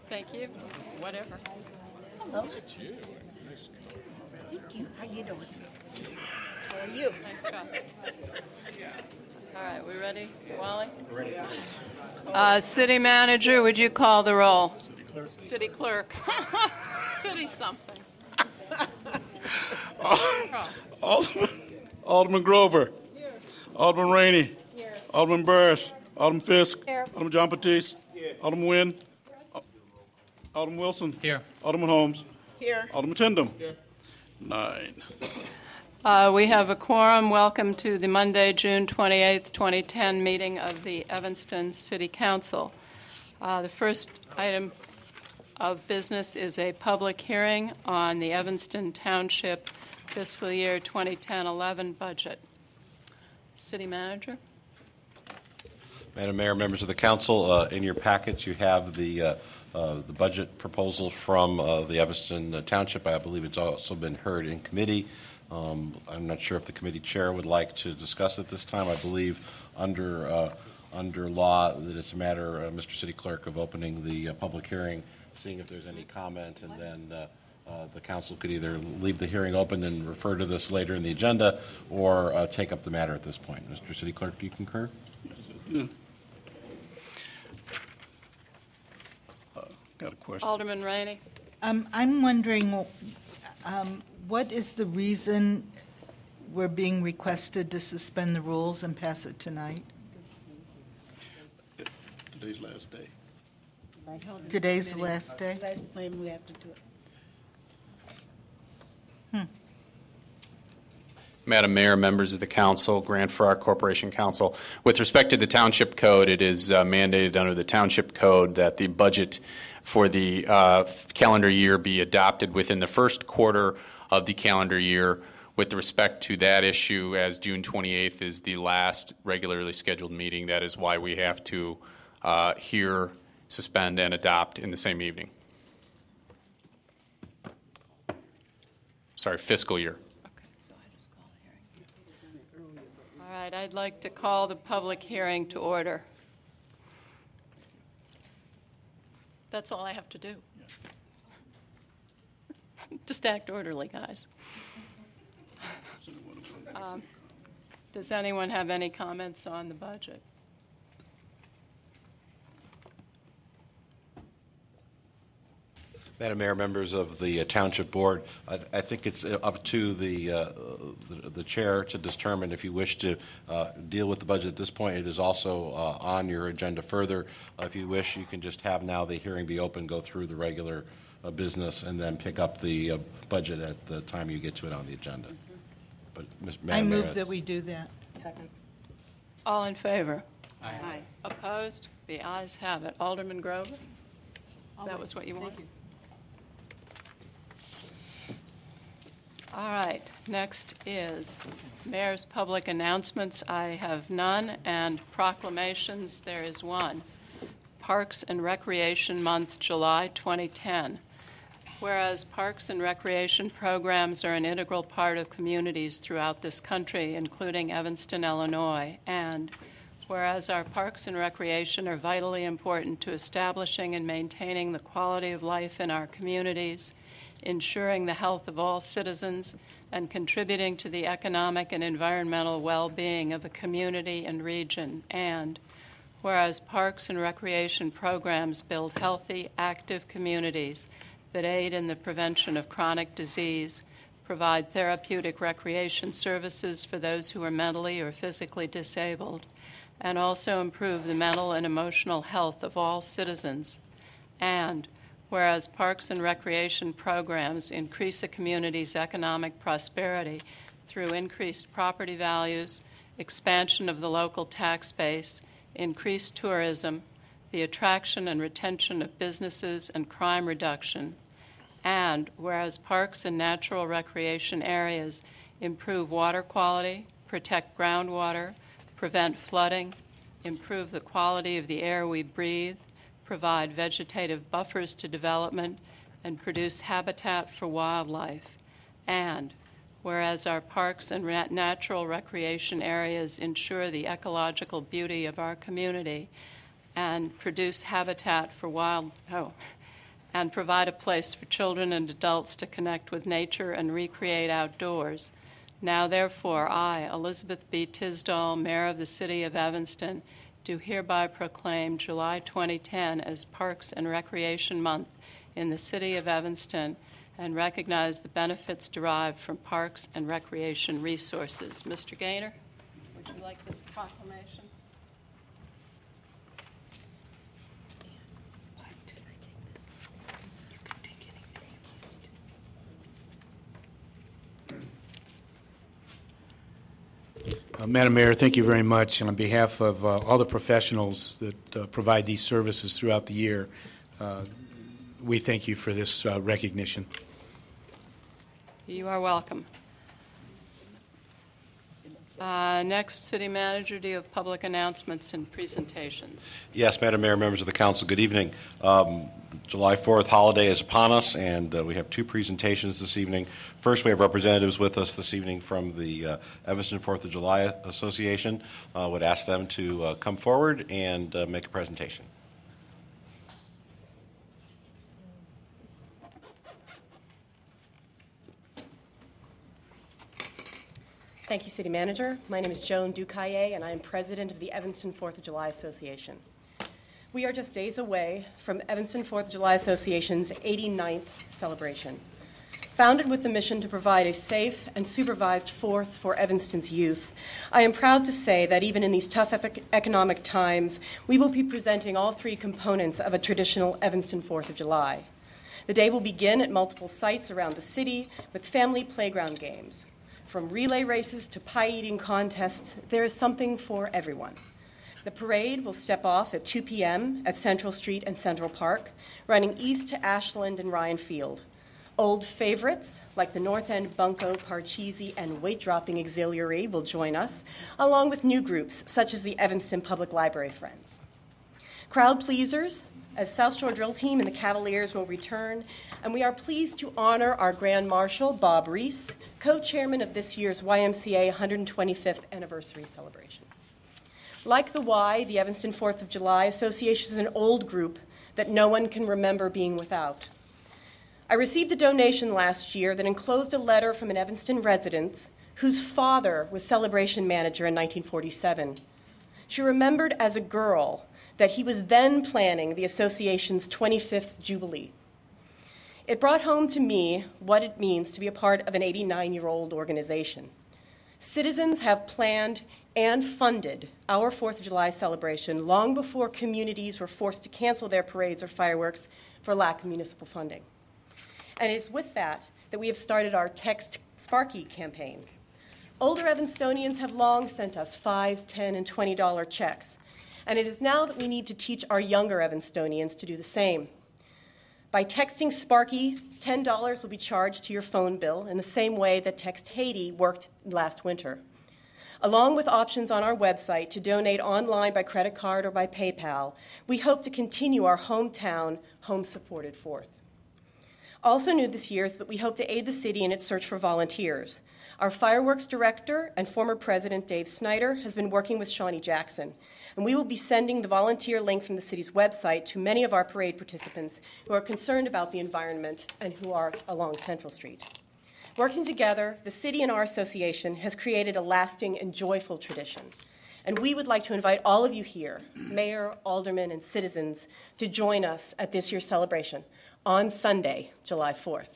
Thank you. Whatever. Hello. Thank you. How you doing? How are you? Nice job. All right, we ready? Wally? Ready. City manager, would you call the roll? City clerk. City something. Alderman Grover. Here. Alderman Rainey. Here. Alderman Burris. Alderman Fisk. Here. Alderman John Batiste. Here. Alderman Wynn. Alderman Wilson. Here. Alderman Holmes. Here. Alderman Tindem. Here. 9. We have a quorum. Welcome to the Monday, June 28th, 2010 meeting of the Evanston City Council. The first item of business is a public hearing on the Evanston Township fiscal year 2010-11 budget. City manager. Madam Mayor, members of the council, in your packets you have the budget proposal from the Evanston Township. I believe it's also been heard in committee. I'm not sure if the committee chair would like to discuss it this time. I believe under law that it's a matter, Mr. City Clerk, of opening the public hearing, seeing if there's any comment, and then the council could either leave the hearing open and refer to this later in the agenda or take up the matter at this point. Mr. City Clerk, do you concur? Yes, I do. Got a question. Alderman Rainey. I'm wondering, what is the reason we're being requested to suspend the rules and pass it tonight? Today's last day. Today's the last day? Last time we have to do it. Madam Mayor, members of the council, Grant Farrar Corporation Council. With respect to the Township Code, it is mandated under the Township Code that the budget for the calendar year be adopted within the first quarter of the calendar year. With respect to that issue, as June 28th is the last regularly scheduled meeting, that is why we have to hear, suspend, and adopt in the same evening. Sorry, fiscal year. All right, I'd like to call the public hearing to order. That's all I have to do. Just act orderly, guys. Does anyone have any comments on the budget? Madam Mayor, members of the Township Board, I think it's up to the chair to determine if you wish to deal with the budget at this point. It is also on your agenda further. If you wish, you can just have now the hearing be open, go through the regular business, and then pick up the budget at the time you get to it on the agenda. But, Madam Mayor, I move that we do that. Second. All in favor? Aye. Opposed? The ayes have it. Alderman Grover? That was what you wanted? Thank you. All right, next is Mayor's public announcements. I have none, and proclamations, there is one. Parks and Recreation Month, July 2010. Whereas parks and recreation programs are an integral part of communities throughout this country, including Evanston, Illinois, and whereas our parks and recreation are vitally important to establishing and maintaining the quality of life in our communities, ensuring the health of all citizens, and contributing to the economic and environmental well-being of a community and region. And whereas parks and recreation programs build healthy, active communities that aid in the prevention of chronic disease, provide therapeutic recreation services for those who are mentally or physically disabled, and also improve the mental and emotional health of all citizens. And whereas parks and recreation programs increase a community's economic prosperity through increased property values, expansion of the local tax base, increased tourism, the attraction and retention of businesses, and crime reduction. And whereas parks and natural recreation areas improve water quality, protect groundwater, prevent flooding, improve the quality of the air we breathe, provide vegetative buffers to development, and produce habitat for wildlife. And whereas our parks and natural recreation areas ensure the ecological beauty of our community and produce habitat for and provide a place for children and adults to connect with nature and recreate outdoors. Now, therefore, I, Elizabeth B. Tisdall, Mayor of the City of Evanston, do hereby proclaim July 2010 as Parks and Recreation Month in the City of Evanston and recognize the benefits derived from parks and recreation resources. Mr. Gaynor, would you like this proclamation? Madam Mayor, thank you very much. And on behalf of all the professionals that provide these services throughout the year, we thank you for this recognition. You are welcome. Next, City Manager, do you have public announcements and presentations? Yes, Madam Mayor, members of the council, good evening. July 4th holiday is upon us, and we have two presentations this evening. First, we have representatives with us this evening from the Evanston 4th of July Association. Would ask them to come forward and make a presentation. Thank you, City Manager. My name is Joan Ducaille, and I am President of the Evanston 4th of July Association. We are just days away from Evanston 4th of July Association's 89th celebration. Founded with the mission to provide a safe and supervised 4th for Evanston's youth, I am proud to say that even in these tough economic times, we will be presenting all three components of a traditional Evanston 4th of July. The day will begin at multiple sites around the city with family playground games. From relay races to pie-eating contests, there is something for everyone. The parade will step off at 2 p.m. at Central Street and Central Park, running east to Ashland and Ryan Field. Old favorites like the North End Bunco, Parcheesi, and weight-dropping auxiliary will join us, along with new groups such as the Evanston Public Library Friends. Crowd pleasers, as South Shore Drill Team and the Cavaliers will return, and we are pleased to honor our Grand Marshal, Bob Reese, co-chairman of this year's YMCA 125th anniversary celebration. Like the Y, the Evanston 4th of July Association is an old group that no one can remember being without. I received a donation last year that enclosed a letter from an Evanston resident whose father was celebration manager in 1947. She remembered as a girl that he was then planning the association's 25th Jubilee. It brought home to me what it means to be a part of an 89-year-old organization. Citizens have planned and funded our 4th of July celebration long before communities were forced to cancel their parades or fireworks for lack of municipal funding. And it's with that that we have started our Text Sparky campaign. Older Evanstonians have long sent us $5, $10, and $20 checks, and it is now that we need to teach our younger Evanstonians to do the same. By texting Sparky, $10 will be charged to your phone bill in the same way that Text Haiti worked last winter. Along with options on our website to donate online by credit card or by PayPal, we hope to continue our hometown, home-supported 4th. Also new this year is that we hope to aid the city in its search for volunteers. Our fireworks director and former president, Dave Snyder, has been working with Shawnee Jackson, and we will be sending the volunteer link from the city's website to many of our parade participants who are concerned about the environment and who are along Central Street. Working together, the city and our association has created a lasting and joyful tradition. And we would like to invite all of you here, mayor, aldermen, and citizens, to join us at this year's celebration on Sunday, July 4th.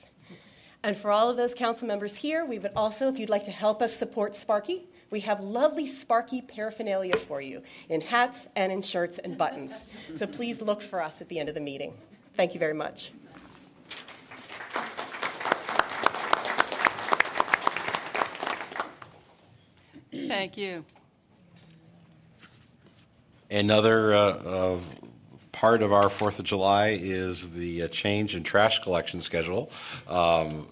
And for all of those council members here, we would also, if you'd like to help us support Sparky, we have lovely Sparky paraphernalia for you in hats and in shirts and buttons. So please look for us at the end of the meeting. Thank you very much. Thank you. Another part of our 4th of July is the change in trash collection schedule.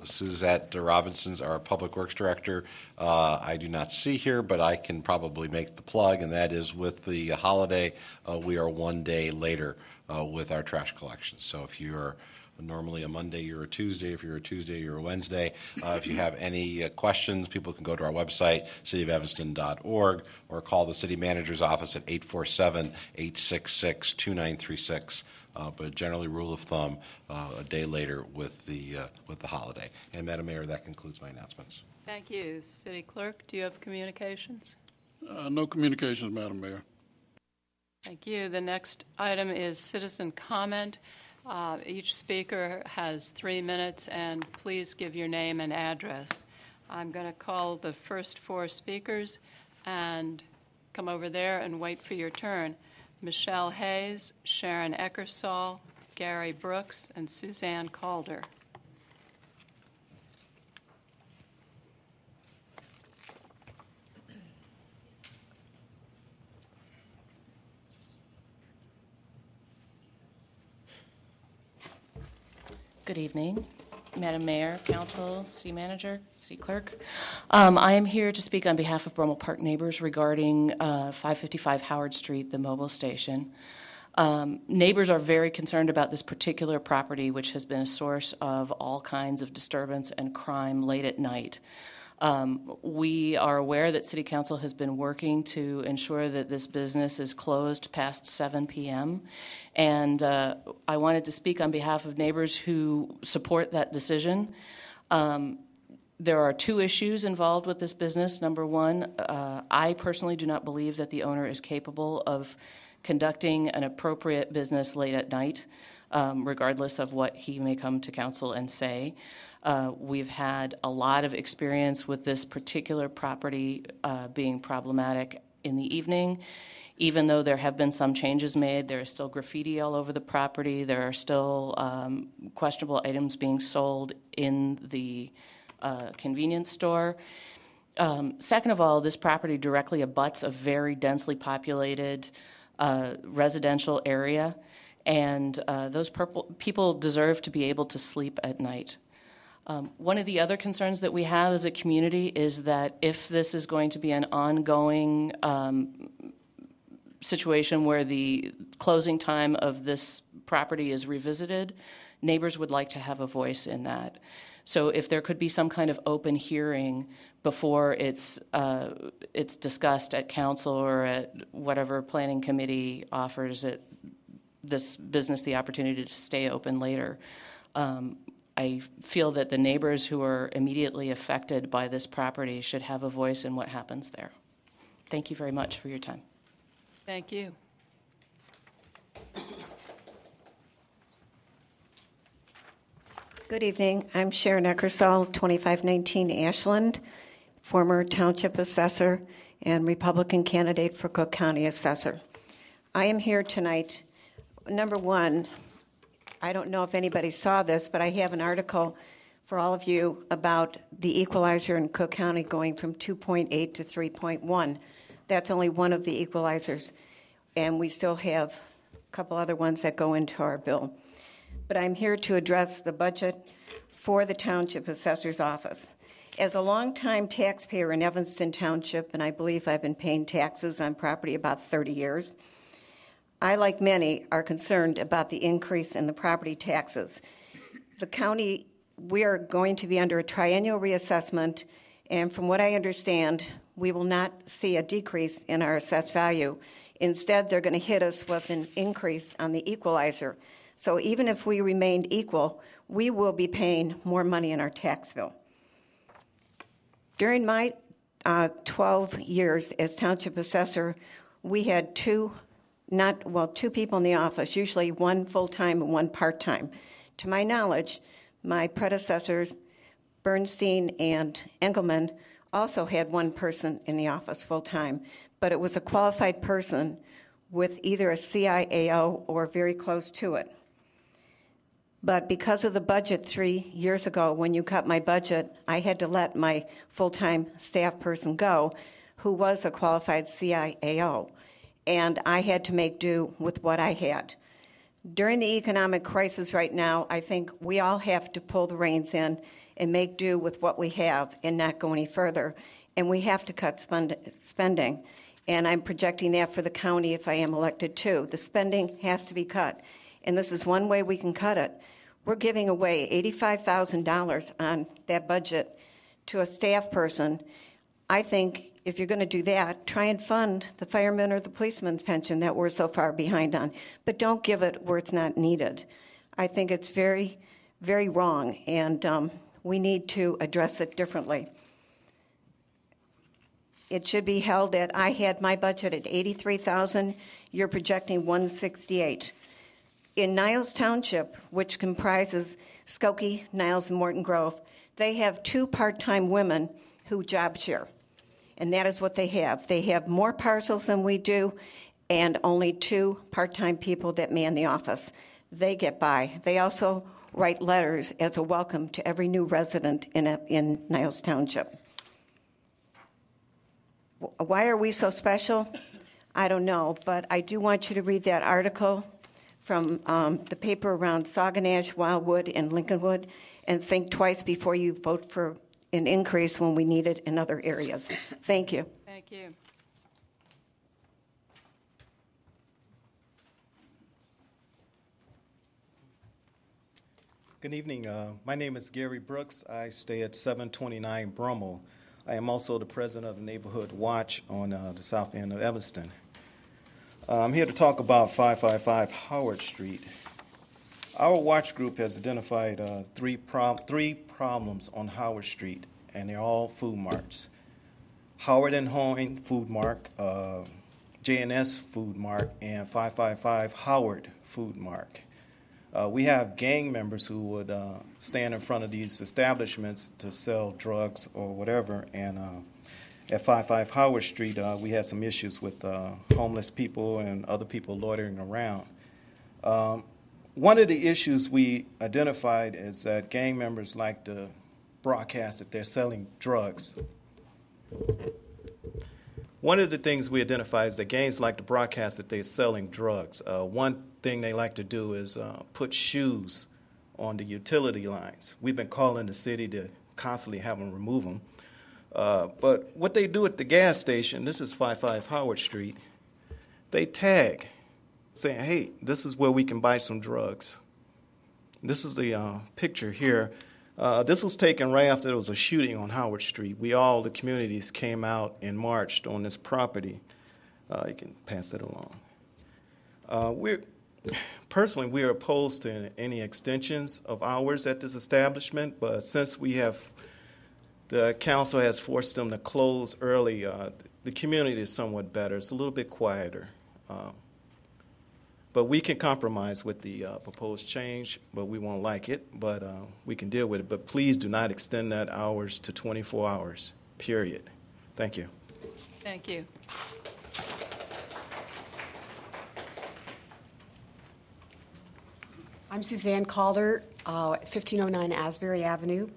Suzette Robinson's our Public Works Director. I do not see here, but I can probably make the plug, and that is with the holiday, we are one day later with our trash collection. So if you're normally a Monday or a Tuesday. If you're a Tuesday, you're a Wednesday. If you have any questions, people can go to our website, cityofevanston.org, or call the city manager's office at 847-866-2936. But generally, rule of thumb, a day later with the holiday. And Madam Mayor, that concludes my announcements. Thank you. City Clerk, do you have communications? No communications, Madam Mayor. Thank you. The next item is citizen comment. Each speaker has 3 minutes, and please give your name and address. I'm going to call the first 4 speakers and come over there and wait for your turn. Michelle Hayes, Sharon Eckersall, Gary Brooks, and Suzanne Calder. Good evening, Madam Mayor, Council, City Manager, City Clerk. I am here to speak on behalf of Brummel Park neighbors regarding 555 Howard Street, the mobile station. Neighbors are very concerned about this particular property, which has been a source of all kinds of disturbance and crime late at night. We are aware that City Council has been working to ensure that this business is closed past 7 p.m. And I wanted to speak on behalf of neighbors who support that decision. There are 2 issues involved with this business. Number one, I personally do not believe that the owner is capable of conducting an appropriate business late at night, regardless of what he may come to council and say. We've had a lot of experience with this particular property being problematic in the evening. Even though there have been some changes made, there is still graffiti all over the property. There are still questionable items being sold in the convenience store. Second of all, this property directly abuts a very densely populated residential area, and those people deserve to be able to sleep at night. One of the other concerns that we have as a community is that if this is going to be an ongoing situation where the closing time of this property is revisited, neighbors would like to have a voice in that. So if there could be some kind of open hearing before it's discussed at council or at whatever planning committee offers it, this business the opportunity to stay open later, I feel that the neighbors who are immediately affected by this property should have a voice in what happens there. Thank you very much for your time. Thank you. Good evening. I'm Sharon Eckersall, 2519 Ashland, former township assessor and Republican candidate for Cook County assessor. I am here tonight. Number one, I don't know if anybody saw this, but I have an article for all of you about the equalizer in Cook County going from 2.8 to 3.1. That's only one of the equalizers, and we still have a couple other ones that go into our bill. But I'm here to address the budget for the Township Assessor's Office. As a longtime taxpayer in Evanston Township, and I believe I've been paying taxes on property about 30 years, I, like many, are concerned about the increase in the property taxes. The county, we are going to be under a triennial reassessment, and from what I understand, we will not see a decrease in our assessed value. Instead, they're going to hit us with an increase on the equalizer. So even if we remained equal, we will be paying more money in our tax bill. During my 12 years as township assessor, we had two people in the office, usually one full-time and one part-time. To my knowledge, my predecessors, Bernstein and Engelman, also had one person in the office full-time, but it was a qualified person with either a CIAO or very close to it. But because of the budget 3 years ago, when you cut my budget, I had to let my full-time staff person go, who was a qualified CIAO, and I had to make do with what I had. During the economic crisis right now, I think we all have to pull the reins in and make do with what we have and not go any further. And we have to cut spending. And I'm projecting that for the county if I am elected too. The spending has to be cut. And this is one way we can cut it. We're giving away $85,000 on that budget to a staff person. I think if you're going to do that, try and fund the fireman or the policeman's pension that we're so far behind on, but don't give it where it's not needed. I think it's very, very wrong, and we need to address it differently. It should be held at, I had my budget at $83,000, you're projecting $168,000. In Niles Township, which comprises Skokie, Niles, and Morton Grove, they have 2 part-time women who job share, and that is what they have. They have more parcels than we do, and only 2 part-time people that man the office. They get by. They also write letters as a welcome to every new resident in Niles Township. Why are we so special? I don't know, but I do want you to read that article from the paper around Sauganash, Wildwood, and Lincolnwood, and think twice before you vote for an increase when we need it in other areas. Thank you. Thank you. Good evening. My name is Gary Brooks. I stay at 729 Brummel. I am also the president of the Neighborhood Watch on the south end of Evanston. I'm here to talk about 555 Howard Street. Our watch group has identified three problems on Howard Street, and they're all food marks. Howard and Hoyne Food Mark, J&S Food Mark, and 555 Howard Food Mark. We have gang members who would stand in front of these establishments to sell drugs or whatever, and at 55 Howard Street, we had some issues with homeless people and other people loitering around. One of the issues we identified is that gang members like to broadcast that they're selling drugs. One of the things we identified is that gangs like to broadcast that they're selling drugs. One thing they like to do is put shoes on the utility lines. We've been calling the city to constantly have them remove them. But what they do at the gas station, this is 55 Howard Street, they tag saying, hey, this is where we can buy some drugs. This is the picture here. This was taken right after there was a shooting on Howard Street. All the communities came out and marched on this property. You can pass that along. Personally, we are opposed to any extensions of hours at this establishment, but since the council has forced them to close early, the community is somewhat better. It's a little bit quieter. But we can compromise with the proposed change, but we won't like it, but we can deal with it. But please do not extend that hours to 24 hours, period. Thank you. Thank you. I'm Suzanne Calder, 1509 Asbury Avenue,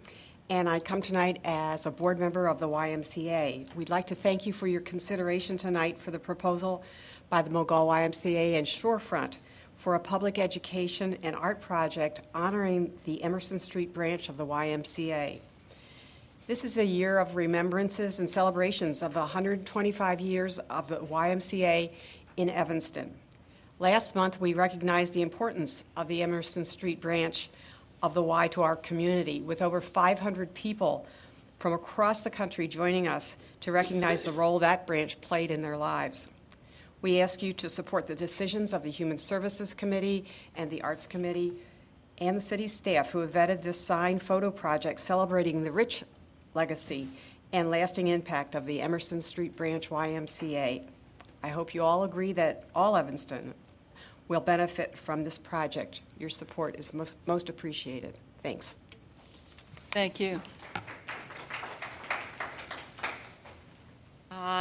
and I come tonight as a board member of the YMCA. We'd like to thank you for your consideration tonight for the proposal by the Mogul YMCA and Shorefront for a public education and art project honoring the Emerson Street branch of the YMCA. This is a year of remembrances and celebrations of the 125 years of the YMCA in Evanston. Last month, we recognized the importance of the Emerson Street branch of the Y to our community, with over 500 people from across the country joining us to recognize the role that branch played in their lives. We ask you to support the decisions of the Human Services Committee and the Arts Committee and the city staff who have vetted this signed photo project celebrating the rich legacy and lasting impact of the Emerson Street Branch YMCA. I hope you all agree that all Evanston will benefit from this project. Your support is most appreciated. Thanks. Thank you.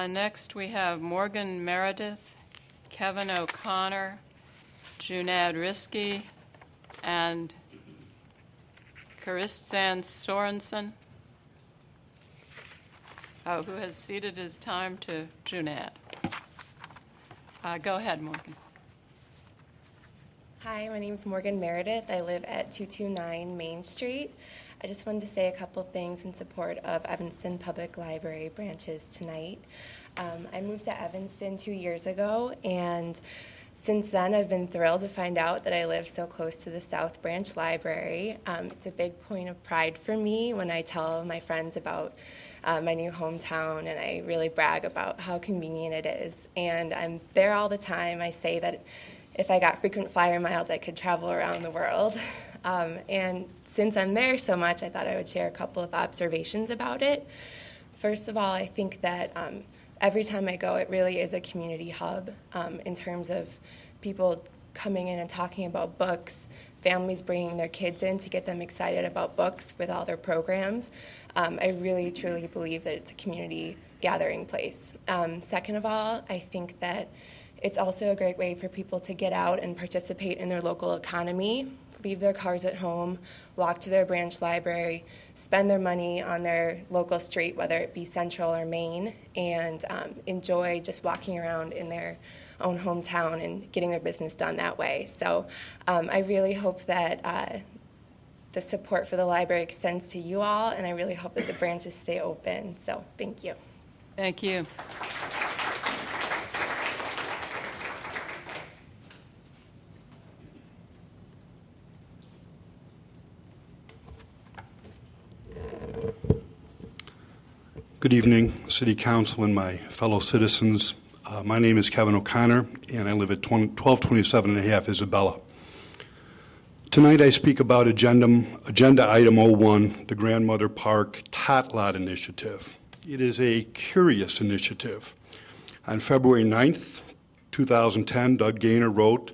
Next, we have Morgan Meredith, Kevin O'Connor, Junad Risky, and Karistan Sorensen. Who has ceded his time to Junad. Go ahead, Morgan. Hi, my name is Morgan Meredith. I live at 229 Main Street. I just wanted to say a couple things in support of Evanston Public Library branches tonight. I moved to Evanston 2 years ago, and Since then, I've been thrilled to find out that I live so close to the South Branch Library. It's a big point of pride for me when I tell my friends about my new hometown, and I really brag about how convenient it is. And I'm there all the time. I say that if I got frequent flyer miles, I could travel around the world. And since I'm there so much, I thought I would share a couple of observations about it. First of all, I think that every time I go, it really is a community hub in terms of people coming in and talking about books, families bringing their kids in to get them excited about books with all their programs. I really, truly believe that it's a community gathering place. Second of all, I think that it's also a great way for people to get out and participate in their local economy, leave their cars at home, walk to their branch library, spend their money on their local street, whether it be Central or Main, and enjoy just walking around in their own hometown and getting their business done that way. So I really hope that the support for the library extends to you all, and I really hope that the branches stay open. So thank you. Thank you. Good evening, City Council and my fellow citizens. My name is Kevin O'Connor, and I live at 1227 and a half Isabella. Tonight I speak about agenda item 01, the Grandmother Park Tot Lot Initiative. It is a curious initiative. On February 9th, 2010, Doug Gaynor wrote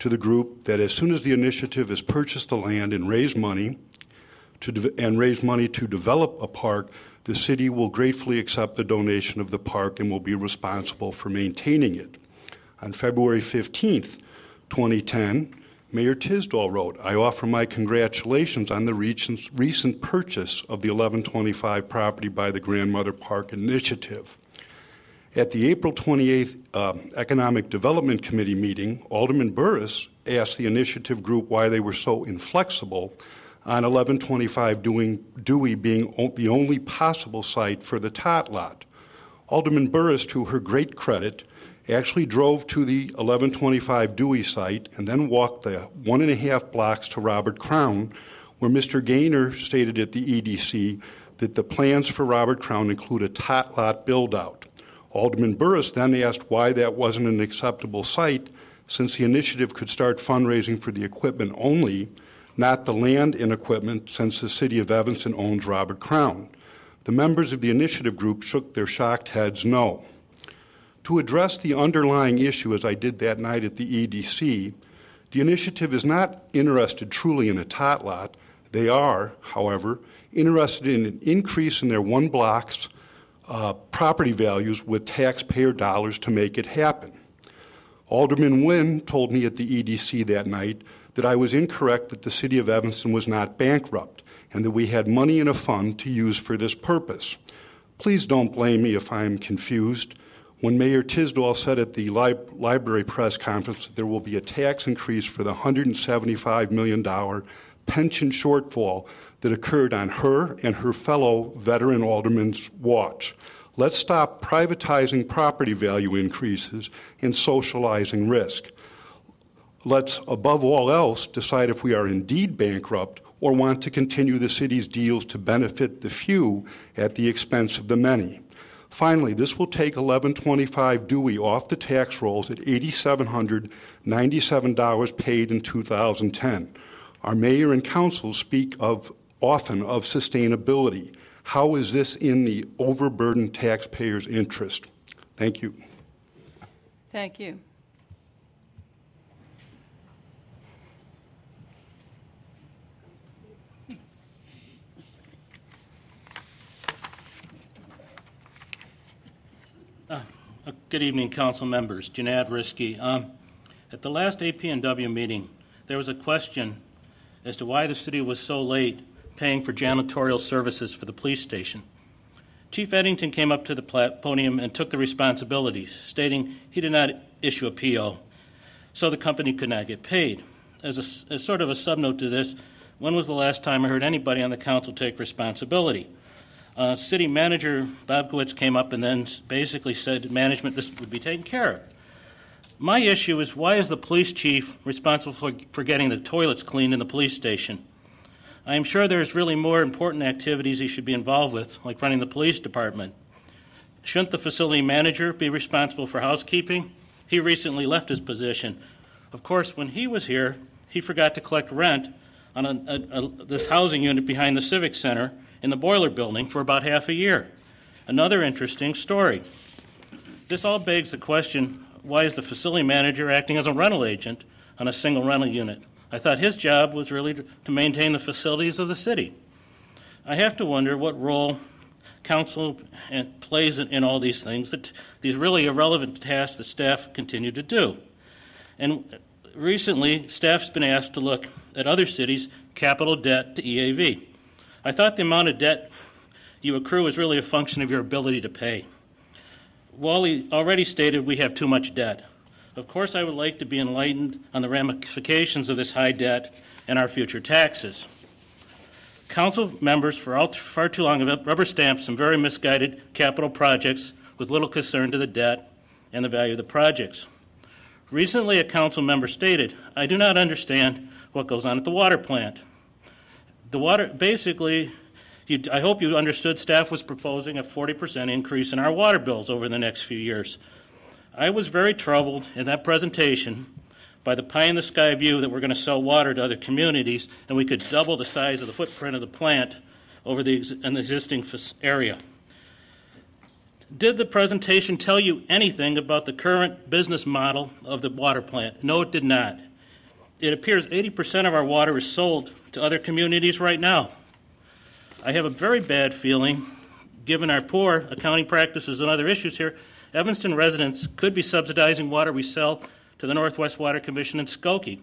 to the group that as soon as the initiative has purchased the land and raised money to develop a park, the city will gratefully accept the donation of the park and will be responsible for maintaining it. On February 15th, 2010, Mayor Tisdall wrote, I offer my congratulations on the recent purchase of the 1125 property by the Grandmother Park Initiative. At the April 28th Economic Development Committee meeting, Alderman Burris asked the initiative group why they were so inflexible on 1125 Dewey being the only possible site for the tot lot. Alderman Burris, to her great credit, actually drove to the 1125 Dewey site and then walked the 1.5 blocks to Robert Crown, where Mr. Gaynor stated at the EDC that the plans for Robert Crown include a tot lot build-out. Alderman Burris then asked why that wasn't an acceptable site, since the initiative could start fundraising for the equipment only, not the land and equipment, since the city of Evanston owns Robert Crown. The members of the initiative group shook their shocked heads no. To address the underlying issue, as I did that night at the EDC, the initiative is not interested truly in a tot lot. They are, however, interested in an increase in their 1 block's property values with taxpayer dollars to make it happen. Alderman Nguyen told me at the EDC that night that I was incorrect that the city of Evanston was not bankrupt and that we had money in a fund to use for this purpose. Please don't blame me if I'm confused. When Mayor Tisdall said at the library press conference that there will be a tax increase for the $175 million pension shortfall that occurred on her and her fellow veteran aldermen's watch. Let's stop privatizing property value increases and socializing risk. Let's, above all else, decide if we are indeed bankrupt or want to continue the city's deals to benefit the few at the expense of the many. Finally, this will take 1125 Dewey off the tax rolls at $8,797 paid in 2010. Our mayor and council speak often of sustainability. How is this in the overburdened taxpayers' interest? Thank you. Thank you. Good evening, council members. Janad Risky. At the last APNW meeting, there was a question as to why the city was so late paying for janitorial services for the police station. Chief Eddington came up to the podium and took the responsibility, stating he did not issue a PO, so the company could not get paid. As sort of a subnote to this, when was the last time I heard anybody on the council take responsibility? City manager BOBKIEWICZ came up and then basically said to management this would be taken care of. My issue is, why is the police chief responsible for getting the toilets cleaned in the police station? I am sure there's really more important activities he should be involved with, like running the police department. Shouldn't the facility manager be responsible for housekeeping? He recently left his position. Of course, when he was here, he forgot to collect rent on this housing unit behind the Civic Center in the boiler building for about half a year. Another interesting story. This all begs the question, why is the facility manager acting as a rental agent on a single rental unit? I thought his job was really to maintain the facilities of the city. I have to wonder what role council plays in all these things, that these really irrelevant tasks that staff continue to do. And recently, staff's been asked to look at other cities' capital debt to EAV. I thought the amount of debt you accrue is really a function of your ability to pay. WALLY already stated we have too much debt. Of course, I would like to be enlightened on the ramifications of this high debt and our future taxes. Council members for far too long have rubber stamped some very misguided capital projects with little concern to the debt and the value of the projects. Recently, a council member stated, "I do not understand what goes on at the water plant." Basically, I hope you understood staff was proposing a 40% increase in our water bills over the next few years. I was very troubled in that presentation by the pie-in-the-sky view that we're going to sell water to other communities and we could double the size of the footprint of the plant over the existing area. Did the presentation tell you anything about the current business model of the water plant? No, it did not. It appears 80% of our water is sold to other communities right now. I have a very bad feeling, given our poor accounting practices and other issues here, Evanston residents could be subsidizing water we sell to the Northwest Water Commission in Skokie.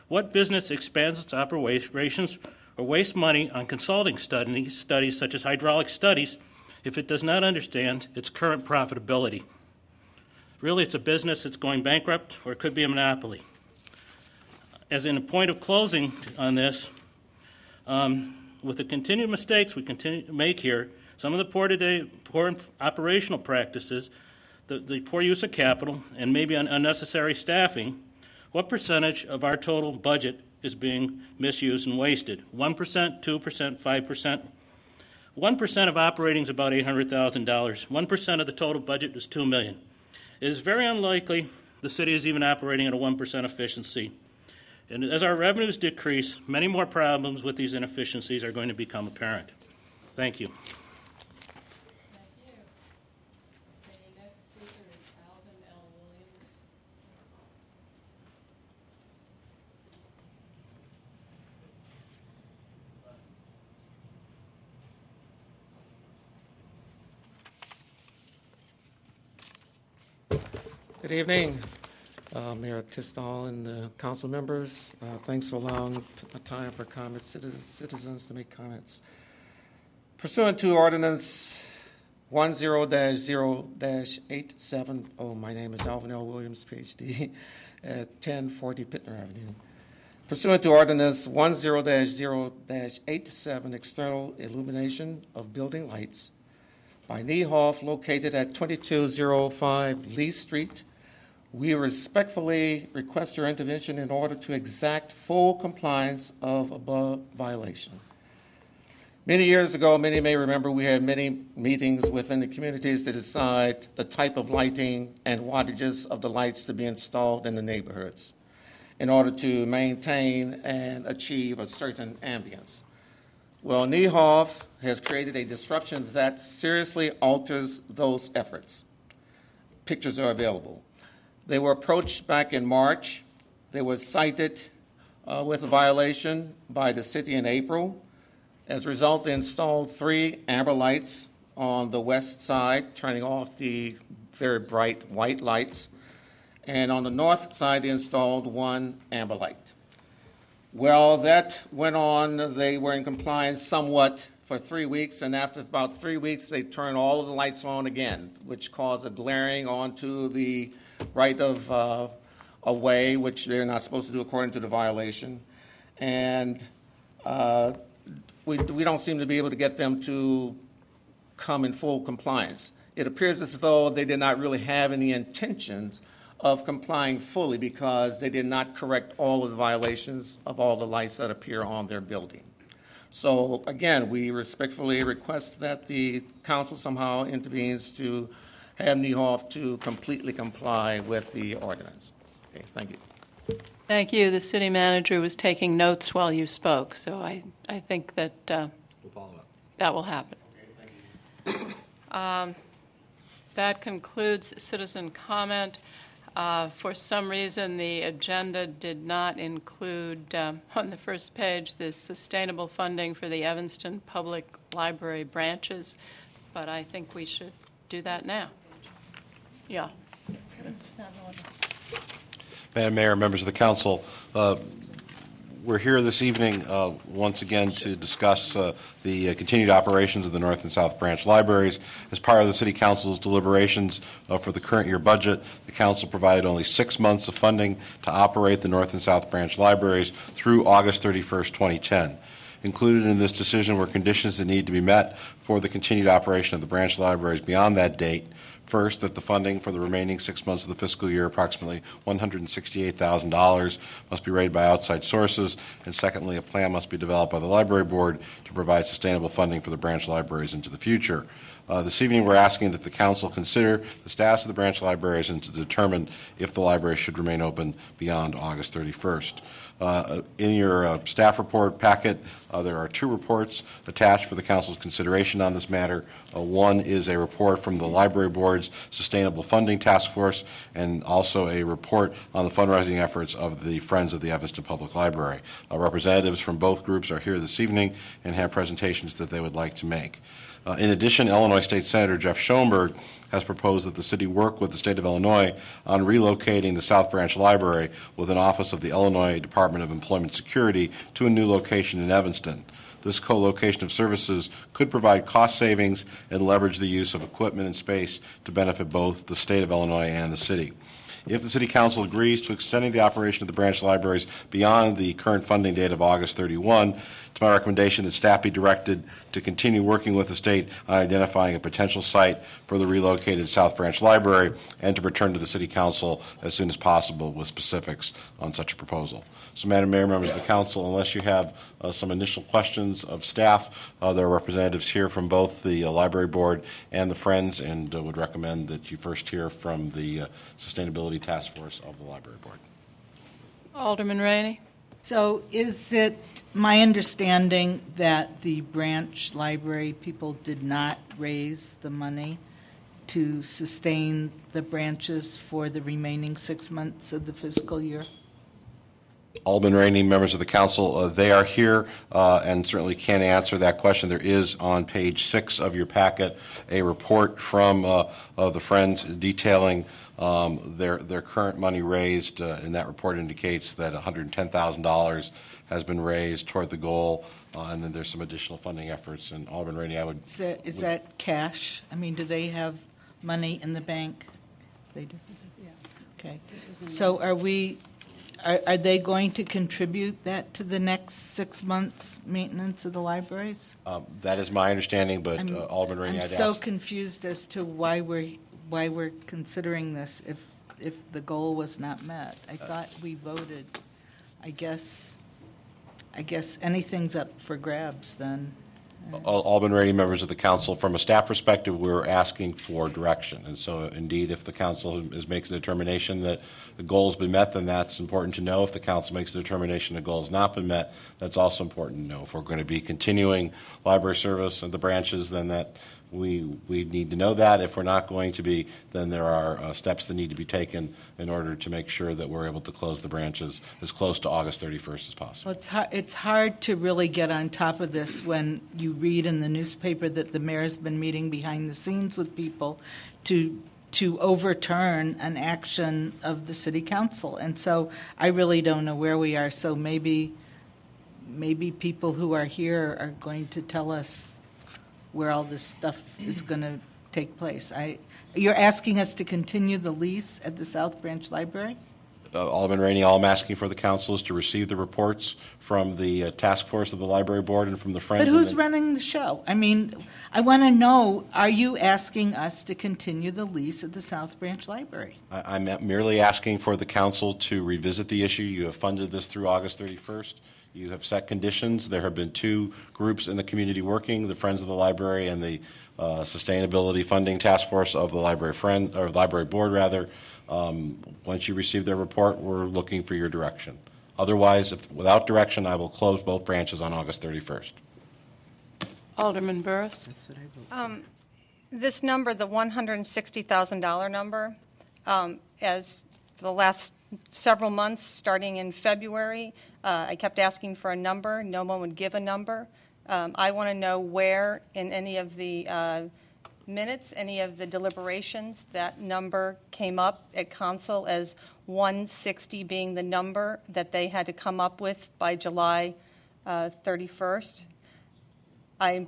What business expands its operations or wastes money on consulting studies such as hydraulic studies if it does not understand its current profitability? Really, it's a business that's going bankrupt, or it could be a monopoly. As in a point of closing on this, with the continued mistakes we continue to make here, some of the poor operational practices, the poor use of capital, and maybe unnecessary staffing, what percentage of our total budget is being misused and wasted? 1%, 2%, 5%? 1% of operating is about $800,000. 1% of the total budget is $2 million. It is very unlikely the city is even operating at a 1% efficiency. And as our revenues decrease, many more problems with these inefficiencies are going to become apparent. Thank you. Good evening, Mayor Tisdall and council members. Thanks for allowing time for citizens to make comments. Pursuant to Ordinance 10-0-87, my name is Alvin L. Williams, PhD, at 1040 Pittner Avenue. Pursuant to Ordinance 10-0-87, external illumination of building lights by Niehoff, located at 2205 Lee Street, we respectfully request your intervention in order to exact full compliance of above violation. Many years ago, many may remember, we had many meetings within the communities to decide the type of lighting and wattages of the lights to be installed in the neighborhoods in order to maintain and achieve a certain ambience. Well, Niehoff has created a disruption that seriously alters those efforts. Pictures are available. They were approached back in March. They were cited with a violation by the city in April. As a result, they installed 3 amber lights on the west side, turning off the very bright white lights. And on the north side, they installed 1 amber light. Well, that went on. They were in compliance somewhat for 3 weeks, and after about 3 weeks, they turned all of the lights on again, which caused a glaring onto the right of way, which they're not supposed to do according to the violation. And we don't seem to be able to get them to come in full compliance. It appears as though they did not really have any intentions of complying fully because they did not correct all of the violations of all the lights that appear on their building. So again, we respectfully request that the council somehow intervenes to have Niehoff to completely comply with the ordinance. Okay, thank you. Thank you. The city manager was taking notes while you spoke, so I think that we'll follow up. That will happen. Okay, thank you. That concludes citizen comment. For some reason, the agenda did not include on the first page the sustainable funding for the Evanston Public Library branches, but I think we should do that now. Yeah. Madam Mayor, members of the council, we're here this evening once again to discuss the continued operations of the North and South Branch Libraries. As part of the City Council's deliberations for the current year budget, the Council provided only 6 months of funding to operate the North and South Branch Libraries through August 31st, 2010. Included in this decision were conditions that need to be met for the continued operation of the branch libraries beyond that date. First, that the funding for the remaining 6 months of the fiscal year, approximately $168,000, must be raised by outside sources. And secondly, a plan must be developed by the Library Board to provide sustainable funding for the branch libraries into the future. This evening, we're asking that the Council consider the status of the branch libraries and to determine if the library should remain open beyond August 31st. In your staff report packet, there are 2 reports attached for the Council's consideration on this matter. One is a report from the Library Board's Sustainable Funding Task Force, and also a report on the fundraising efforts of the Friends of the Evanston Public Library. Representatives from both groups are here this evening and have presentations that they would like to make. In addition, Illinois State Senator Jeff Schoenberg has proposed that the city work with the state of Illinois on relocating the South Branch Library with an office of the Illinois Department of Employment Security to a new location in Evanston. This co-location of services could provide cost savings and leverage the use of equipment and space to benefit both the state of Illinois and the city. If the City Council agrees to extending the operation of the branch libraries beyond the current funding date of August 31, it's my recommendation that staff be directed to continue working with the state on identifying a potential site for the relocated South Branch Library and to return to the City Council as soon as possible with specifics on such a proposal. So, Madam Mayor, members of the Council, unless you have some initial questions of staff, there are representatives here from both the Library Board and the Friends, and would recommend that you first hear from the Sustainability Task Force of the Library Board. Alderman Rainey. So is it my understanding that the branch library people did not raise the money to sustain the branches for the remaining 6 months of the fiscal year? Alderman Rainey, members of the Council, they are here and certainly can answer that question. There is on page 6 of your packet a report from the Friends detailing their current money raised, and that report indicates that $110,000 has been raised toward the goal, and then there's some additional funding efforts. And Alderman Rainey, I would... Is that cash? I mean, do they have money in the bank? They do? Okay. So are they going to contribute that to the next 6 months' maintenance of the libraries? That is my understanding, but Alderman Rainey, I'm I'd so ask... confused as to why we're considering this if the goal was not met. I thought we voted. I guess anything's up for grabs then. Alderman Rainey, members of the Council, from a staff perspective, we're asking for direction. And so, indeed, if the Council makes a determination that the goal has been met, then that's important to know. If the Council makes a determination the goal has not been met, that's also important to know. If we're going to be continuing library service at the branches, then that we need to know that. If we're not going to be, then there are steps that need to be taken in order to make sure that we're able to close the branches as close to August 31st as possible. Well, it's hard to really get on top of this when you read in the newspaper that the mayor's been meeting behind the scenes with people to overturn an action of the city council. And so I really don't know where we are. So maybe people who are here are going to tell us where all this stuff is going to take place. You're asking us to continue the lease at the South Branch Library? Alderman Rainey, all I'm asking for the council is to receive the reports from the task force of the library board and from the Friends. But who's running the show? I mean, I want to know, are you asking us to continue the lease at the South Branch Library? I'm merely asking for the council to revisit the issue. You have funded this through August 31st. You have set conditions. There have been two groups in the community working, the Friends of the Library and the Sustainability Funding Task Force of the library board, rather. Once you receive their report, we're looking for your direction. Otherwise, without direction, I will close both branches on August 31st. Alderman Burris. This number, the $160,000 number, as for the last several months, starting in February, I kept asking for a number. No one would give a number. I want to know where in any of the minutes, any of the deliberations, that number came up at council as 160 being the number that they had to come up with by July 31st. I'm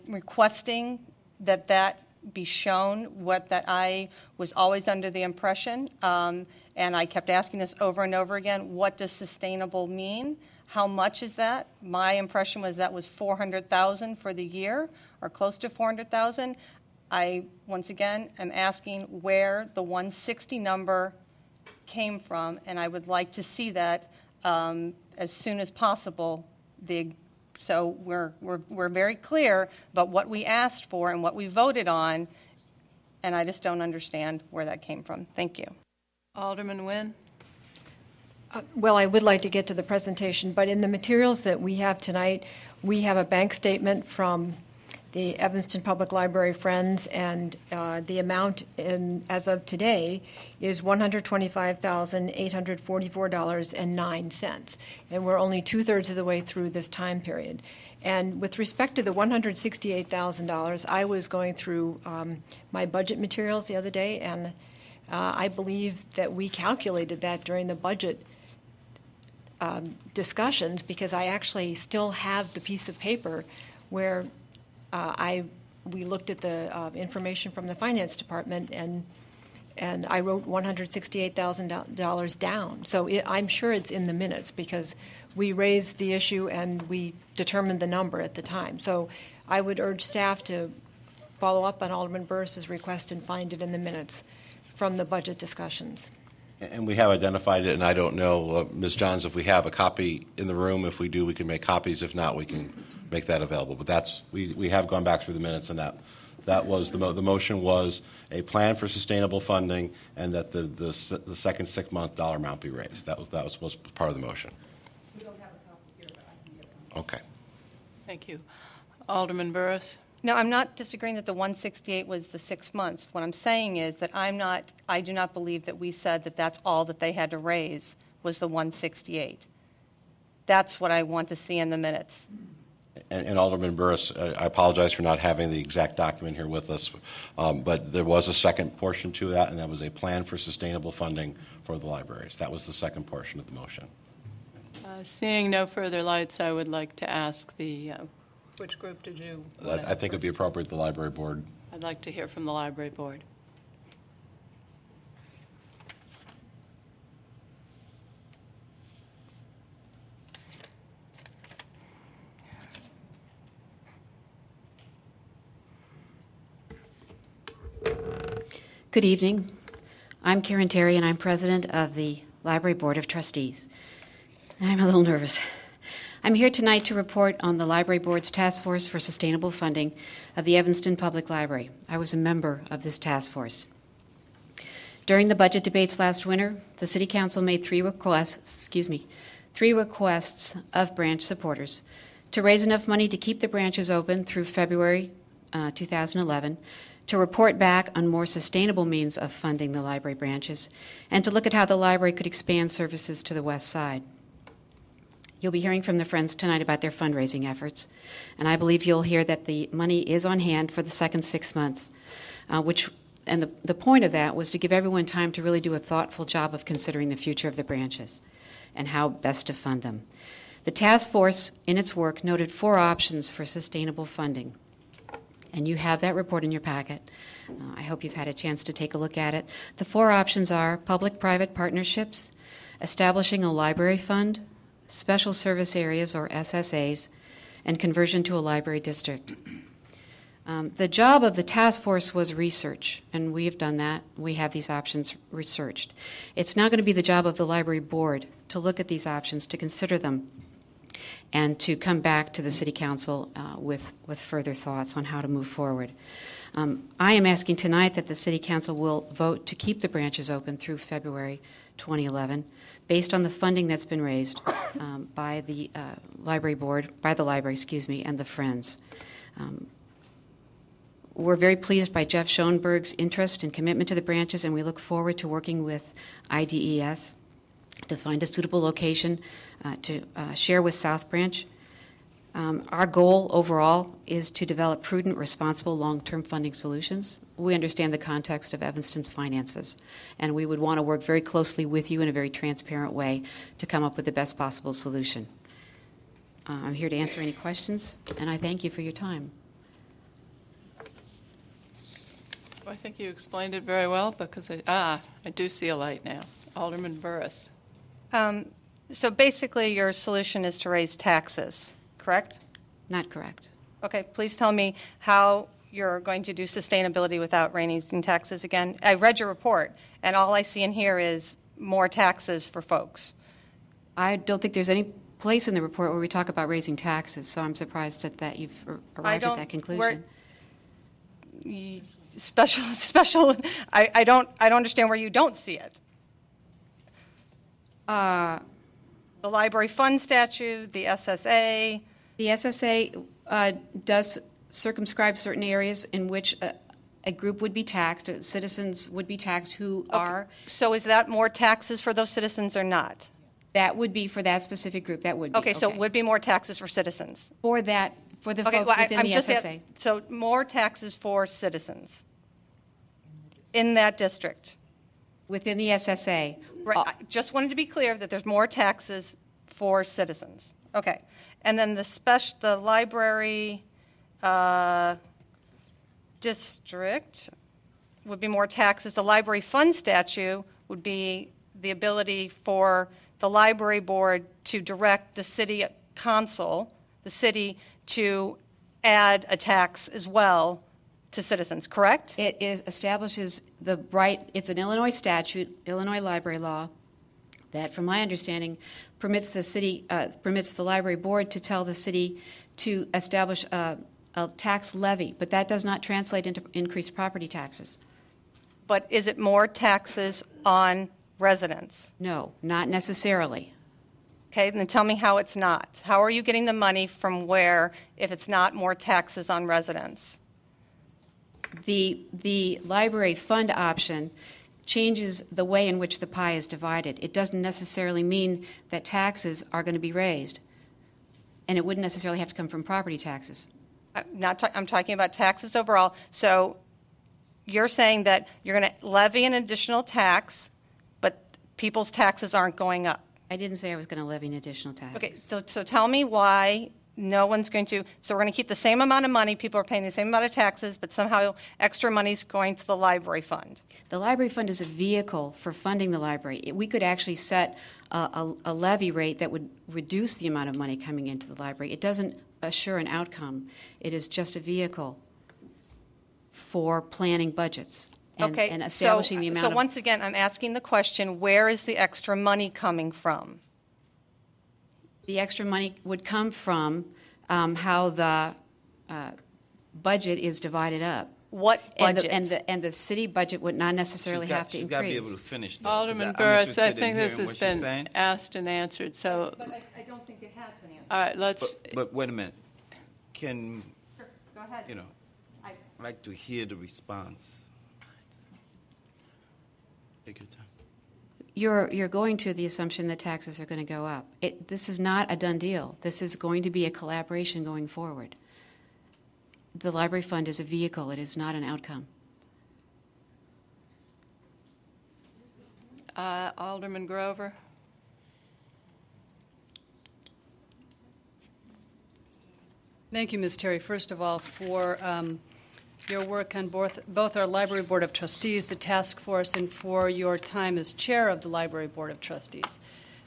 requesting that be shown, that I was always under the impression, and I kept asking this over and over again, what does sustainable mean? How much is that? My impression was that was $400,000 for the year, or close to $400,000. I, once again, am asking where the 160 number came from, and I would like to see that as soon as possible. So we're very clear about what we asked for and what we voted on, and I just don't understand where that came from. Thank you. Alderman Nguyen. Well, I would like to get to the presentation, but in the materials that we have tonight, we have a bank statement from the Evanston Public Library Friends, and the amount as of today is $125,844.09, and we're only 2/3 of the way through this time period. And with respect to the $168,000, I was going through my budget materials the other day, and I believe that we calculated that during the budget discussions, because I actually still have the piece of paper where we looked at the information from the finance department, and I wrote $168,000 down. So I'm sure it's in the minutes, because we raised the issue and we determined the number at the time. So I would urge staff to follow up on Alderman Burris's request and find it in the minutes from the budget discussions. And we have identified it, and I don't know, Ms. Johns, if we have a copy in the room. If we do, we can make copies. If not, we can make that available. But we have gone back through the minutes, and that was the motion was a plan for sustainable funding, and that the second 6-month dollar amount be raised. That was part of the motion. We don't have a copy here, but I can get one. Okay. Thank you. Alderman Burris. No, I'm not disagreeing that the 168 was the 6 months. What I'm saying is that I do not believe that we said that that's all that they had to raise was the 168. That's what I want to see in the minutes. And Alderman Burris, I apologize for not having the exact document here with us, but there was a second portion to that, and that was a plan for sustainable funding for the libraries. That was the second portion of the motion. Seeing no further lights, I would like to ask which group did you want? I think it would be appropriate the library board. I'd like to hear from the library board. Good evening. I'm Karen Terry, and I'm president of the Library Board of Trustees. I'm a little nervous. I'm here tonight to report on the Library Board's Task Force for Sustainable Funding of the Evanston Public Library. I was a member of this task force. During the budget debates last winter, the City Council made three requests of branch supporters to raise enough money to keep the branches open through February 2011, to report back on more sustainable means of funding the library branches, and to look at how the library could expand services to the west side. You'll be hearing from the Friends tonight about their fundraising efforts, and I believe you'll hear that the money is on hand for the second 6 months, and the point of that was to give everyone time to really do a thoughtful job of considering the future of the branches and how best to fund them. The task force, in its work, noted 4 options for sustainable funding. And you have that report in your packet. I hope you've had a chance to take a look at it. The 4 options are public-private partnerships, establishing a library fund, special service areas or SSAs, and conversion to a library district. The job of the task force was research, and we have done that. We have these options researched. It's now going to be the job of the library board to look at these options, to consider them, and to come back to the City Council with further thoughts on how to move forward. I am asking tonight that the City Council will vote to keep the branches open through February 2011, based on the funding that's been raised by the library board, by the library, and the Friends. We're very pleased by Jeff Schoenberg's interest and commitment to the branches, and we look forward to working with IDES to find a suitable location to share with South Branch. Our goal overall is to develop prudent, responsible, long-term funding solutions. We understand the context of Evanston's finances, and we would want to work very closely with you in a very transparent way to come up with the best possible solution. I'm here to answer any questions, and I thank you for your time. I think you explained it very well, because I do see a light now. Alderman Burris. So basically your solution is to raise taxes, correct? Not correct. Okay, please tell me how you're going to do sustainability without raising taxes again. I read your report, and all I see in here is more taxes for folks. I don't think there's any place in the report where we talk about raising taxes, so I'm surprised that you've arrived at that conclusion. Special. I don't understand where you don't see it. The library fund statute, the SSA. The SSA does circumscribe certain areas in which a group would be taxed, citizens would be taxed who are. So is that more taxes for those citizens or not? That would be for that specific group. That would be. Okay, so it would be more taxes for citizens. For that, for the folks within the SSA. So more taxes for citizens in that district. Within the SSA. Right. I just wanted to be clear that there's more taxes for citizens. Okay. And then the library district would be more taxes. The library fund statute would be the ability for the library board to direct the city council, the city, to add a tax as well to citizens, correct? It establishes the right, it's an Illinois statute, Illinois library law, that from my understanding permits the library board to tell the city to establish a tax levy, but that does not translate into increased property taxes. But is it more taxes on residents? No, not necessarily. Okay, then tell me how it's not. How are you getting the money from where if it's not more taxes on residents? The library fund option changes the way in which the pie is divided. It doesn't necessarily mean that taxes are going to be raised, and it wouldn't necessarily have to come from property taxes. I'm talking about taxes overall. So you're saying that you're going to levy an additional tax, but people's taxes aren't going up. I didn't say I was going to levy an additional tax. Okay, so tell me why no one's going to, so we're going to keep the same amount of money, people are paying the same amount of taxes, but somehow extra money's going to the library fund. The library fund is a vehicle for funding the library. We could actually set a levy rate that would reduce the amount of money coming into the library. It doesn't assure an outcome. It is just a vehicle for planning budgets and establishing the amount of... So once again, I'm asking the question, where is the extra money coming from? The extra money would come from how the budget is divided up. What budget? And the city budget would not necessarily have to increase. She's got to be able to finish that. Alderman Burris, I think this has been asked and answered. So, but I don't think it has been answered. All right, let's... But wait a minute. Can... Sure, go ahead. You know, I'd like to hear the response. Take your time. You're going to the assumption that taxes are going to go up. This is not a done deal. This is going to be a collaboration going forward. The library fund is a vehicle. It is not an outcome. Alderman Grover. Thank you, Ms. Terry. First of all, for your work on both our Library Board of Trustees, the task force, and for your time as chair of the Library Board of Trustees.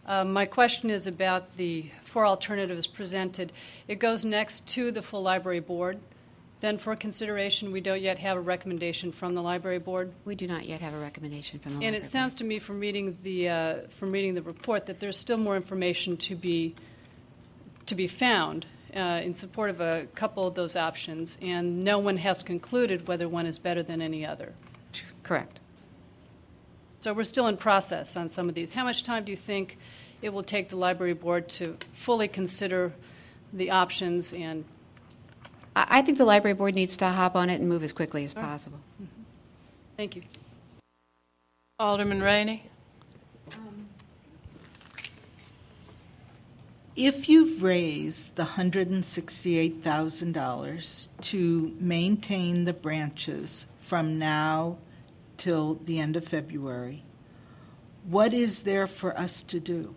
My question is about the 4 alternatives presented. It goes next to the full Library Board. Then for consideration, we don't yet have a recommendation from the Library Board. We do not yet have a recommendation from the Library And Board. it sounds to me from reading the report that there's still more information to be found in support of a couple of those options, and no one has concluded whether one is better than any other. Correct. So we're still in process on some of these. How much time do you think it will take the Library Board to fully consider the options? And I think the Library Board needs to hop on it and move as quickly as possible. Mm-hmm. Thank you. Alderman Rainey. If you've raised the $168,000 to maintain the branches from now till the end of February, what is there for us to do?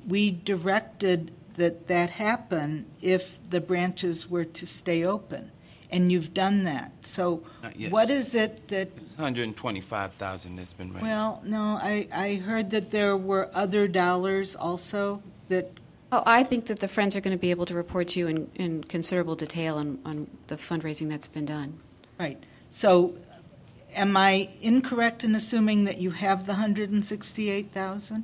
We directed that happen if the branches were to stay open, and you've done that. So what is it that... It's $125,000 that's been raised. Well, no, I heard that there were other dollars also that... Oh, I think that the Friends are going to be able to report to you in considerable detail on the fundraising that's been done. Right. So am I incorrect in assuming that you have the $168,000?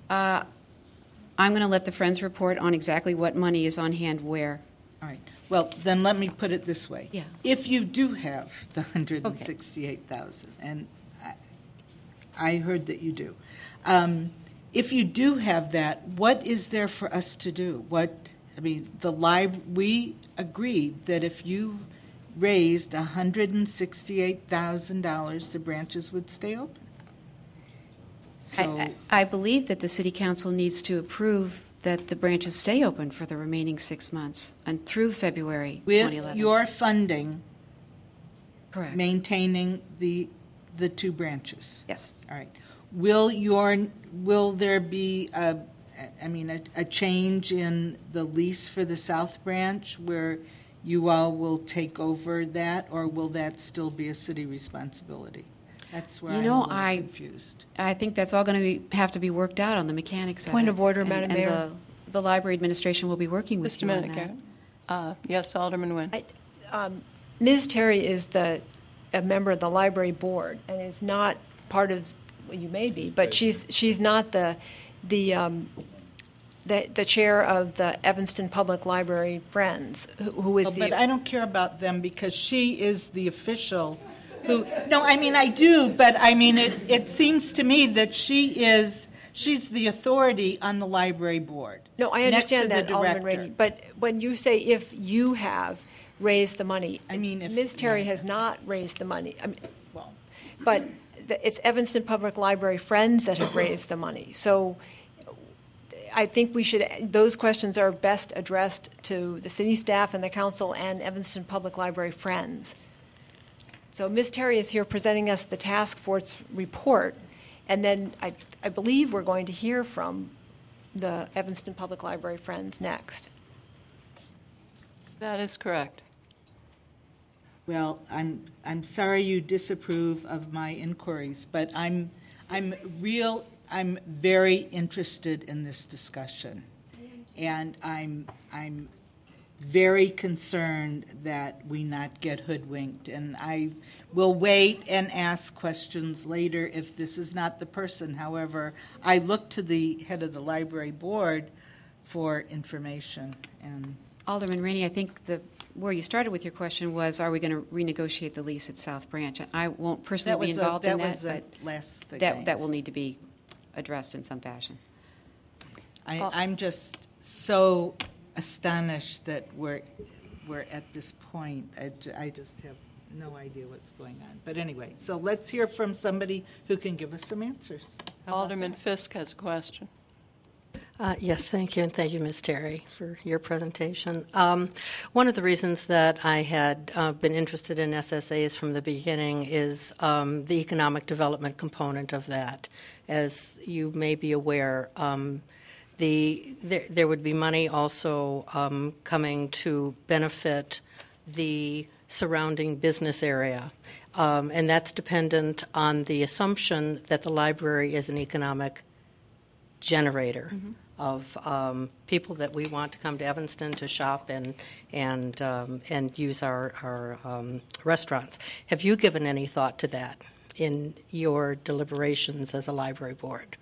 I'm going to let the Friends report on exactly what money is on hand where. All right. Well, then let me put it this way. Yeah. If you do have the $168,000, and I heard that you do, if you do have that, what is there for us to do? We agreed that if you raised $168,000, the branches would stay open. So I believe that the City Council needs to approve that the branches stay open for the remaining 6 months and through February 2011. With your funding, correct, maintaining the 2 branches. Yes. All right. Will there be a change in the lease for the South Branch where you all will take over that, or will that still be a city responsibility? That's where I'm a little confused. I think that's all going to have to be worked out on the mechanics of it. Point of order, Madam Mayor. And the library administration will be working with you on that. Yes, Alderman Nguyen. Ms. Terry is a member of the library board and is not part of. Well, you may be, but she's not the chair of the Evanston Public Library Friends, who is But I don't care about them because she is the official. I do, but it seems to me that she's the authority on the library board. No, I understand next to that, Alderman Rainey. But when you say if you have raised the money, Ms. Terry has not raised the money. But it's Evanston Public Library Friends that have raised the money. So I think those questions are best addressed to the city staff and the council and Evanston Public Library Friends. So Ms. Terry is here presenting us the task force report, and then I believe we're going to hear from the Evanston Public Library Friends next. That is correct. Well, I'm sorry you disapprove of my inquiries, but I'm very interested in this discussion, and I'm very concerned that we not get hoodwinked. And I will wait and ask questions later if this is not the person. However, I look to the head of the library board for information. And Alderman Rainey, I think where you started with your question was, are we going to renegotiate the lease at South Branch? I won't personally be involved in that, but that will need to be addressed in some fashion. I'm just so astonished that we're at this point. I just have no idea what's going on. But anyway, so let's hear from somebody who can give us some answers. Alderman Fisk has a question. Yes, thank you, and thank you, Ms. Terry, for your presentation. One of the reasons that I had been interested in SSAs from the beginning is the economic development component of that. As you may be aware, there would be money also coming to benefit the surrounding business area. And that's dependent on the assumption that the library is an economic generator of people that we want to come to Evanston to shop and use our restaurants. Have you given any thought to that in your deliberations as a library board?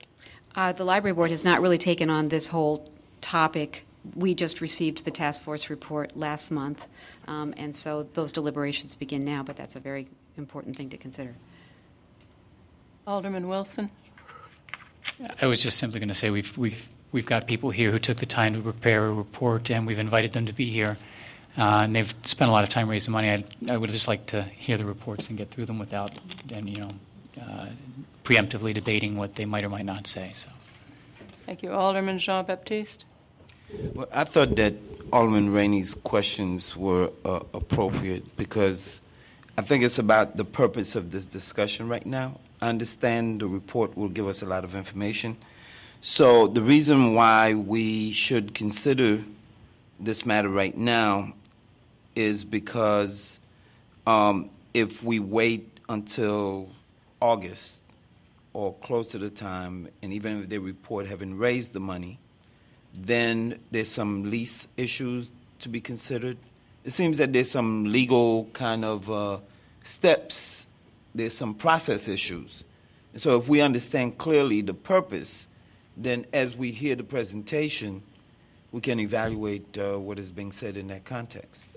The library board has not really taken on this whole topic. We just received the task force report last month, and so those deliberations begin now, but that's a very important thing to consider. Alderman Wilson. I was just simply going to say we've got people here who took the time to prepare a report, and we've invited them to be here, and they've spent a lot of time raising money. I would just like to hear the reports and get through them without, preemptively debating what they might or might not say. So, thank you, Alderman Jean-Baptiste. Well, I thought that Alderman Rainey's questions were appropriate because I think it's about the purpose of this discussion right now. I understand the report will give us a lot of information. So the reason why we should consider this matter right now is because if we wait until August or close to the time, and even if they report having raised the money, then there's some lease issues to be considered. It seems that there's some legal kind of steps. There's some process issues. And so if we understand clearly the purpose, then as we hear the presentation, we can evaluate what is being said in that context.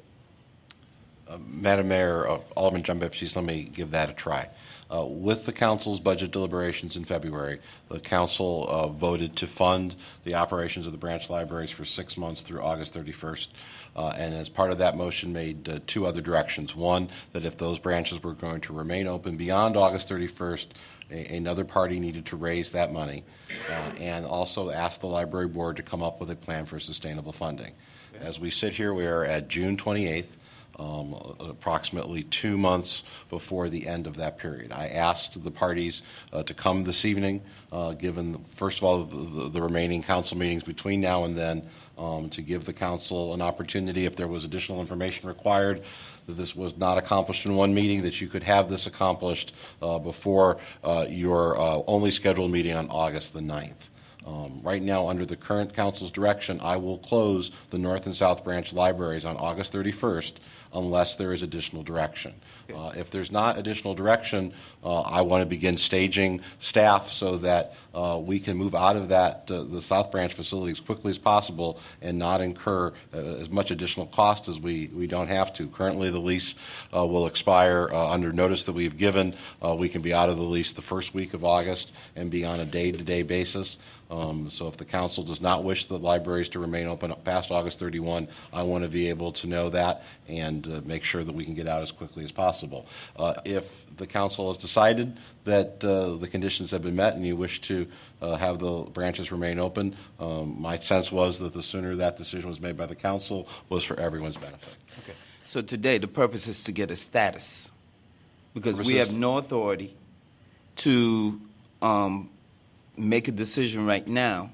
Madam Mayor, Alderman Jean-Baptiste, let me give that a try. With the council's budget deliberations in February, the council voted to fund the operations of the branch libraries for 6 months through August 31st. And as part of that motion made two other directions. One, that if those branches were going to remain open beyond August 31st, another party needed to raise that money, and also ask the library board to come up with a plan for sustainable funding. As we sit here, we are at June 28th. Approximately 2 months before the end of that period. I asked the parties to come this evening, given, first of all, the remaining council meetings between now and then, to give the council an opportunity, if there was additional information required, that this was not accomplished in one meeting, that you could have this accomplished before your only scheduled meeting on August the 9th. Right now, under the current council's direction, I will close the North and South Branch libraries on August 31st unless there is additional direction. If there's not additional direction, I want to begin staging staff so that we can move out of the South Branch facility as quickly as possible and not incur as much additional cost as we don't have to. Currently, the lease will expire under notice that we've given. We can be out of the lease the first week of August and be on a day-to-day basis. So if the council does not wish the libraries to remain open past August 31, I want to be able to know that and make sure that we can get out as quickly as possible. If the council has decided that the conditions have been met and you wish to have the branches remain open, my sense was that the sooner that decision was made by the council was for everyone's benefit. Okay. So today the purpose is to get a status because we have no authority to make a decision right now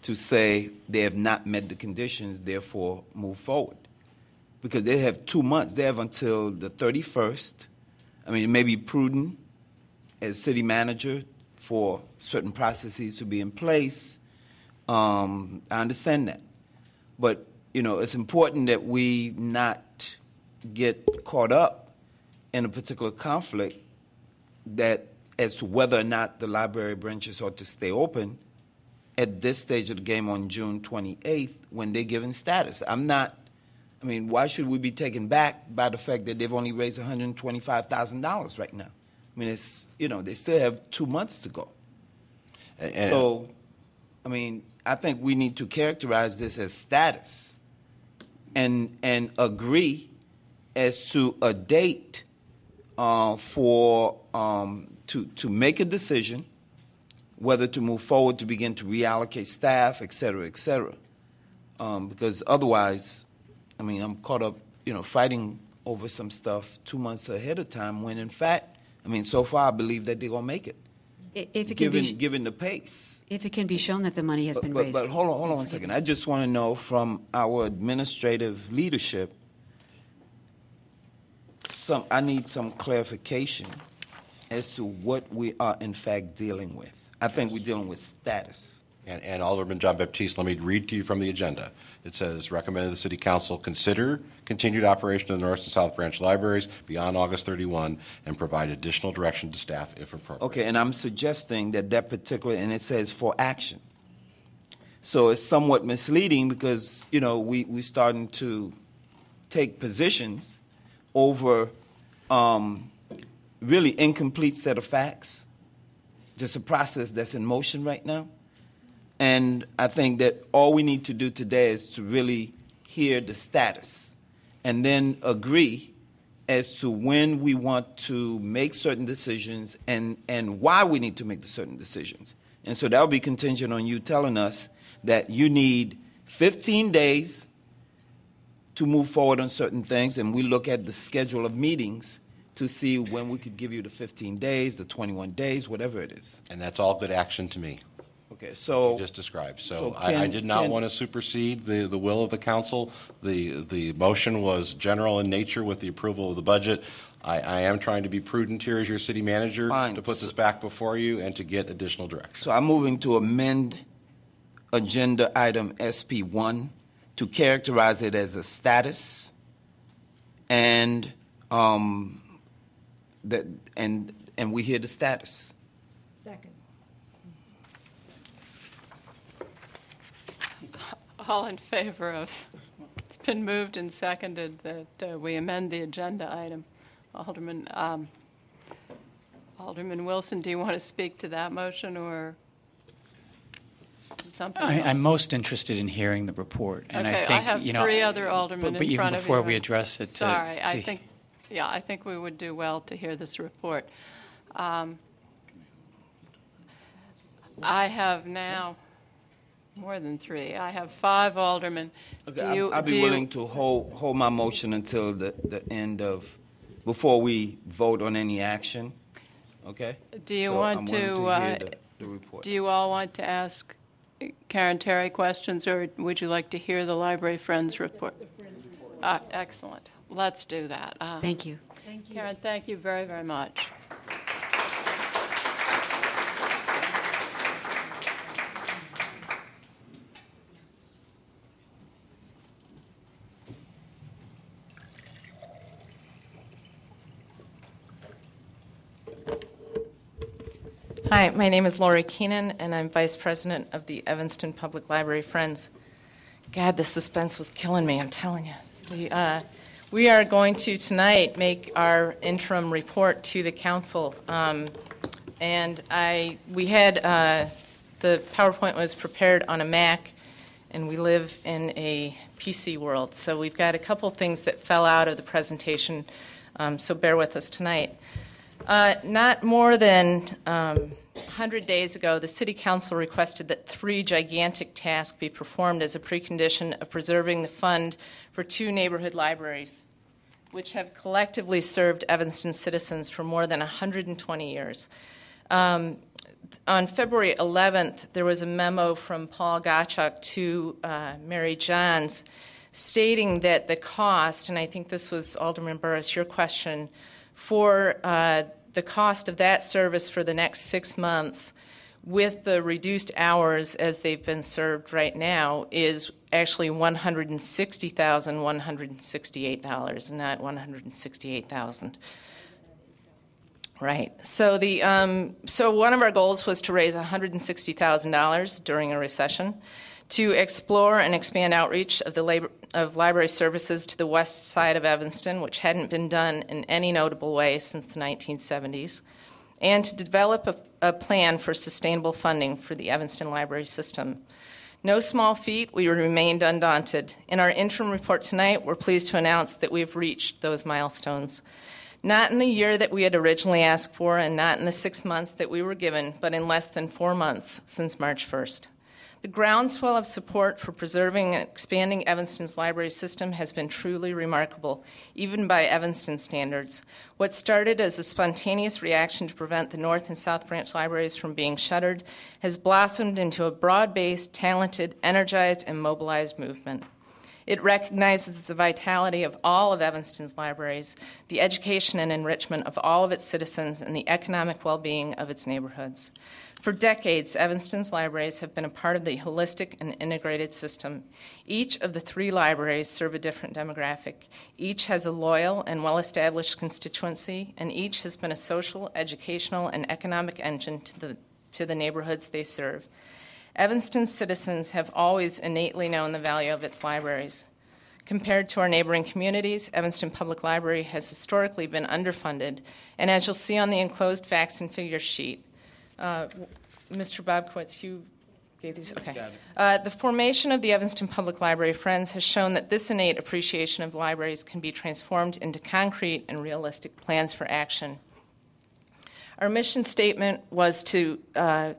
to say they have not met the conditions, therefore move forward. Because they have 2 months. They have until the 31st. I mean, it may be prudent as city manager for certain processes to be in place. I understand that. But, it's important that we not get caught up in a particular conflict that as to whether or not the library branches ought to stay open at this stage of the game on June 28th when they're given status. Why should we be taken back by the fact that they've only raised $125,000 right now? They still have 2 months to go. So, I think we need to characterize this as status and agree as to a date to make a decision whether to move forward to begin to reallocate staff, et cetera, et cetera. Because otherwise, I'm caught up, fighting over some stuff 2 months ahead of time when, in fact, so far I believe that they're going to make it. If it can given the pace. If it can be shown that the money has been raised. But hold on 1 second. I just want to know from our administrative leadership, I need some clarification as to what we are in fact dealing with. I think we're dealing with status. And Alderman John Baptiste, let me read to you from the agenda. It says, recommended the City Council consider continued operation of the North and South Branch libraries beyond August 31 and provide additional direction to staff if appropriate. Okay, and I'm suggesting that particular, and it says for action. So it's somewhat misleading because, you know, we're starting to take positions over really incomplete set of facts, just a process that's in motion right now. And I think that all we need to do today is to really hear the status and then agree as to when we want to make certain decisions and why we need to make certain decisions. And so that will be contingent on you telling us that you need 15 days to move forward on certain things, and we look at the schedule of meetings to see when we could give you the 15 days, the 21 days, whatever it is. And that's all good action to me. Okay, so you just described. So can, I did not want to supersede the will of the council. The motion was general in nature with the approval of the budget. I am trying to be prudent here as your city manager to put this back before you and to get additional direction. So I'm moving to amend agenda item SP1 to characterize it as a status and we hear the status. Second. All in favor of, it's been moved and seconded that we amend the agenda item. Alderman Wilson, do you want to speak to that motion or something else? I'm most interested in hearing the report. And okay, I think, have you know, three other aldermen but in front of you. even before we address it. Sorry, I think we would do well to hear this report. I have now more than three. I have 5 aldermen. Okay, I'll be willing to hold my motion until the end of, before we vote on any action. Okay? Do you want to hear the report. Do you all want to ask Karen Terry questions, or would you like to hear the Library Friends report? Excellent. Let's do that. Thank you. Thank you. Karen, thank you very, very much. Hi, my name is Lori Keenan, and I'm Vice President of the Evanston Public Library Friends. God, the suspense was killing me, I'm telling you. We are going to tonight make our interim report to the council. And we had, the PowerPoint was prepared on a Mac, and we live in a PC world. So we've got a couple things that fell out of the presentation, so bear with us tonight. Not more than 100 days ago, the City Council requested that 3 gigantic tasks be performed as a precondition of preserving the fund for 2 neighborhood libraries, which have collectively served Evanston citizens for more than 120 years. On February 11th, there was a memo from Paul Gottschalk to Mary Johns stating that the cost, and I think this was Alderman Burris, your question, for the cost of that service for the next 6 months with the reduced hours as they've been served right now is actually $160,168, not $168,000. Right. So so one of our goals was to raise $160,000 during a recession to explore and expand outreach of library services to the west side of Evanston, which hadn't been done in any notable way since the 1970s, and to develop a plan for sustainable funding for the Evanston library system. No small feat, we remained undaunted. In our interim report tonight, we're pleased to announce that we've reached those milestones. Not in the year that we had originally asked for, and not in the 6 months that we were given, but in less than 4 months since March 1st. The groundswell of support for preserving and expanding Evanston's library system has been truly remarkable, even by Evanston standards. What started as a spontaneous reaction to prevent the North and South Branch libraries from being shuttered has blossomed into a broad-based, talented, energized, and mobilized movement. It recognizes the vitality of all of Evanston's libraries, the education and enrichment of all of its citizens, and the economic well-being of its neighborhoods. For decades, Evanston's libraries have been a part of the holistic and integrated system. Each of the 3 libraries serve a different demographic. Each has a loyal and well-established constituency, and each has been a social, educational, and economic engine to the neighborhoods they serve. Evanston's citizens have always innately known the value of its libraries. Compared to our neighboring communities, Evanston Public Library has historically been underfunded, and as you'll see on the enclosed facts and figures sheet, Mr. BOBKIEWICZ, you gave these? Okay. The formation of the Evanston Public Library Friends has shown that this innate appreciation of libraries can be transformed into concrete and realistic plans for action. Our mission statement was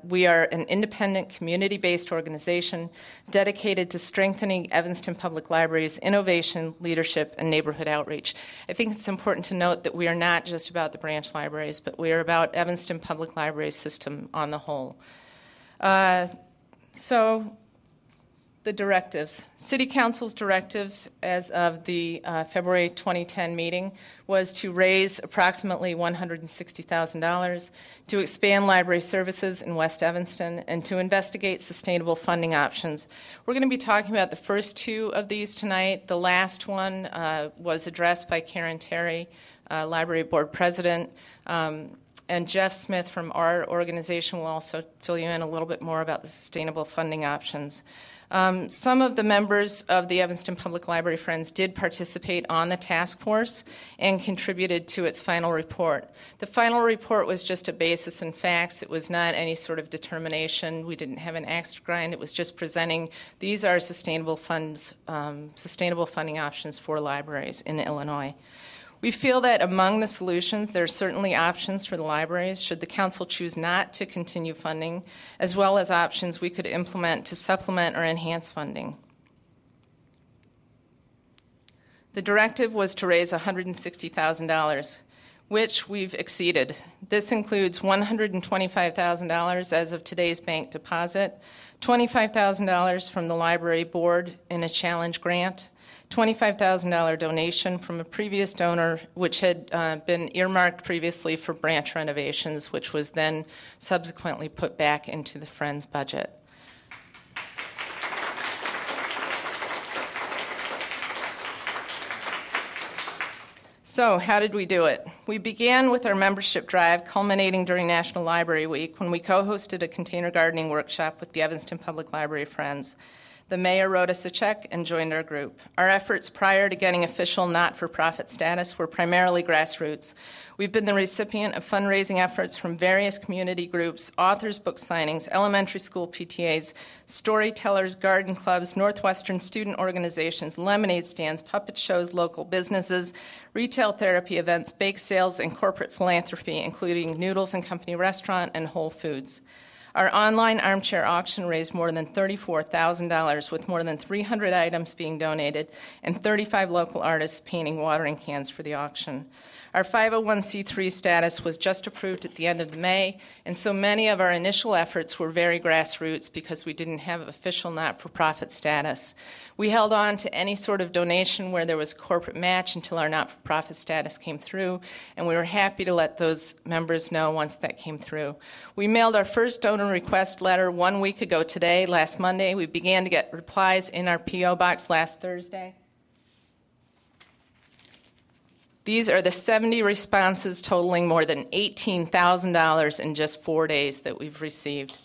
we are an independent, community-based organization dedicated to strengthening Evanston Public Library's innovation, leadership, and neighborhood outreach. I think it's important to note that we are not just about the branch libraries, but we are about Evanston Public Library system on the whole. So the directives. City Council's directives as of the February 2010 meeting was to raise approximately $160,000, to expand library services in West Evanston, and to investigate sustainable funding options. We're going to be talking about the first 2 of these tonight. The last one was addressed by Karen Terry, Library Board President, and Jeff Smith from our organization will also fill you in a little bit more about the sustainable funding options. Some of the members of the Evanston Public Library Friends did participate on the task force and contributed to its final report. The final report was just a basis in facts. It was not any sort of determination. We didn't have an axe to grind. It was just presenting these are sustainable funding options for libraries in Illinois. We feel that among the solutions, there are certainly options for the libraries should the council choose not to continue funding, as well as options we could implement to supplement or enhance funding. The directive was to raise $160,000, which we've exceeded. This includes $125,000 as of today's bank deposit, $25,000 from the library board in a challenge grant, $25,000 donation from a previous donor, which had been earmarked previously for branch renovations, which was then subsequently put back into the Friends budget. So how did we do it? We began with our membership drive, culminating during National Library Week, when we co-hosted a container gardening workshop with the Evanston Public Library Friends. The mayor wrote us a check and joined our group. Our efforts prior to getting official not-for-profit status were primarily grassroots. We've been the recipient of fundraising efforts from various community groups, authors' book signings, elementary school PTAs, storytellers, garden clubs, Northwestern student organizations, lemonade stands, puppet shows, local businesses, retail therapy events, bake sales, and corporate philanthropy, including Noodles and Company Restaurant and Whole Foods. Our online armchair auction raised more than $34,000, with more than 300 items being donated and 35 local artists painting watering cans for the auction. Our 501c3 status was just approved at the end of May, and so many of our initial efforts were very grassroots because we didn't have official not-for-profit status. We held on to any sort of donation where there was a corporate match until our not-for-profit status came through, and we were happy to let those members know once that came through. We mailed our first donor request letter 1 week ago today, last Monday. We began to get replies in our P.O. box last Thursday. These are the 70 responses totaling more than $18,000 in just 4 days that we've received.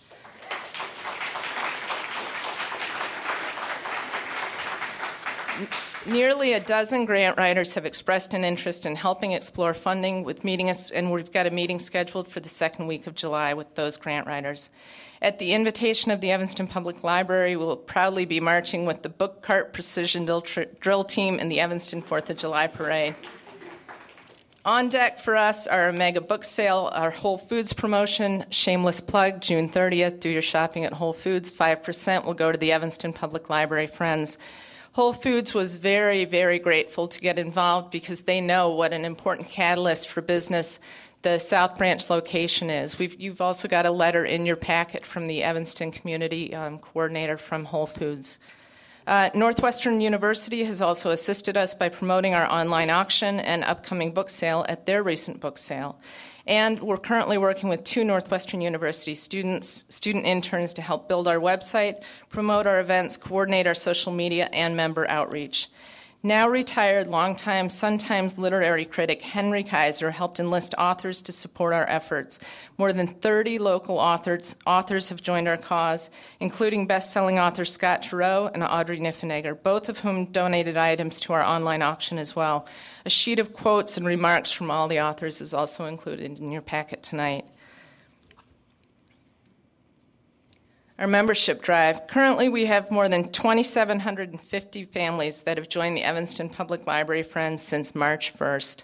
Nearly a dozen grant writers have expressed an interest in helping explore funding with meeting us, and we've got a meeting scheduled for the second week of July with those grant writers. At the invitation of the Evanston Public Library, we will proudly be marching with the book cart precision drill team in the Evanston 4th of July parade. On deck for us are a mega book sale, our Whole Foods promotion, shameless plug, June 30th, do your shopping at Whole Foods. 5% will go to the Evanston Public Library Friends. Whole Foods was very, very grateful to get involved because they know what an important catalyst for business the South Branch location is. You've also got a letter in your packet from the Evanston Community Coordinator from Whole Foods. Northwestern University has also assisted us by promoting our online auction and upcoming book sale at their recent book sale. And we're currently working with 2 Northwestern University student interns to help build our website, promote our events, coordinate our social media, and member outreach. Now retired longtime Sun-Times literary critic Henry Kaiser helped enlist authors to support our efforts. More than 30 local authors have joined our cause, including best-selling author Scott Turow and Audrey Niffenegger, both of whom donated items to our online auction as well. A sheet of quotes and remarks from all the authors is also included in your packet tonight. Our membership drive. Currently, we have more than 2,750 families that have joined the Evanston Public Library Friends since March 1st.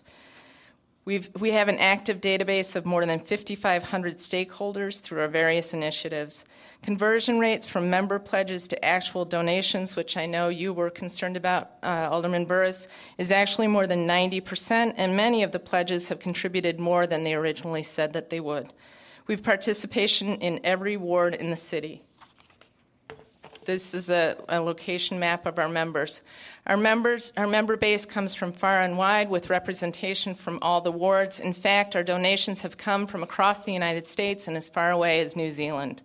We have an active database of more than 5,500 stakeholders through our various initiatives. Conversion rates from member pledges to actual donations, which I know you were concerned about, Alderman Burris, is actually more than 90%, and many of the pledges have contributed more than they originally said that they would. We have participation in every ward in the city. This is a location map of our members. Our member base comes from far and wide with representation from all the wards. In fact, our donations have come from across the United States and as far away as New Zealand.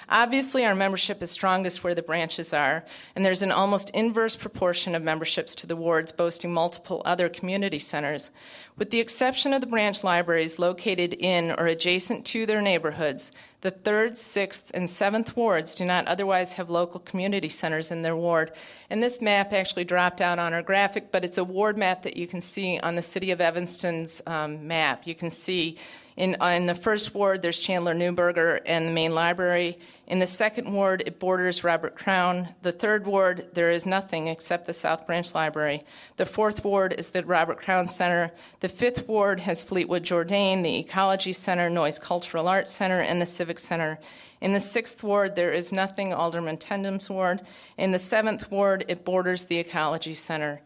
Obviously, our membership is strongest where the branches are, and there's an almost inverse proportion of memberships to the wards boasting multiple other community centers. With the exception of the branch libraries located in or adjacent to their neighborhoods, the 3rd, 6th, and 7th wards do not otherwise have local community centers in their ward. And this map actually dropped out on our graphic, but it's a ward map that you can see on the City of Evanston's map. You can see in the 1st ward, there's Chandler Neuberger and the main library. In the 2nd ward, it borders Robert Crown. The 3rd ward, there is nothing except the South Branch Library. The 4th ward is the Robert Crown Center. The 5th ward has Fleetwood Jourdain, the Ecology Center, Noyes Cultural Arts Center, and the Civic Center. In the 6th ward, there is nothing, Alderman Tendam's ward. In the 7th ward, it borders the Ecology Center.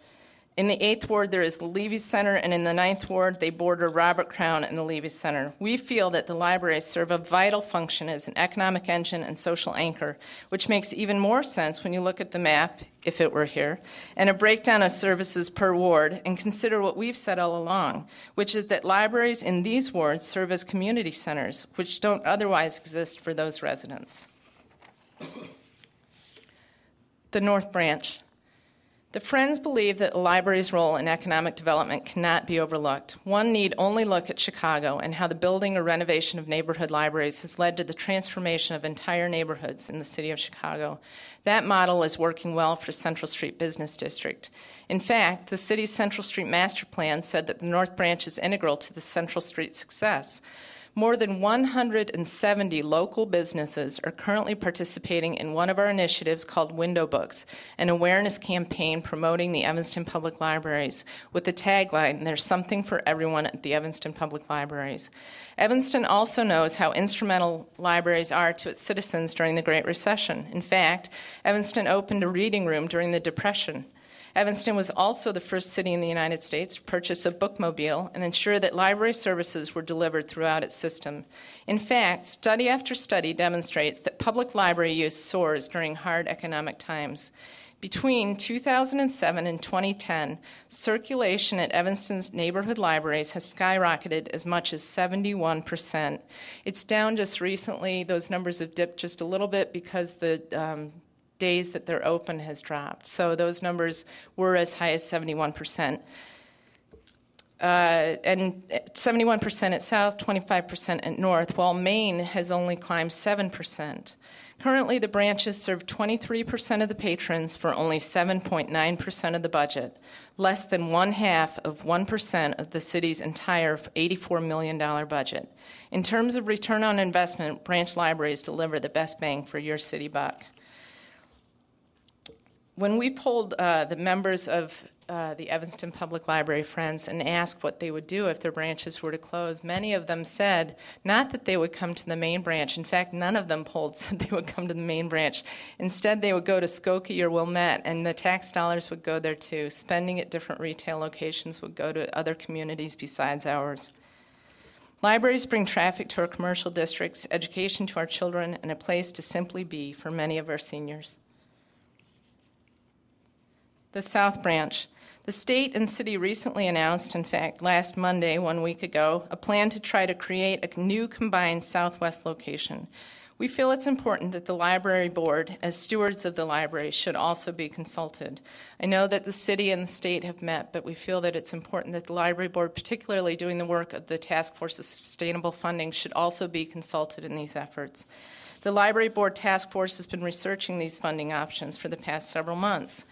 In the 8th ward, there is the Levy Center, and in the 9th ward, they border Robert Crown and the Levy Center. We feel that the libraries serve a vital function as an economic engine and social anchor, which makes even more sense when you look at the map, if it were here, and a breakdown of services per ward, and consider what we've said all along, which is that libraries in these wards serve as community centers, which don't otherwise exist for those residents. The North Branch. The Friends believe that the library's role in economic development cannot be overlooked. One need only look at Chicago and how the building or renovation of neighborhood libraries has led to the transformation of entire neighborhoods in the city of Chicago. That model is working well for Central Street Business District. In fact, the city's Central Street Master Plan said that the North Branch is integral to the Central Street success. More than 170 local businesses are currently participating in one of our initiatives called Window Books, an awareness campaign promoting the Evanston Public Libraries with the tagline, "There's something for everyone at the Evanston Public Libraries." Evanston also knows how instrumental libraries are to its citizens during the Great Recession. In fact, Evanston opened a reading room during the Depression. Evanston was also the first city in the United States to purchase a bookmobile and ensure that library services were delivered throughout its system. In fact, study after study demonstrates that public library use soars during hard economic times. Between 2007 and 2010, circulation at Evanston's neighborhood libraries has skyrocketed as much as 71%. It's down just recently. Those numbers have dipped just a little bit because the days that they're open has dropped. So those numbers were as high as 71%. And 71% at South, 25% at North, while Maine has only climbed 7%. Currently, the branches serve 23% of the patrons for only 7.9% of the budget, less than 1/2% of the city's entire $84 million budget. In terms of return on investment, branch libraries deliver the best bang for your city buck. When we polled the members of the Evanston Public Library Friends and asked what they would do if their branches were to close, many of them said not that they would come to the main branch. In fact, none of them polled said they would come to the main branch. Instead, they would go to Skokie or Wilmette, and the tax dollars would go there too. Spending at different retail locations would go to other communities besides ours. Libraries bring traffic to our commercial districts, education to our children, and a place to simply be for many of our seniors. the South Branch. The state and city recently announced, in fact, last Monday, 1 week ago, a plan to try to create a new combined Southwest location. We feel it's important that the library board, as stewards of the library, should also be consulted. I know that the city and the state have met, but we feel that it's important that the library board, particularly doing the work of the Task Force of Sustainable Funding, should also be consulted in these efforts. The library board task force has been researching these funding options for the past several months.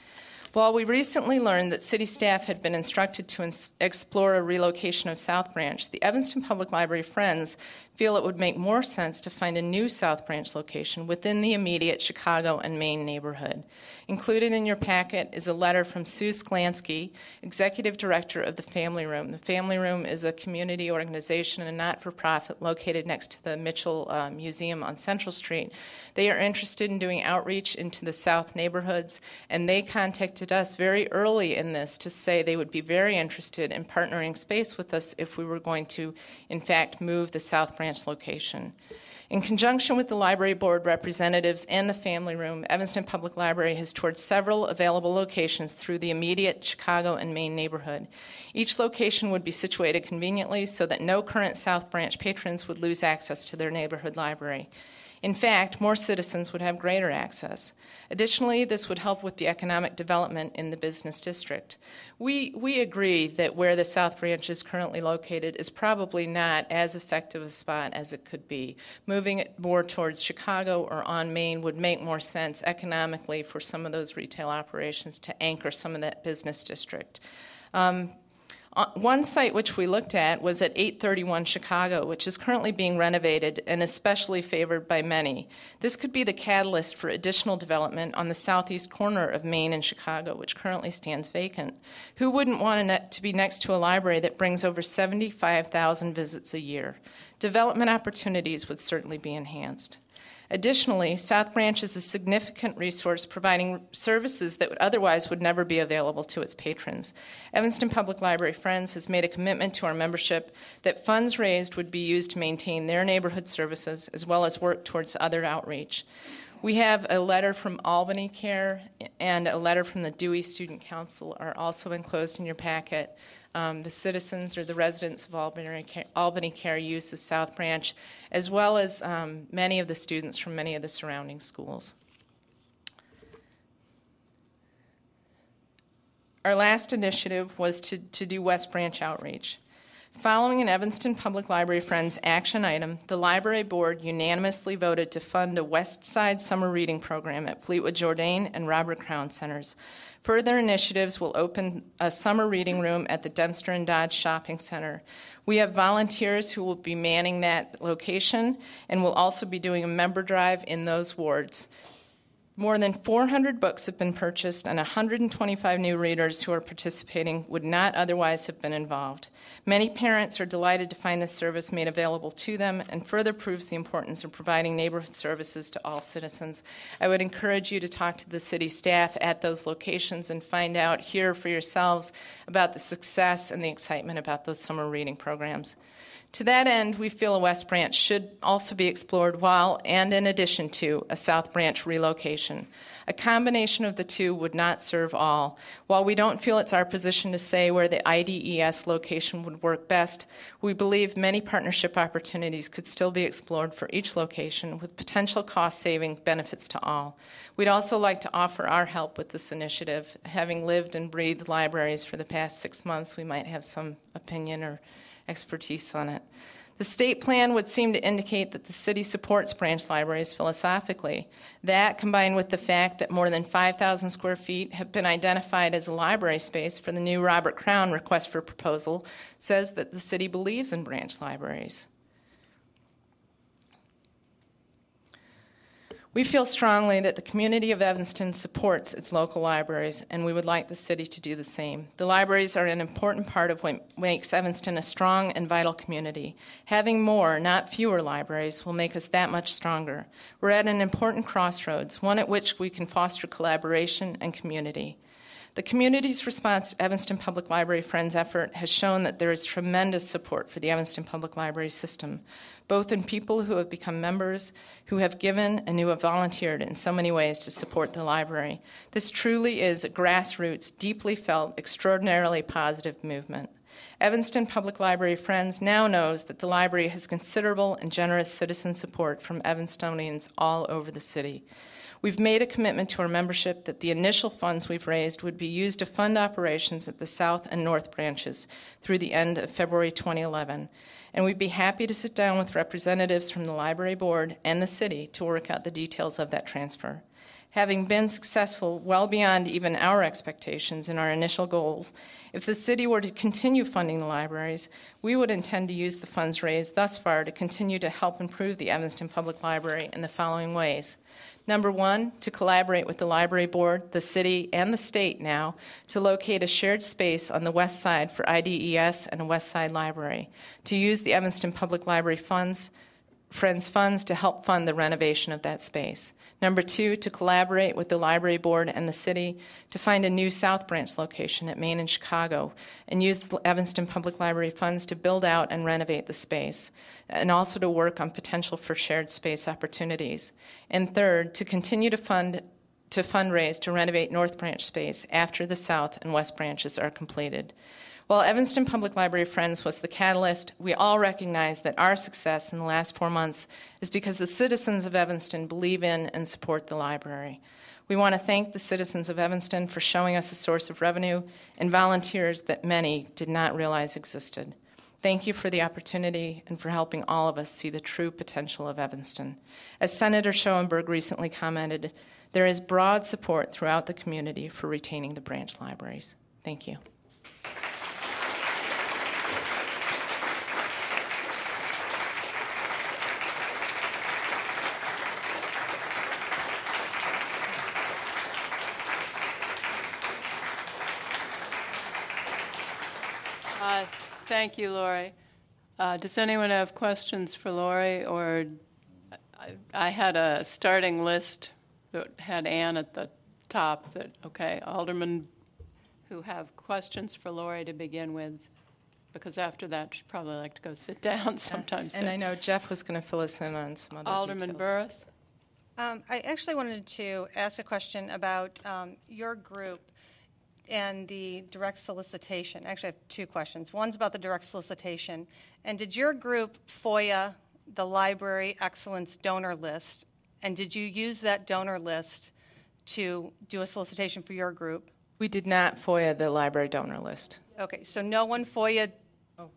While we recently learned that city staff had been instructed to explore a relocation of South Branch, the Evanston Public Library Friends feel it would make more sense to find a new South Branch location within the immediate Chicago and Maine neighborhood. Included in your packet is a letter from Sue Sklansky, Executive Director of the Family Room. The Family Room is a community organization and a not-for-profit located next to the Mitchell Museum on Central Street. They are interested in doing outreach into the South neighborhoods, and they contacted us very early in this to say they would be very interested in partnering space with us if we were going to, in fact, move the South Branch location. In conjunction with the library board representatives and the Family Room, Evanston Public Library has toured several available locations through the immediate Chicago and Maine neighborhood. Each location would be situated conveniently so that no current South Branch patrons would lose access to their neighborhood library. In fact, more citizens would have greater access. Additionally, this would help with the economic development in the business district. We agree that where the South Branch is currently located is probably not as effective a spot as it could be. Moving it more towards Chicago or on Main would make more sense economically for some of those retail operations to anchor some of that business district. One site which we looked at was at 831 Chicago, which is currently being renovated and especially favored by many. This could be the catalyst for additional development on the southeast corner of Main and Chicago, which currently stands vacant. Who wouldn't want to be next to a library that brings over 75,000 visits a year? Development opportunities would certainly be enhanced. Additionally, South Branch is a significant resource providing services that otherwise would never be available to its patrons. Evanston Public Library Friends has made a commitment to our membership that funds raised would be used to maintain their neighborhood services as well as work towards other outreach. We have a letter from Albany Care and a letter from the Dewey Student Council are also enclosed in your packet. The citizens or the residents of Albany Care use the South Branch, as well as many of the students from many of the surrounding schools. Our last initiative was to do West Branch outreach. Following an Evanston Public Library Friends action item, the library board unanimously voted to fund a West Side summer reading program at Fleetwood Jourdain and Robert Crown Centers. Further initiatives will open a summer reading room at the Dempster and Dodge Shopping Center. We have volunteers who will be manning that location and will also be doing a member drive in those wards. More than 400 books have been purchased, and 125 new readers who are participating would not otherwise have been involved. Many parents are delighted to find this service made available to them and further proves the importance of providing neighborhood services to all citizens. I would encourage you to talk to the city staff at those locations and find out, hear for yourselves about the success and the excitement about those summer reading programs. To that end, we feel a West Branch should also be explored while and in addition to a South Branch relocation. A combination of the two would not serve all. While we don't feel it's our position to say where the IDES location would work best, we believe many partnership opportunities could still be explored for each location with potential cost-saving benefits to all. We'd also like to offer our help with this initiative. Having lived and breathed libraries for the past 6 months, we might have some opinion or expertise on it. The state plan would seem to indicate that the city supports branch libraries philosophically. That, combined with the fact that more than 5,000 square feet have been identified as a library space for the new Robert Crown request for proposal, says that the city believes in branch libraries. We feel strongly that the community of Evanston supports its local libraries, and we would like the city to do the same. The libraries are an important part of what makes Evanston a strong and vital community. Having more, not fewer, libraries will make us that much stronger. We're at an important crossroads, one at which we can foster collaboration and community. The community's response to Evanston Public Library Friends' effort has shown that there is tremendous support for the Evanston Public Library system, both in people who have become members, who have given, and who have volunteered in so many ways to support the library. This truly is a grassroots, deeply felt, extraordinarily positive movement. Evanston Public Library Friends now knows that the library has considerable and generous citizen support from Evanstonians all over the city. We've made a commitment to our membership that the initial funds we've raised would be used to fund operations at the South and North branches through the end of February 2011. And we'd be happy to sit down with representatives from the library board and the city to work out the details of that transfer. Having been successful well beyond even our expectations and our initial goals, if the city were to continue funding the libraries, we would intend to use the funds raised thus far to continue to help improve the Evanston Public Library in the following ways. Number one, to collaborate with the library board, the city, and the state now to locate a shared space on the west side for IDES and a West Side Library, to use the Evanston Public Library Friends funds to help fund the renovation of that space. Number two, to collaborate with the library board and the city to find a new South Branch location at Main and Chicago and use the Evanston Public Library funds to build out and renovate the space, and also to work on potential for shared space opportunities. And third, to continue to fundraise to renovate North Branch space after the South and West Branches are completed. While Evanston Public Library Friends was the catalyst, we all recognize that our success in the last 4 months is because the citizens of Evanston believe in and support the library. We want to thank the citizens of Evanston for showing us a source of revenue and volunteers that many did not realize existed. Thank you for the opportunity and for helping all of us see the true potential of Evanston. As Senator Schoenberg recently commented, there is broad support throughout the community for retaining the branch libraries. Thank you. Thank you, Lori. Does anyone have questions for Lori? Or I had a starting list that had Ann at the top. That okay, aldermen who have questions for Lori to begin with, because after that she'd probably like to go sit down sometime soon. And I know Jeff was going to fill us in on some other Alderman details. Burris. I actually wanted to ask a question about your group and the direct solicitation. Actually, I have two questions. One's about the direct solicitation. And did your group FOIA the Library Excellence donor list? And did you use that donor list to do a solicitation for your group? We did not FOIA the library donor list. Okay, so no one FOIA. Oh,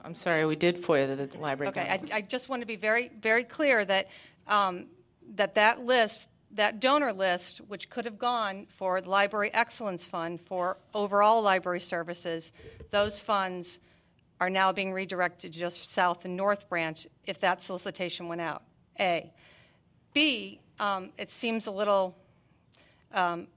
I'm sorry, we did FOIA the library donor list. Okay, I just want to be very, very clear that that list, that donor list, which could have gone for the Library Excellence Fund for overall library services, those funds are now being redirected to just South and North Branch if that solicitation went out, A. B, it seems a little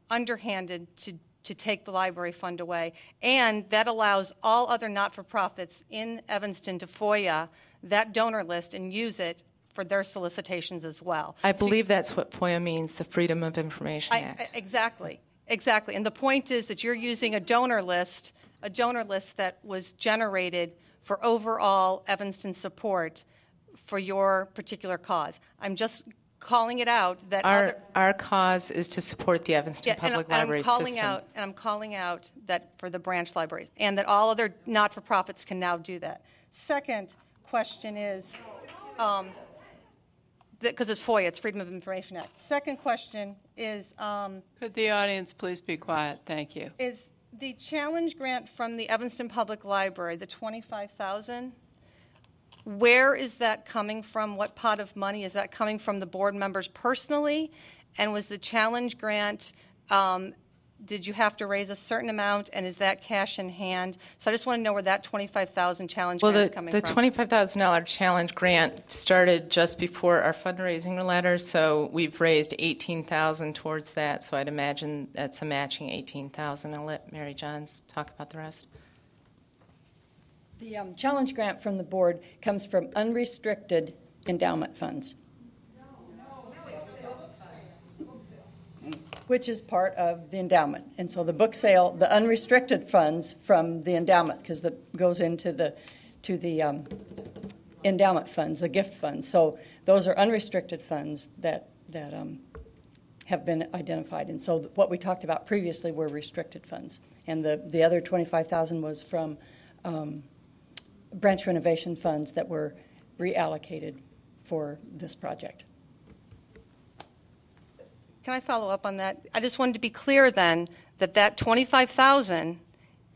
underhanded to take the library fund away, and that allows all other not-for-profits in Evanston to FOIA that donor list and use it for their solicitations as well. I believe that's what FOIA means, the Freedom of Information Act. Exactly. And the point is that you're using a donor list that was generated for overall Evanston support for your particular cause. I'm just calling it out that our cause is to support the Evanston Public Library system. And I'm calling out that for the branch libraries, and that all other not-for-profits can now do that. Second question is, because it's FOIA, it's Freedom of Information Act. Second question is... Could the audience please be quiet? Thank you. Is the challenge grant from the Evanston Public Library, the $25,000, where is that coming from? What pot of money? Is that coming from the board members personally? And was the challenge grant, did you have to raise a certain amount, and is that cash in hand? So I just want to know where that $25,000 challenge grant is coming from. Well, the $25,000 challenge grant started just before our fundraising letter, so we've raised $18,000 towards that, so I'd imagine that's a matching $18,000. I'll let Mary Johns talk about the rest. The challenge grant from the board comes from unrestricted endowment funds. Which is part of the endowment. And so the book sale, the unrestricted funds from the endowment, because that goes into the endowment funds, the gift funds. So those are unrestricted funds that have been identified. And so what we talked about previously were restricted funds. And the other $25,000 was from branch renovation funds that were reallocated for this project. Can I follow up on that? I just wanted to be clear then that that $25,000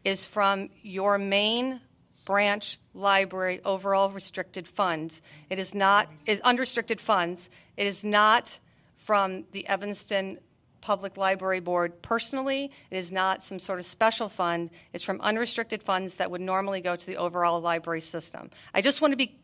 is from your main branch library overall restricted funds. It is not is unrestricted funds. It is not from the Evanston Public Library Board personally. It is not some sort of special fund. It's from unrestricted funds that would normally go to the overall library system. I just want to be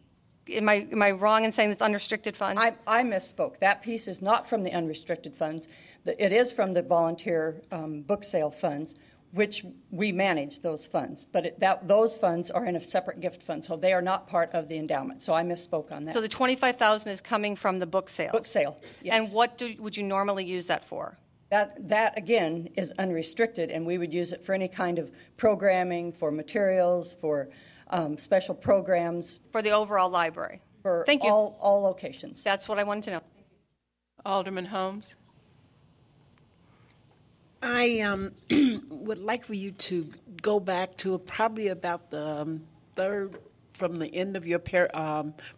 Am I wrong in saying it's unrestricted funds? I misspoke. That piece is not from the unrestricted funds. It is from the volunteer book sale funds, which we manage those funds. But those funds are in a separate gift fund, so they are not part of the endowment. So I misspoke on that. So the $25,000 is coming from the book sale? Book sale, yes. And what would you normally use that for? That, again, is unrestricted, and we would use it for any kind of programming, for materials, for special programs. For the overall library? For Thank you. All locations. That's what I wanted to know. Alderman Holmes? I would like for you to go back to probably about the third from the end of your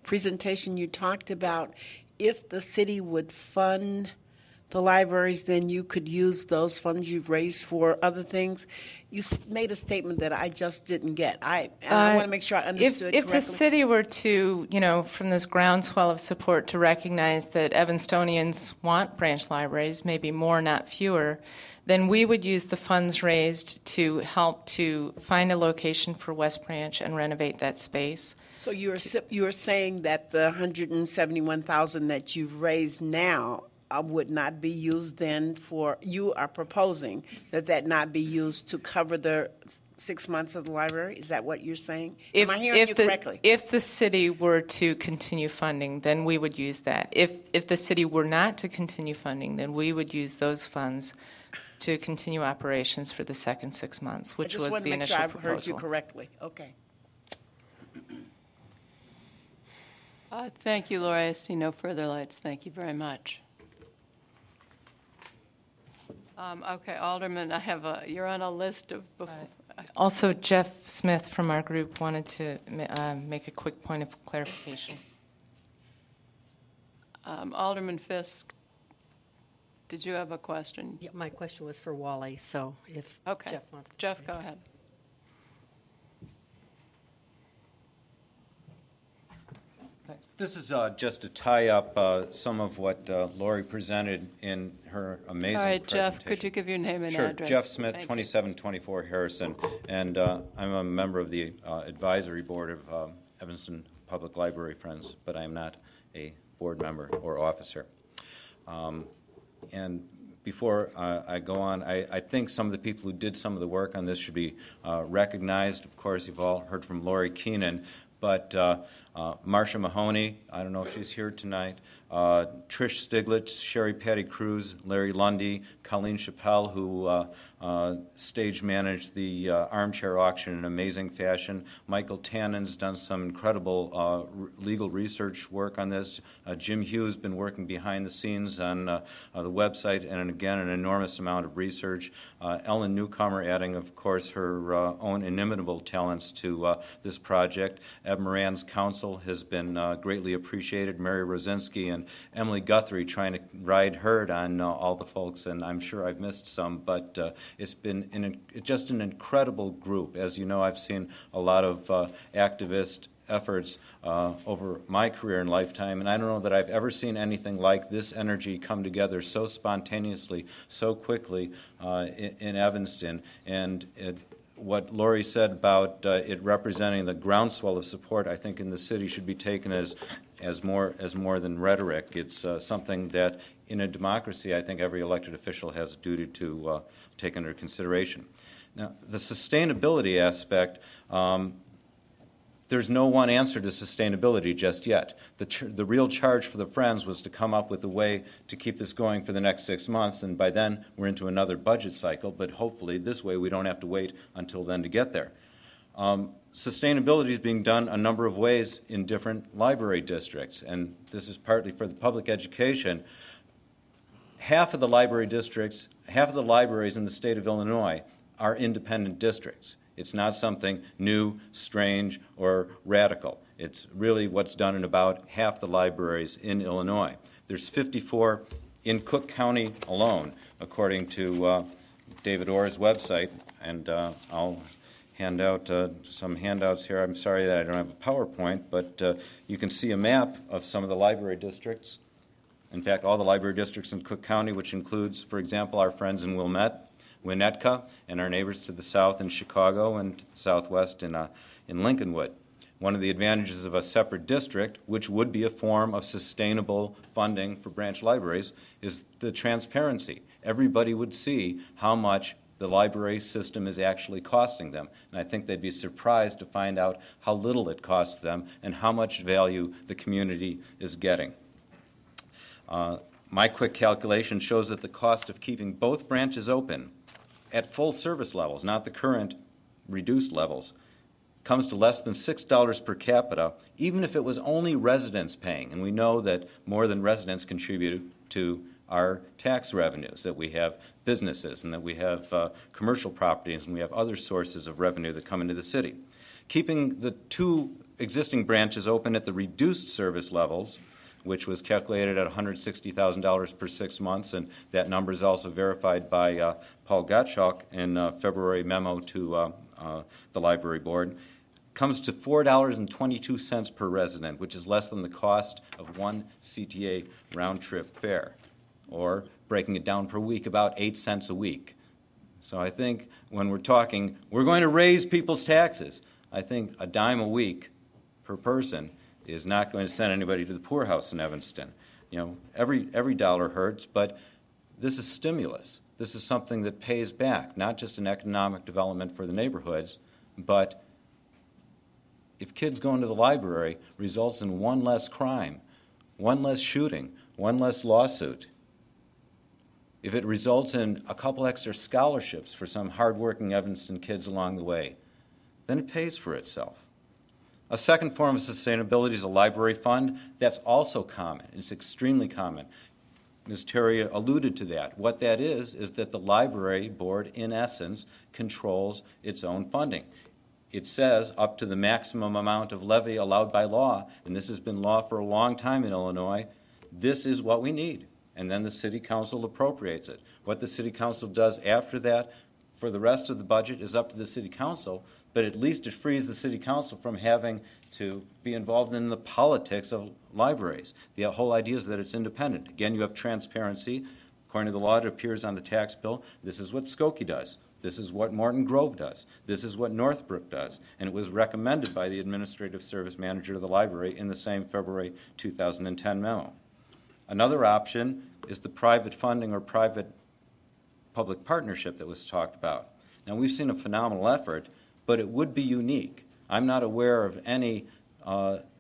presentation. You talked about if the city would fund the libraries, then you could use those funds you've raised for other things. You made a statement that I just didn't get. I want to make sure I understood If correctly. the city were to, from this groundswell of support to recognize that Evanstonians want branch libraries, maybe more, not fewer, then we would use the funds raised to help to find a location for West Branch and renovate that space. So you're saying that the $171,000 that you've raised now would not be used then for, you are proposing that not be used to cover the 6 months of the library? Is that what you're saying? Am I hearing you correctly? If the city were to continue funding, then we would use that. If the city were not to continue funding, then we would use those funds to continue operations for the second 6 months, which was the initial proposal. I just want to make sure I've heard you correctly. Okay. Thank you, Laura. I see no further lights. Thank you very much. Okay, Alderman, you're on a list of... Also, Jeff Smith from our group wanted to make a quick point of clarification. Alderman Fisk, did you have a question? Yeah, my question was for Wally, so if Jeff wants to... Jeff, go ahead. This is just to tie up some of what Lori presented in her amazing All right, presentation. Jeff, could you give your name and sure. address? Jeff Smith, Thank 2724 Harrison, and I'm a member of the advisory board of Evanston Public Library Friends, but I am not a board member or officer. And before I go on, I think some of the people who did some of the work on this should be recognized. Of course, you've all heard from Lori Keenan, but Marcia Mahoney, I don't know if she's here tonight, Trish Stiglitz, Sherry Patty Cruz, Larry Lundy, Colleen Chappelle, who stage managed the armchair auction in amazing fashion. Michael Tannen's done some incredible legal research work on this. Jim Hughes been working behind the scenes on the website, and again, an enormous amount of research. Ellen Newcomer adding, of course, her own inimitable talents to this project. Eb Moran's counsel has been greatly appreciated. Mary Rosinski and Emily Guthrie trying to ride herd on all the folks, and I'm sure I've missed some, but it's been just an incredible group. As you know, I've seen a lot of activist efforts over my career and lifetime, and I don't know that I've ever seen anything like this energy come together so spontaneously, so quickly in Evanston. And what Lori said about it representing the groundswell of support, I think in the city should be taken as more than rhetoric. It's something that in a democracy I think every elected official has a duty to take under consideration. Now, the sustainability aspect, There's no one answer to sustainability just yet. The real charge for the Friends was to come up with a way to keep this going for the next 6 months, and by then we're into another budget cycle, but hopefully this way we don't have to wait until then to get there. Sustainability is being done a number of ways in different library districts, and this is partly for the public education. Half of the library districts, half of the libraries in the state of Illinois are independent districts. It's not something new, strange, or radical. It's really what's done in about half the libraries in Illinois. There's 54 in Cook County alone, according to David Orr's website, and I'll hand out some handouts here. I'm sorry that I don't have a PowerPoint, but you can see a map of some of the library districts. In fact, all the library districts in Cook County, which includes, for example, our friends in Winnetka, and our neighbors to the south in Chicago and to the southwest in Lincolnwood. One of the advantages of a separate district, which would be a form of sustainable funding for branch libraries, is the transparency. Everybody would see how much the library system is actually costing them. And I think they'd be surprised to find out how little it costs them and how much value the community is getting. My quick calculation shows that the cost of keeping both branches open at full service levels, not the current reduced levels, comes to less than $6 per capita, even if it was only residents paying. And we know that more than residents contribute to our tax revenues, that we have businesses and that we have commercial properties and we have other sources of revenue that come into the city. Keeping the two existing branches open at the reduced service levels, which was calculated at $160,000 per 6 months, and that number is also verified by Paul Gottschalk in a February memo to the library board, comes to $4.22 per resident, which is less than the cost of one CTA round-trip fare, or breaking it down per week, about 8 cents a week. So I think when we're talking, we're going to raise people's taxes, I think a dime a week per person is not going to send anybody to the poorhouse in Evanston. You know, every dollar hurts, but this is stimulus. This is something that pays back, not just an economic development for the neighborhoods, but if kids going to the library results in one less crime, one less shooting, one less lawsuit, if it results in a couple extra scholarships for some hardworking Evanston kids along the way, then it pays for itself. A second form of sustainability is a library fund. That's also common. It's extremely common. Ms. Terry alluded to that. What that is that the library board, in essence, controls its own funding. It says up to the maximum amount of levy allowed by law, and this has been law for a long time in Illinois, this is what we need. And then the city council appropriates it. What the city council does after that for the rest of the budget is up to the city council, but at least it frees the city council from having to be involved in the politics of libraries. The whole idea is that it's independent. Again, you have transparency. According to the law, it appears on the tax bill. This is what Skokie does. This is what Morton Grove does. This is what Northbrook does. And it was recommended by the administrative service manager of the library in the same February 2010 memo. Another option is the private funding or private-public partnership that was talked about. Now, we've seen a phenomenal effort, but it would be unique. I'm not aware of any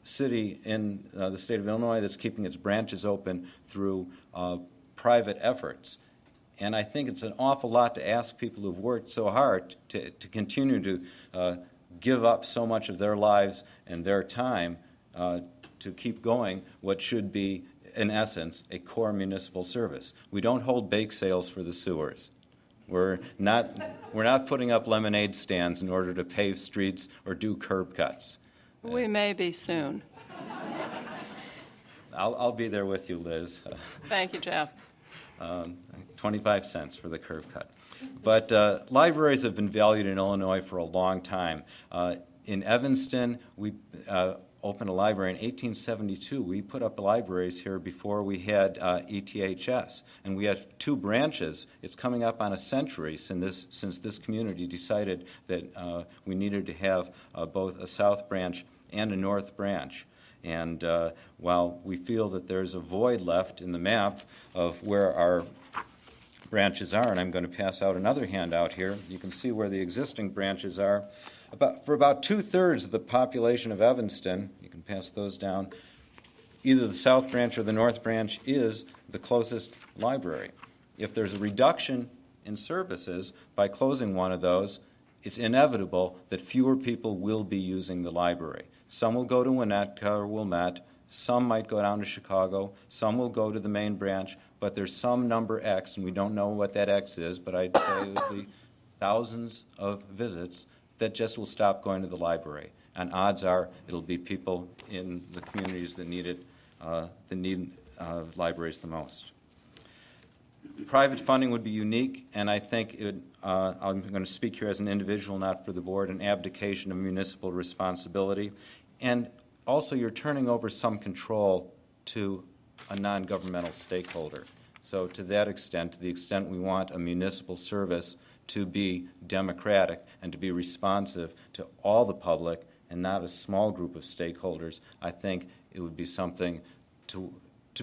city in the state of Illinois that's keeping its branches open through private efforts. And I think it's an awful lot to ask people who've worked so hard to continue to give up so much of their lives and their time to keep going what should be, in essence, a core municipal service. We don't hold bake sales for the sewers. We're not putting up lemonade stands in order to pave streets or do curb cuts. We may be soon. I'll be there with you, Liz. Thank you, Jeff. 25 cents for the curb cut. But libraries have been valued in Illinois for a long time. In Evanston, we opened a library in 1872. We put up libraries here before we had ETHS, and we have 2 branches. It's coming up on a century since this community decided that we needed to have both a south branch and a north branch. And while we feel that there's a void left in the map of where our branches are, and I'm going to pass out another handout here, you can see where the existing branches are. For about 2/3 of the population of Evanston, you can pass those down, either the South Branch or the North Branch is the closest library. If there's a reduction in services by closing one of those, it's inevitable that fewer people will be using the library. Some will go to Winnetka or Wilmette, some might go down to Chicago, some will go to the main branch, but there's some number X, and we don't know what that X is, but I'd say it would be thousands of visits that just will stop going to the library. And odds are it'll be people in the communities that need it, that need libraries the most. Private funding would be unique, and I think I'm going to speak here as an individual, not for the board, an abdication of municipal responsibility. And also, you're turning over some control to a non-governmental stakeholder. So to that extent, to the extent we want a municipal service to be democratic and to be responsive to all the public and not a small group of stakeholders, I think it would be something to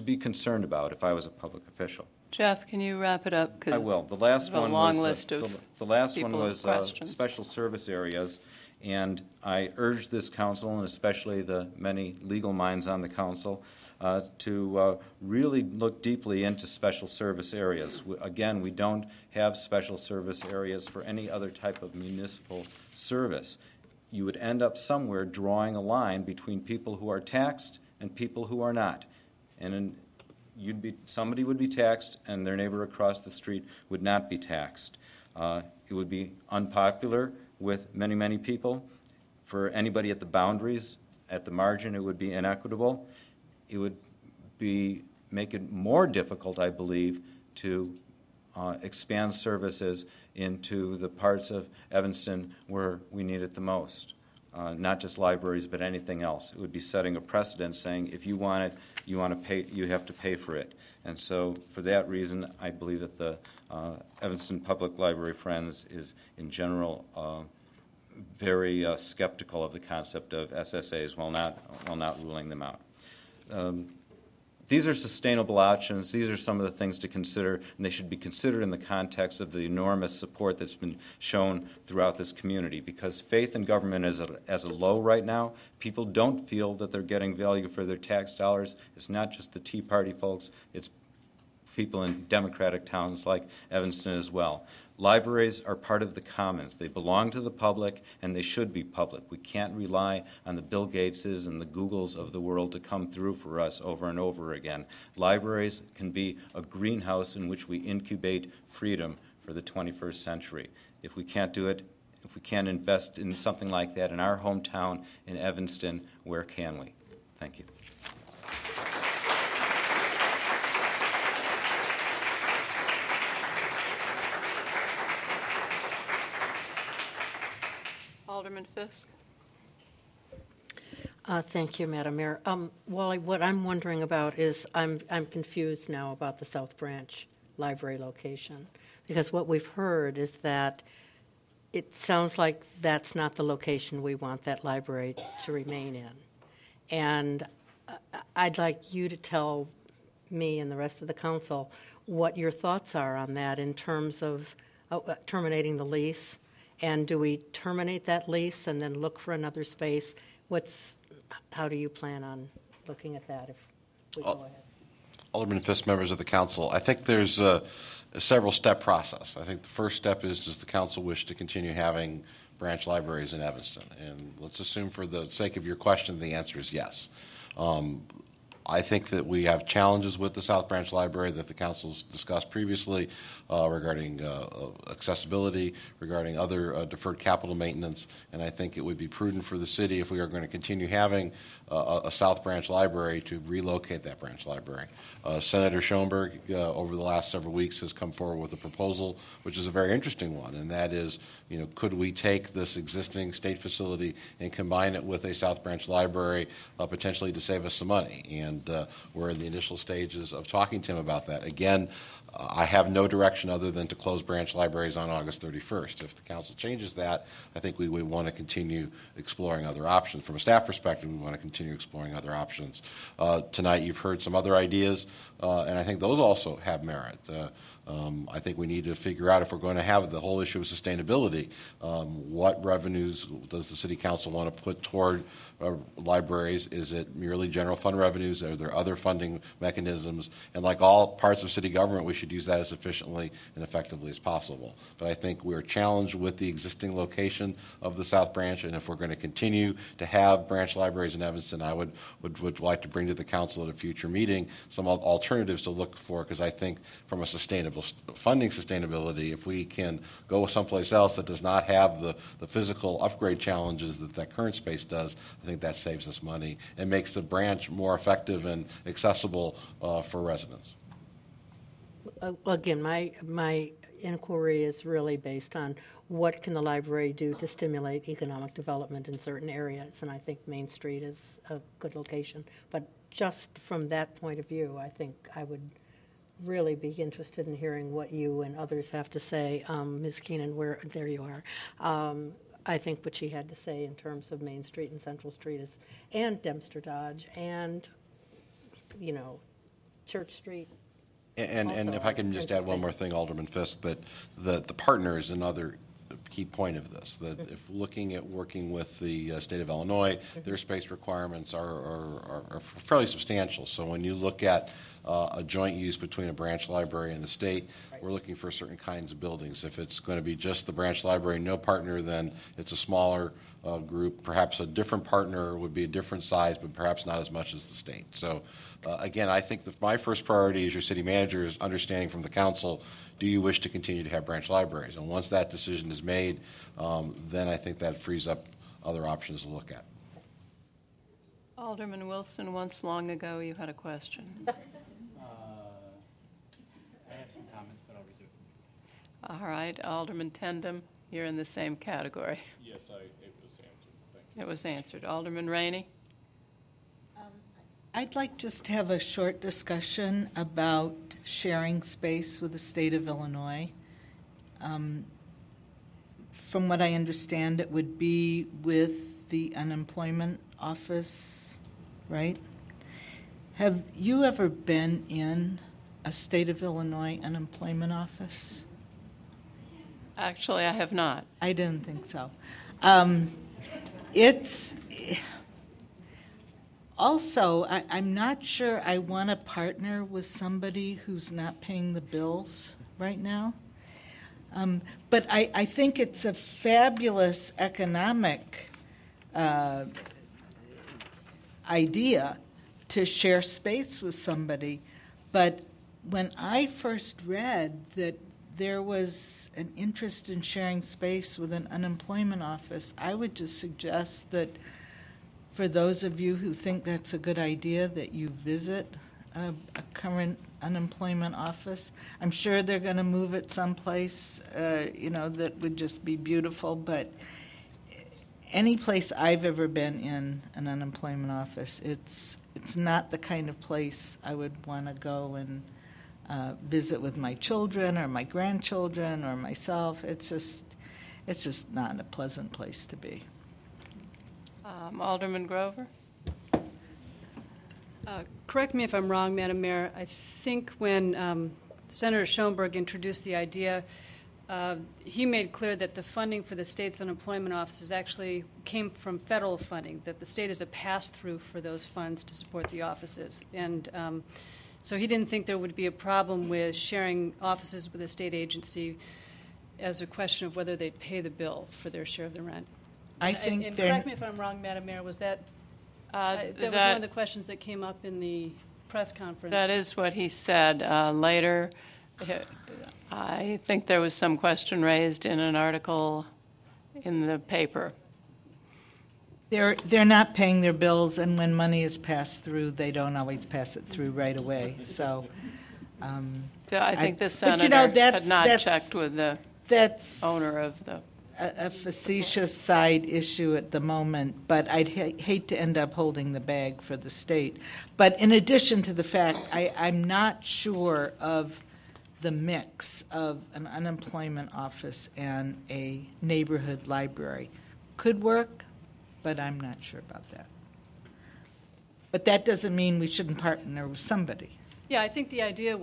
be concerned about if I was a public official. Jeff, can you wrap it up? I will. The last one was the last one was questions. special service areas, and I urge this council, and especially the many legal minds on the council, to really look deeply into special service areas. Again, we don't have special service areas for any other type of municipal service. You would end up somewhere drawing a line between people who are taxed and people who are not. And somebody would be taxed and their neighbor across the street would not be taxed. It would be unpopular with many, many people. For anybody at the boundaries, at the margin, it would be inequitable. It would make it more difficult, I believe, to expand services into the parts of Evanston where we need it the most. Not just libraries, but anything else. It would be setting a precedent saying if you want it, you have to pay for it. And so for that reason, I believe that the Evanston Public Library Friends is in general very skeptical of the concept of SSAs while not ruling them out. These are sustainable options. These are some of the things to consider, and they should be considered in the context of the enormous support that's been shown throughout this community, because faith in government is as a low right now. People don't feel that they're getting value for their tax dollars. It's not just the Tea Party folks. It's people in democratic towns like Evanston as well. Libraries are part of the commons. They belong to the public, and they should be public. We can't rely on the Bill Gateses and the Googles of the world to come through for us over and over again. Libraries can be a greenhouse in which we incubate freedom for the 21st century. If we can't do it, if we can't invest in something like that in our hometown in Evanston, where can we? Thank you. Alderman Fisk. Thank you, Madam Mayor. Wally, what I'm wondering about is I'm confused now about the South Branch Library location, because what we've heard is that it sounds like that's not the location we want that library to remain in. And I'd like you to tell me and the rest of the council what your thoughts are on that in terms of terminating the lease. And do we terminate that lease and then look for another space? How do you plan on looking at that if we go ahead? Alderman Fisk, members of the council, I think there's a several-step process. I think the first step is, does the council wish to continue having branch libraries in Evanston? And let's assume for the sake of your question, the answer is yes. I think that we have challenges with the South Branch Library that the council's discussed previously regarding accessibility, regarding other deferred capital maintenance, and I think it would be prudent for the city, if we are going to continue having a South Branch Library, to relocate that branch library. Senator Schoenberg, over the last several weeks, has come forward with a proposal, which is a very interesting one, and that is, could we take this existing state facility and combine it with a South Branch Library, potentially to save us some money? And and we're in the initial stages of talking to him about that. Again, I have no direction other than to close branch libraries on August 31st. If the council changes that, I think we would want to continue exploring other options. From a staff perspective, we want to continue exploring other options. Tonight you've heard some other ideas, and I think those also have merit. I think we need to figure out, if we're going to have the whole issue of sustainability, what revenues does the City Council want to put toward libraries? Is it merely general fund revenues? Are there other funding mechanisms? And like all parts of city government, we should use that as efficiently and effectively as possible. But I think we're challenged with the existing location of the South Branch, and if we're going to continue to have branch libraries in Evanston, I would like to bring to the council at a future meeting some alternatives to look for, because I think from a funding sustainability, if we can go someplace else that does not have the physical upgrade challenges that current space does, I think that saves us money and makes the branch more effective and accessible for residents. Again, my inquiry is really based on what can the library do to stimulate economic development in certain areas, and I think Main Street is a good location. But just from that point of view, I think I would really be interested in hearing what you and others have to say. Ms. Keenan, there you are. I think what she had to say in terms of Main Street and Central Street and Dempster Dodge and, Church Street. And if I can just add one more thing, Alderman Fisk, that the partner is another key point of this, that if looking at working with the state of Illinois, their space requirements are fairly substantial. So when you look at a joint use between a branch library and the state, we're looking for certain kinds of buildings. If it's going to be just the branch library, no partner, then it's a smaller group. Perhaps a different partner would be a different size, but perhaps not as much as the state. So again, I think that my first priority as your city manager is understanding from the council, do you wish to continue to have branch libraries? And once that decision is made, then I think that frees up other options to look at. Alderman Wilson, once long ago you had a question. I have some comments, but I'll reserve them. All right, Alderman Tendem, you're in the same category. Yes, it was answered. Thank you. It was answered. Alderman Rainey? I'd like just to have a short discussion about sharing space with the state of Illinois. From what I understand, it would be with the unemployment office, right? Have you ever been in a state of Illinois unemployment office? Actually, I have not. I didn't think so. Also, I'm not sure I want to partner with somebody who's not paying the bills right now. But I think it's a fabulous economic idea to share space with somebody. But when I first read that there was an interest in sharing space with an unemployment office, I would just suggest that for those of you who think that's a good idea, that you visit a current unemployment office. I'm sure they're going to move it someplace, that would just be beautiful. But any place I've ever been in an unemployment office, it's not the kind of place I would want to go and visit with my children or my grandchildren or myself. It's just not a pleasant place to be. Alderman Grover? Correct me if I'm wrong, Madam Mayor. I think when Senator Schoenberg introduced the idea, he made clear that the funding for the state's unemployment offices actually came from federal funding, that the state is a pass-through for those funds to support the offices. And so he didn't think there would be a problem with sharing offices with a state agency as a question of whether they'd pay the bill for their share of the rent. I think and correct me if I'm wrong, Madam Mayor, was that that was one of the questions that came up in the press conference? That is what he said. Later, I think there was some question raised in an article in the paper. They're not paying their bills, and when money is passed through, they don't always pass it through right away. So I think the senator had not checked with the owner of the a facetious side issue at the moment, but I'd hate to end up holding the bag for the state. But in addition to the fact, I'm not sure of the mix of an unemployment office and a neighborhood library. Could work, but I'm not sure about that. But that doesn't mean we shouldn't partner with somebody. Yeah, I think the idea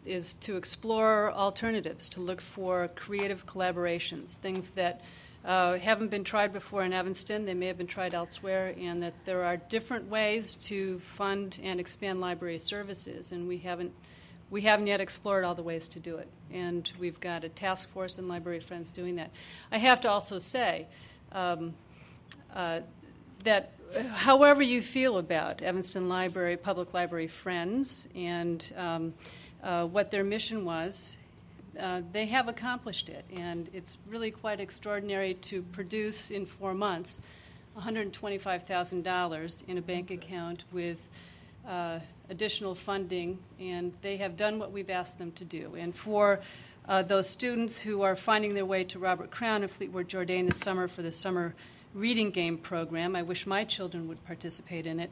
is to explore alternatives, to look for creative collaborations, things that haven't been tried before in Evanston. They may have been tried elsewhere, and that there are different ways to fund and expand library services, and we haven't yet explored all the ways to do it. And we've got a task force and Library Friends doing that. I have to also say that however you feel about Evanston Library, Public Library Friends, and what their mission was, they have accomplished it. And it's really quite extraordinary to produce in 4 months $125,000 in a bank account with additional funding, and they have done what we've asked them to do. And for those students who are finding their way to Robert Crown and Fleetwood Jourdain this summer for the summer reading game program, I wish my children would participate in it.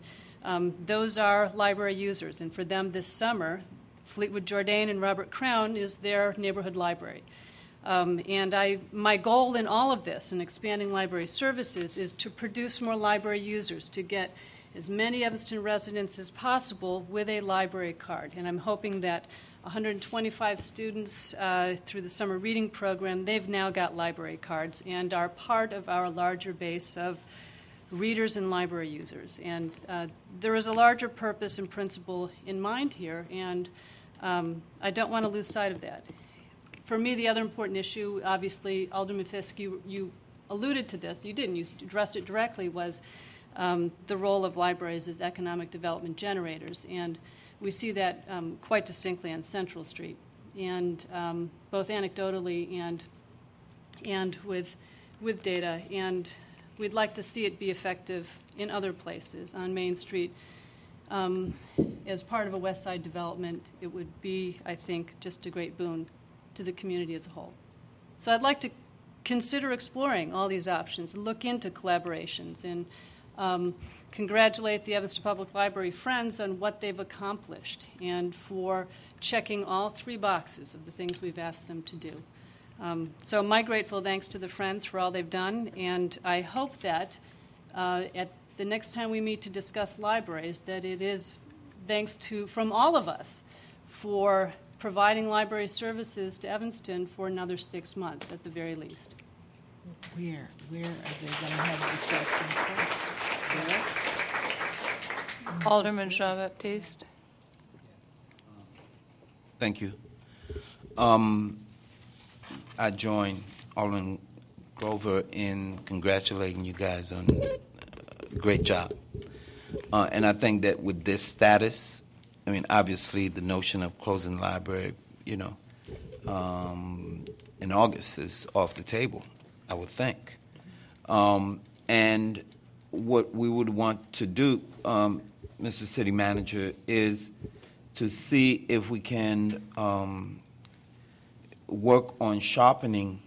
Those are library users, and for them this summer, Fleetwood Jourdain and Robert Crown is their neighborhood library. And my goal in all of this, in expanding library services, is to produce more library users, to get as many Evanston residents as possible with a library card. And I'm hoping that 125 students through the summer reading program, they've now got library cards and are part of our larger base of readers and library users. And there is a larger purpose and principle in mind here, and I don't want to lose sight of that. For me, the other important issue, obviously, Alderman Fisk, you alluded to this, you didn't, you addressed it directly, was the role of libraries as economic development generators. And we see that quite distinctly on Central Street, and both anecdotally and with data. And we'd like to see it be effective in other places. On Main Street, as part of a West Side development, it would be, I think, just a great boon to the community as a whole. So I'd like to consider exploring all these options, look into collaborations, and congratulate the Evanston Public Library Friends on what they've accomplished and for checking all 3 boxes of the things we've asked them to do. So my grateful thanks to the Friends for all they've done, and I hope that at the next time we meet to discuss libraries, that it is thanks to, from all of us, for providing library services to Evanston for another 6 months at the very least. Where are they going to have this action? Alderman Jean-Baptiste. Thank you. I join Alderman Grover in congratulating you guys on a great job. And I think that with this status, I mean, obviously the notion of closing the library, in August is off the table, I would think. And what we would want to do, Mr. City Manager, is to see if we can work on sharpening,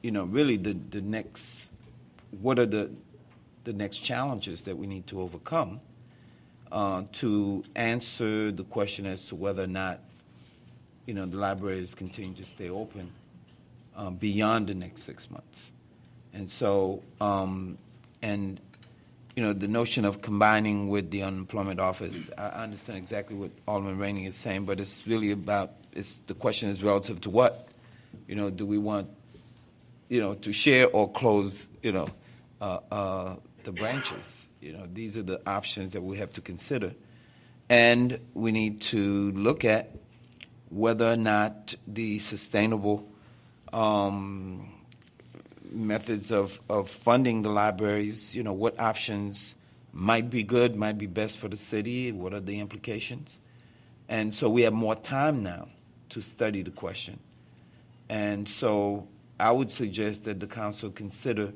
really the next, what are the next challenges that we need to overcome to answer the question as to whether or not, the libraries continue to stay open beyond the next 6 months. And so, the notion of combining with the unemployment office, I understand exactly what Alderman Rainey is saying, but it's really about, the question is relative to what? Do we want, to share or close, the branches? These are the options that we have to consider. And we need to look at whether or not the sustainable methods of funding the libraries, what options might be good, might be best for the city, what are the implications. And so we have more time now to study the question. And so I would suggest that the council consider,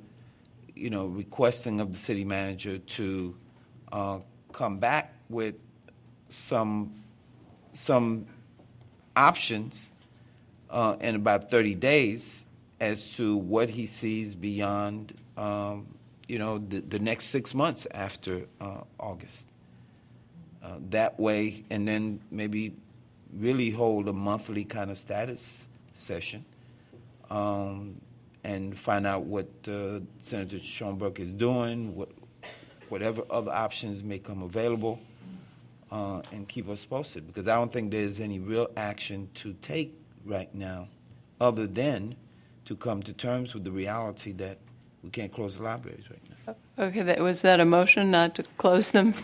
requesting of the city manager to come back with some options in about 30 days as to what he sees beyond, the next 6 months after August. That way, and then maybe really hold a monthly kind of status session and find out what Senator Schomburg is doing, whatever other options may come available, and keep us posted, because I don't think there's any real action to take right now other than to come to terms with the reality that we can't close the libraries right now. Okay, was that a motion not to close them?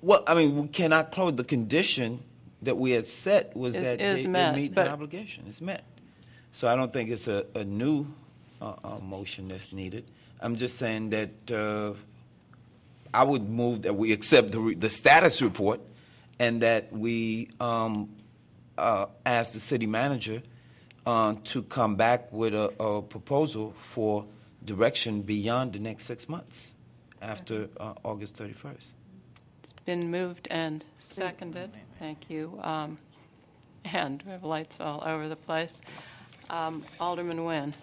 Well, I mean, we cannot close. The condition that we had set was that they meet the obligation. It's met. So I don't think it's a new motion that's needed. I'm just saying that I would move that we accept the status report and that we ask the city manager to come back with a proposal for direction beyond the next 6 months after August 31st. It's been moved and seconded. Thank you. And we have lights all over the place. Alderman Nguyen.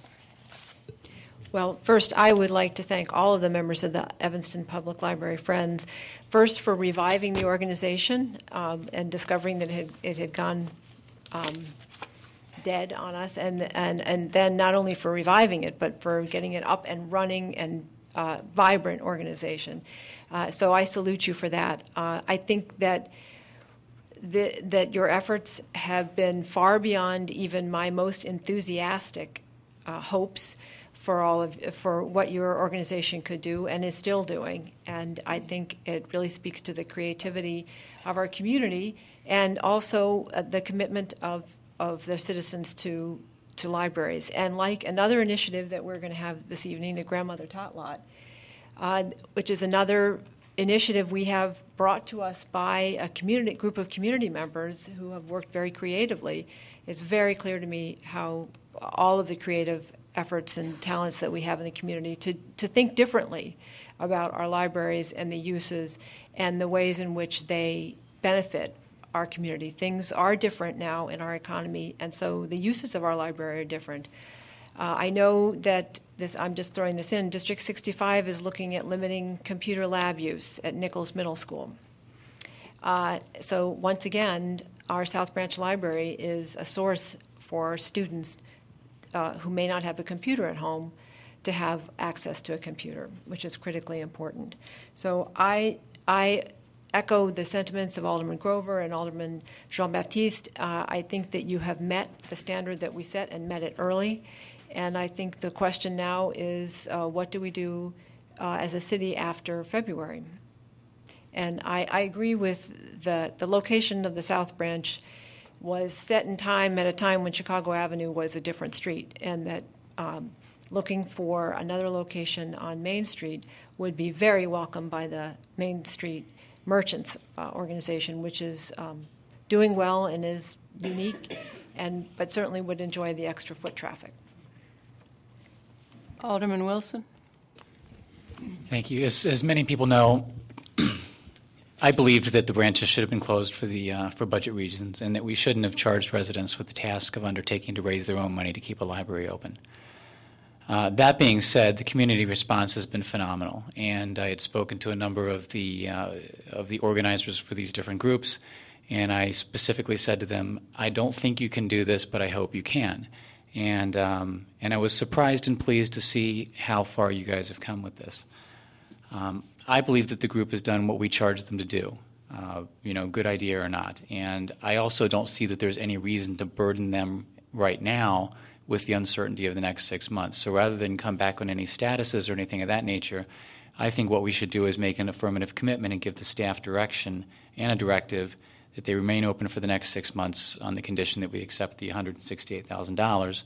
Well, first, I would like to thank all of the members of the Evanston Public Library Friends, first for reviving the organization and discovering that it had gone dead on us, and then not only for reviving it, but for getting it up and running and vibrant organization. So I salute you for that. I think that that your efforts have been far beyond even my most enthusiastic hopes for what your organization could do and is still doing. And I think it really speaks to the creativity of our community and also the commitment of the citizens to libraries. And like another initiative that we're going to have this evening, the Grandmother Tot Lot, which is another initiative we have brought to us by a group of community members who have worked very creatively. It's very clear to me how all of the creative efforts and talents that we have in the community to think differently about our libraries and the uses and the ways in which they benefit our community. Things are different now in our economy, and so the uses of our library are different. I know that I'm just throwing this in, District 65 is looking at limiting computer lab use at Nichols Middle School. So once again, our South Branch Library is a source for students who may not have a computer at home to have access to a computer, which is critically important. So I echo the sentiments of Alderman Grover and Alderman Jean-Baptiste. I think that you have met the standard that we set and met it early. And I think the question now is what do we do as a city after February? And I agree with the location of the South Branch was set in time at a time when Chicago Avenue was a different street, and that looking for another location on Main Street would be very welcome by the Main Street Merchants organization, which is doing well and is unique, but certainly would enjoy the extra foot traffic. Alderman Wilson. Thank you. As many people know, I believed that the branches should have been closed for budget reasons, and that we shouldn't have charged residents with the task of undertaking to raise their own money to keep a library open. That being said, the community response has been phenomenal, and I had spoken to a number of the organizers for these different groups, and I specifically said to them, I don't think you can do this, but I hope you can. And I was surprised and pleased to see how far you guys have come with this. I believe that the group has done what we charged them to do, good idea or not. And I also don't see that there's any reason to burden them right now with the uncertainty of the next 6 months. So rather than come back on any statuses or anything of that nature, I think what we should do is make an affirmative commitment and give the staff direction and a directive that they remain open for the next 6 months on the condition that we accept the $168,000.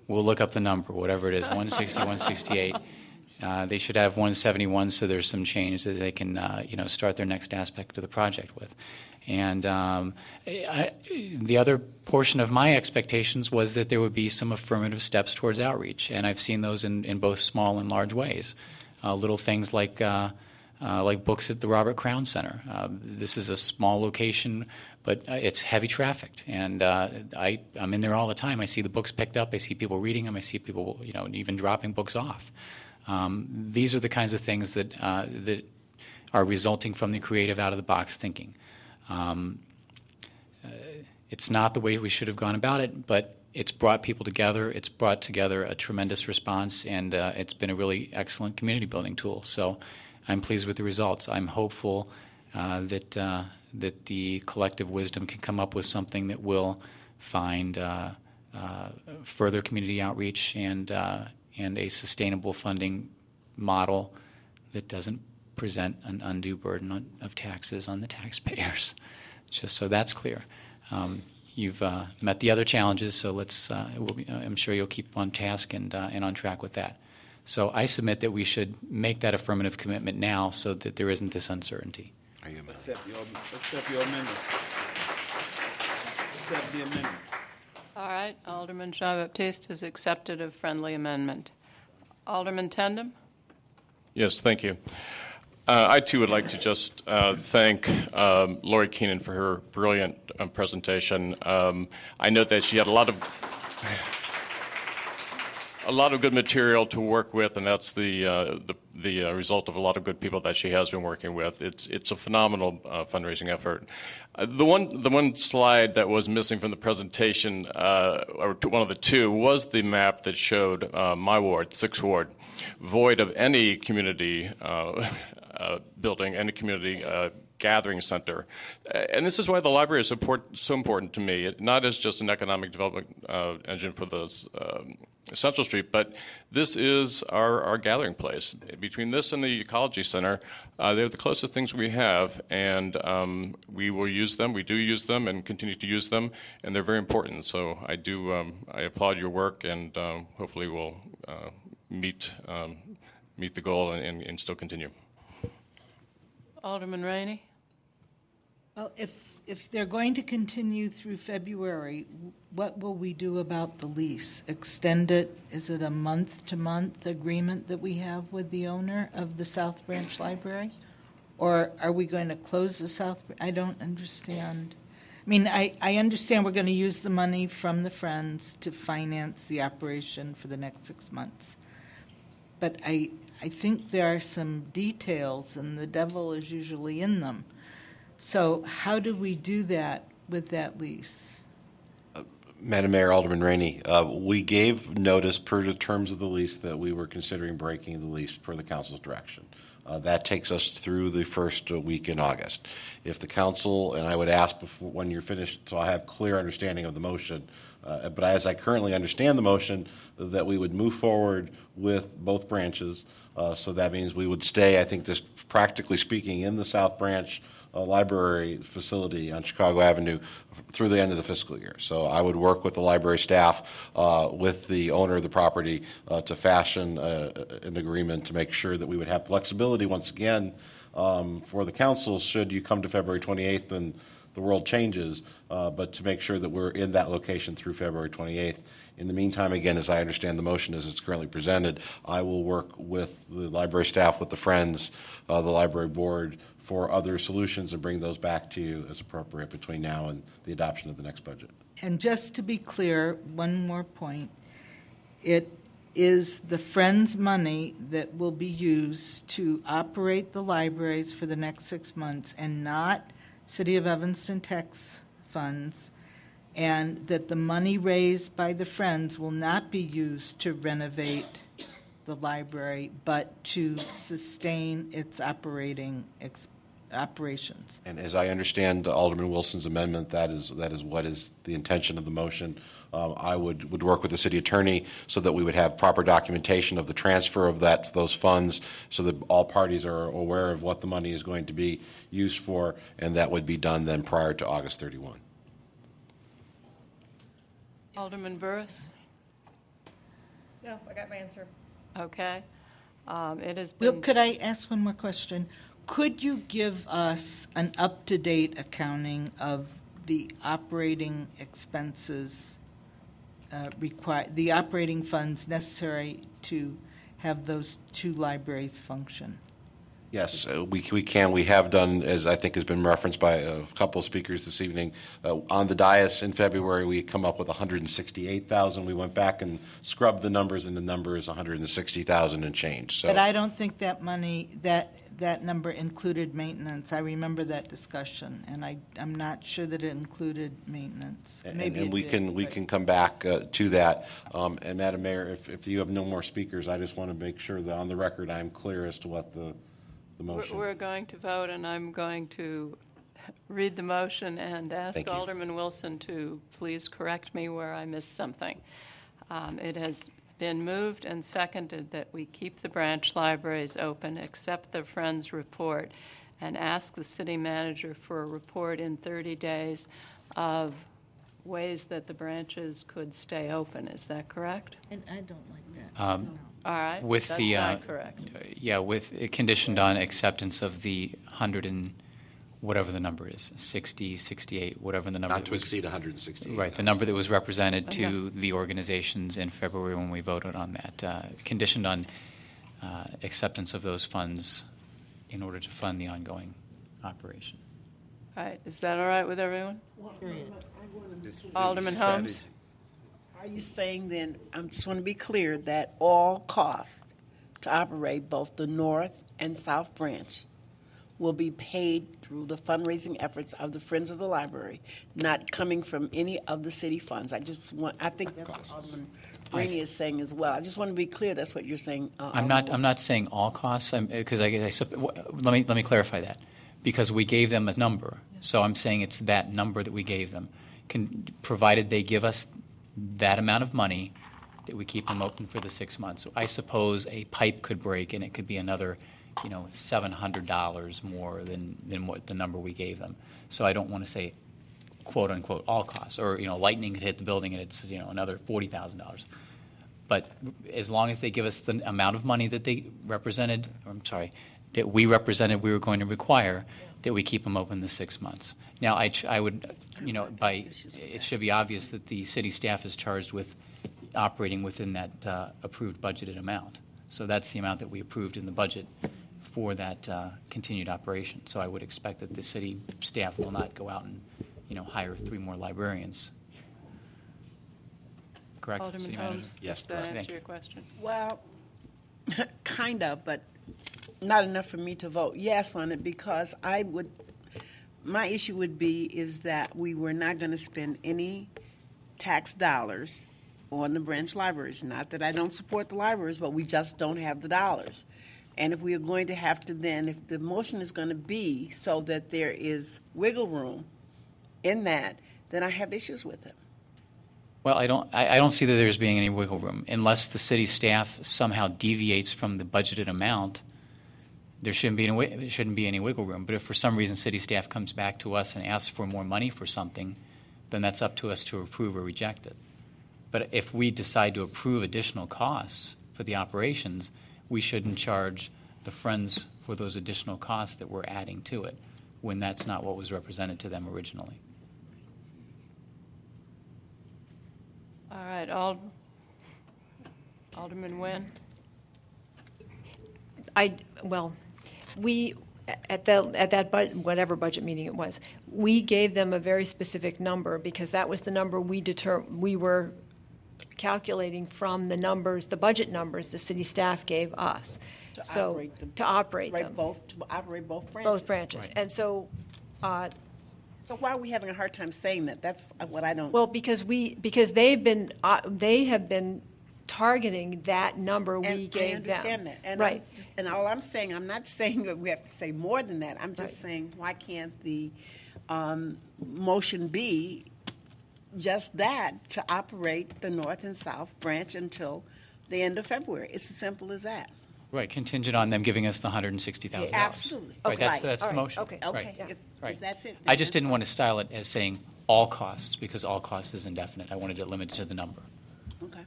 We'll look up the number, whatever it is, 160, 168. They should have 171, so there's some change that they can, start their next aspect of the project with. And the other portion of my expectations was that there would be some affirmative steps towards outreach, and I've seen those in both small and large ways. Little things like like books at the Robert Crown Center. This is a small location, but it's heavy trafficked, and I'm in there all the time. I see the books picked up. I see people reading them. I see people, even dropping books off. These are the kinds of things that that are resulting from the creative, out-of-the-box thinking. It's not the way we should have gone about it, but it's brought people together. It's brought together a tremendous response, and it's been a really excellent community-building tool. So I'm pleased with the results. I'm hopeful that the collective wisdom can come up with something that will find further community outreach and a sustainable funding model that doesn't present an undue burden of taxes on the taxpayers. Just so that's clear. You've met the other challenges, so I'm sure you'll keep on task and on track with that. So I submit that we should make that affirmative commitment now so that there isn't this uncertainty. Accept your amendment. Accept the amendment. All right, Alderman Jean-Baptiste has accepted a friendly amendment. Alderman Tendam? Yes, thank you. I, too, would like to just thank Lori Keenan for her brilliant presentation. I know that she had a lot of good material to work with, and that's the result of a lot of good people that she has been working with. It's a phenomenal fundraising effort. The one slide that was missing from the presentation, or one of the two, was the map that showed my ward, 6th Ward, void of any community building, any community gathering center. And this is why the library is so important to me, not as just an economic development engine for those Central Street, but this is our gathering place. Between this and the Ecology Center, they're the closest things we have, and we will use them, we do use them, and continue to use them, and they're very important. So I applaud your work, and hopefully we'll meet the goal and still continue. Alderman Rainey? Well, if they're going to continue through February, what will we do about the lease? Extend it? Is it a month-to-month agreement that we have with the owner of the South Branch Library? Or are we going to close the South Branch? I don't understand. I mean, I understand we're going to use the money from the Friends to finance the operation for the next 6 months. But I think there are some details, and the devil is usually in them. So how do we do that with that lease? Madam Mayor, Alderman Rainey, we gave notice per the terms of the lease that we were considering breaking the lease per the council's direction. That takes us through the first week in August. If the council, and I would ask before, when you're finished, so I have clear understanding of the motion, but as I currently understand the motion, that we would move forward with both branches. So that means we would stay, I think, just practically speaking, in the South Branch library facility on Chicago Avenue through the end of the fiscal year. So I would work with the library staff, with the owner of the property, to fashion an agreement to make sure that we would have flexibility once again for the council should you come to February 28th and the world changes, but to make sure that we're in that location through February 28th. In the meantime, again, as I understand the motion as it's currently presented, I will work with the library staff, with the Friends, the library board, for other solutions and bring those back to you as appropriate between now and the adoption of the next budget. And just to be clear, one more point. It is the Friends' money that will be used to operate the libraries for the next 6 months and not City of Evanston tax funds, and that the money raised by the Friends will not be used to renovate the library, but to sustain its operations. And as I understand Alderman Wilson's amendment, that is what is the intention of the motion. I would work with the city attorney so that we would have proper documentation of the transfer of those funds so that all parties are aware of what the money is going to be used for, and that would be done then prior to August 31. Alderman Burris? No, I got my answer. Okay. It has been... Well, could I ask one more question? Could you give us an up-to-date accounting of the operating expenses the operating funds necessary to have those two libraries function? Yes, we can. We have done, as I think has been referenced by a couple of speakers this evening, on the dais in February, we come up with 168,000. We went back and scrubbed the numbers, and the number is 160,000 and change. So, But I don't think that money, that number included maintenance. I remember that discussion, and I'm not sure that it included maintenance. Maybe and we can come back to that. And Madam Mayor, if you have no more speakers, I just want to make sure that on the record I'm clear as to what the motion. We're going to vote, and I'm going to read the motion and ask Alderman Wilson to please correct me where I missed something. It has been moved and seconded that we keep the branch libraries open, accept the Friends report, and ask the city manager for a report in 30 days of ways that the branches could stay open. Is that correct? And I don't like that. All right, with that's the not correct. yeah, with it conditioned on acceptance of the 100 and whatever the number is, 60, 68, whatever the number. Not to exceed 168. Right, the number that was represented to the organizations in February when we voted on that, conditioned on acceptance of those funds in order to fund the ongoing operation. All right, is that all right with everyone? Alderman Holmes? Are you saying then, I just want to be clear, that all costs to operate both the North and South Branch will be paid through the fundraising efforts of the Friends of the Library, not coming from any of the city funds? I think that's what Alderman Rainey is saying as well. I just want to be clear that's what you're saying. I'm not saying all costs, because let me clarify that, because we gave them a number. So I'm saying it's that number that we gave them, provided they give us that amount of money, that we keep them open for the 6 months. So I suppose a pipe could break and it could be another, $700 more than what the number we gave them. So I don't want to say, quote unquote, all costs, or lightning could hit the building and it's another $40,000. But as long as they give us the amount of money that they represented, that we represented, we were going to require that we keep them open the 6 months. Now, I would, it should be obvious that the city staff is charged with operating within that approved budgeted amount. So that's the amount that we approved in the budget for that continued operation. So I would expect that the city staff will not go out and, hire 3 more librarians. Correct, Alderman City Manager? Holmes, Yes, does that correct. answer your question? Well, kind of, but not enough for me to vote yes on it, because my issue would be is that we were not going to spend any tax dollars on the branch libraries. Not that I don't support the libraries, but we just don't have the dollars. And if we are going to have to then, if the motion is going to be so that there is wiggle room in that, then I have issues with it. Well, I don't see that there's being any wiggle room. Unless the city staff somehow deviates from the budgeted amount, there shouldn't be any wiggle room. But if for some reason city staff comes back to us and asks for more money for something, then that's up to us to approve or reject it. But if we decide to approve additional costs for the operations, we shouldn't charge the Friends for those additional costs that we're adding to it, when that's not what was represented to them originally. All right, Alderman Nguyen? We at that whatever budget meeting it was, we gave them a very specific number because that was the number we were calculating from the numbers, the budget numbers the city staff gave us. To operate them. To operate both branches. Both branches. Right. And so so why are we having a hard time saying that? That's what I don't. Well, because they have been targeting that number we gave them. I understand that. And right. And all I'm saying, I'm not saying that we have to say more than that. I'm just saying, why can't the motion be just that, to operate the North and South branch until the end of February? It's as simple as that. Right, contingent on them giving us the $160,000. Absolutely. Right, that's the motion. Okay. Right. Yeah. Right. If that's it. I just didn't want to style it as saying all costs, because all costs is indefinite. I wanted it limited to the number. Okay.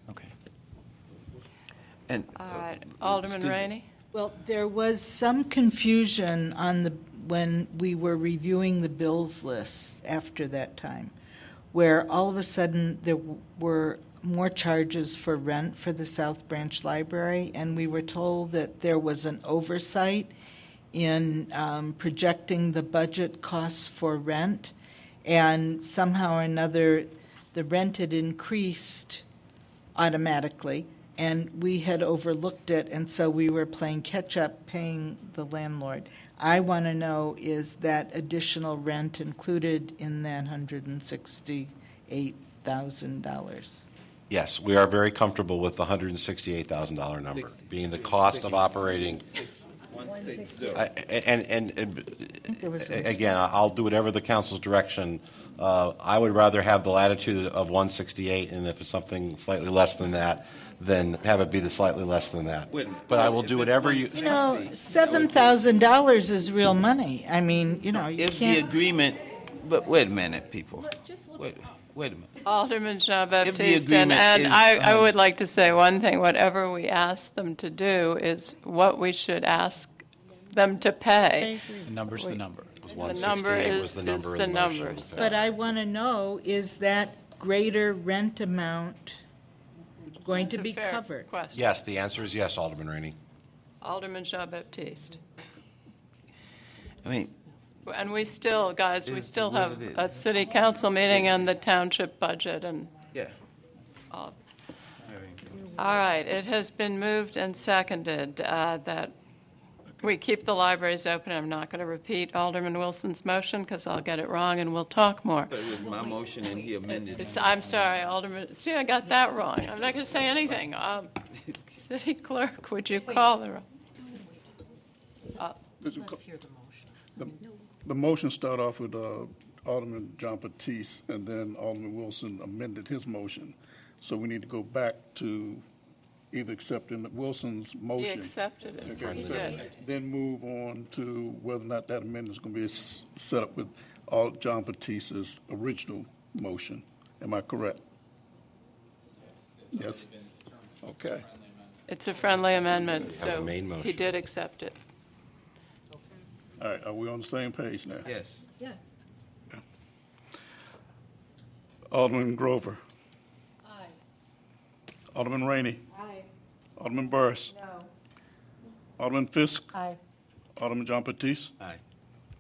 Okay. And all right, Alderman Rainey? Well, there was some confusion when we were reviewing the bills lists after that time, where all of a sudden there were more charges for rent for the South Branch Library, and we were told that there was an oversight in projecting the budget costs for rent, and somehow or another the rent had increased automatically, and we had overlooked it, and so we were playing catch-up paying the landlord. I want to know, is that additional rent included in that $168,000? Yes, we are very comfortable with the $168,000 number being the cost of operating. Again, I'll do whatever the council's direction. I would rather have the latitude of 168, and if it's something slightly less than that, then have it be the slightly less than that. But I will do whatever you. You know, $7,000 is real money. I mean, you know, you if can't. the agreement, but wait a minute, people. Wait a minute. Alderman Jean-Baptiste, and I would like to say one thing. Whatever we ask them to do is what we should ask them to pay. The number's the number. The number is the number. But I want to know, is that greater rent amount going to be covered? Yes, the answer is yes, Alderman Rainey. Alderman Jean-Baptiste. I mean, and we still, guys, we still have a city council meeting and the township budget and. Yeah. All right, it has been moved and seconded that we keep the libraries open. I'm not going to repeat Alderman Wilson's motion because I'll get it wrong and we'll talk more. But it was my motion and he amended it. I'm sorry, Alderman. See, I got that wrong. I'm not going to say anything. City Clerk, would you call the roll? Let's hear the motion. The motion started off with Alderman Jean-Baptiste, and then Alderman Wilson amended his motion. So we need to go back to either accepting Wilson's motion. He accepted it. Okay, He did. Then move on to whether or not that amendment is going to be set up with Jean-Baptiste's original motion. Am I correct? Yes. Okay. It's a friendly amendment, Have a so main motion. he did accept it. All right, are we on the same page now? Yes. Yes. Alderman Grover. Aye. Alderman Rainey. Aye. Alderman Burris. No. Alderman Fisk. Aye. Alderman Jean-Baptiste. Aye.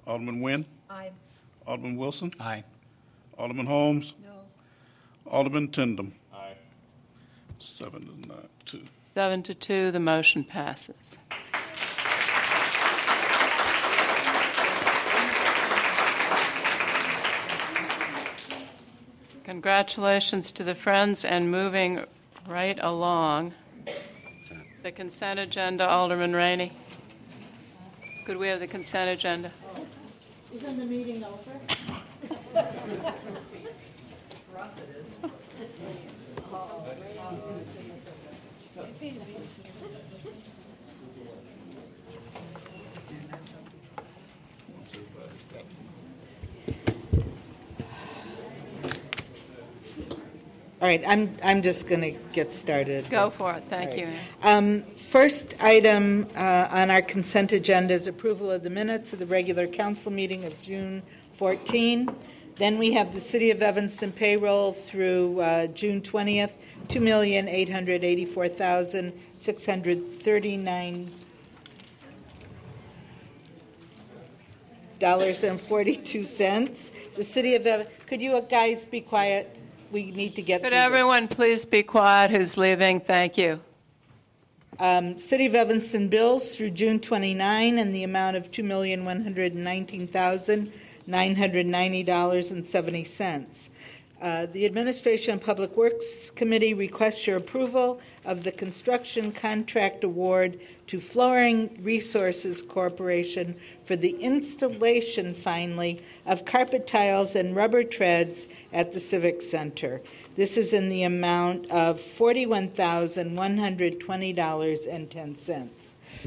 Alderman Nguyen. Aye. Alderman Wilson. Aye. Alderman Holmes. No. Alderman Tindem. Aye. 7-2. 7-2, the motion passes. Congratulations to the Friends, and moving right along. The consent agenda, Alderman Rainey. Could we have the consent agenda? Isn't the meeting over? For us it is. All right, I'm just going to get started. Go for it. Thank you. First item on our consent agenda is approval of the minutes of the regular council meeting of June 14. Then we have the City of Evanston payroll through June 20th, $2,884,639.42. The City of Evanston, could you guys be quiet? We need to get Could through everyone please be quiet who's leaving? Thank you. City of Evanston bills through June 29 in the amount of $2,119,990.70. The Administration and Public Works Committee requests your approval of the construction contract award to Flooring Resources Corporation for the installation, finally, of carpet tiles and rubber treads at the Civic Center. This is in the amount of $41,120.10.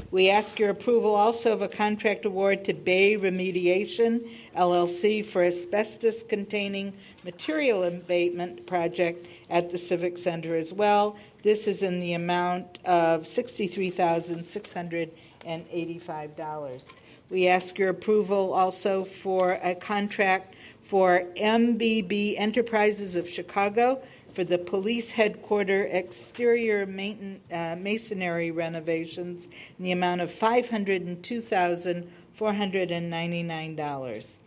We ask your approval also of a contract award to Bay Remediation, LLC, for asbestos-containing material abatement project at the Civic Center as well. This is in the amount of $63,685. We ask your approval also for a contract for MBB Enterprises of Chicago for the police headquarters exterior masonry renovations in the amount of $502,499.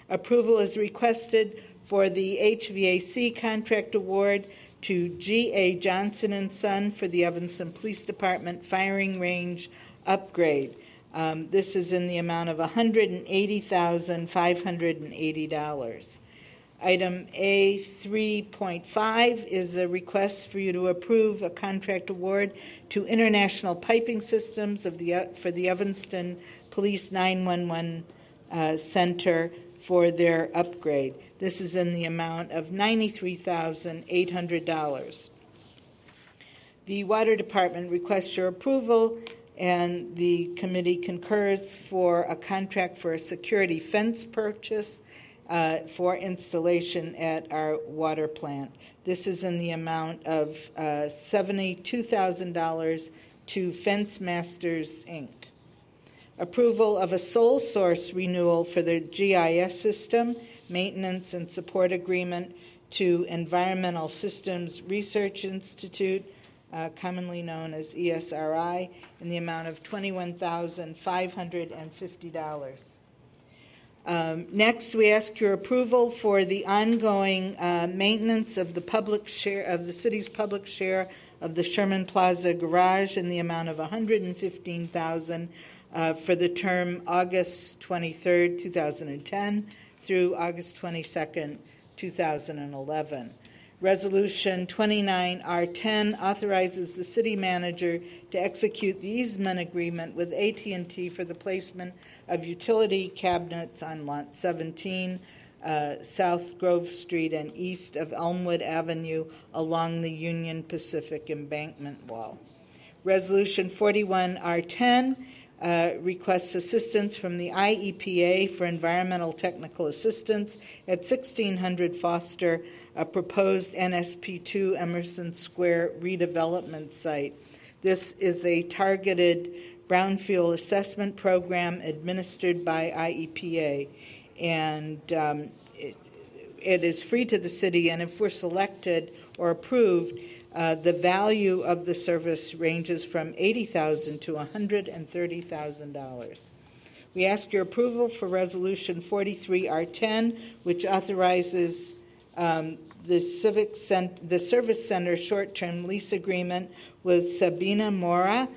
Approval is requested for the HVAC contract award to G.A. Johnson & Son for the Evanston Police Department firing range upgrade. This is in the amount of $180,580. Item A3.5 is a request for you to approve a contract award to International Piping Systems for the Evanston Police 911 Center for their upgrade. This is in the amount of $93,800. The Water Department requests your approval, and the committee concurs for a contract for a security fence purchase for installation at our water plant. This is in the amount of $72,000 to Fence Masters, Inc. Approval of a sole source renewal for the GIS system, maintenance and support agreement to Environmental Systems Research Institute, commonly known as ESRI, in the amount of $21,550. Next, we ask your approval for the ongoing maintenance of the public share of the city's public share of the Sherman Plaza garage in the amount of $115,000 for the term August 23rd, 2010 through August 22nd, 2011. Resolution 29R10 authorizes the city manager to execute the easement agreement with AT&T for the placement of utility cabinets on Lot 17, South Grove Street and east of Elmwood Avenue along the Union Pacific embankment wall. Resolution 41R10 requests assistance from the IEPA for environmental technical assistance at 1600 Foster, a proposed NSP2 Emerson Square redevelopment site. This is a targeted brownfield assessment program administered by IEPA, and it is free to the city, and if we're selected or approved, the value of the service ranges from $80,000 to $130,000. We ask your approval for Resolution 43R10, which authorizes the Service Center short-term lease agreement with Sabina Mora,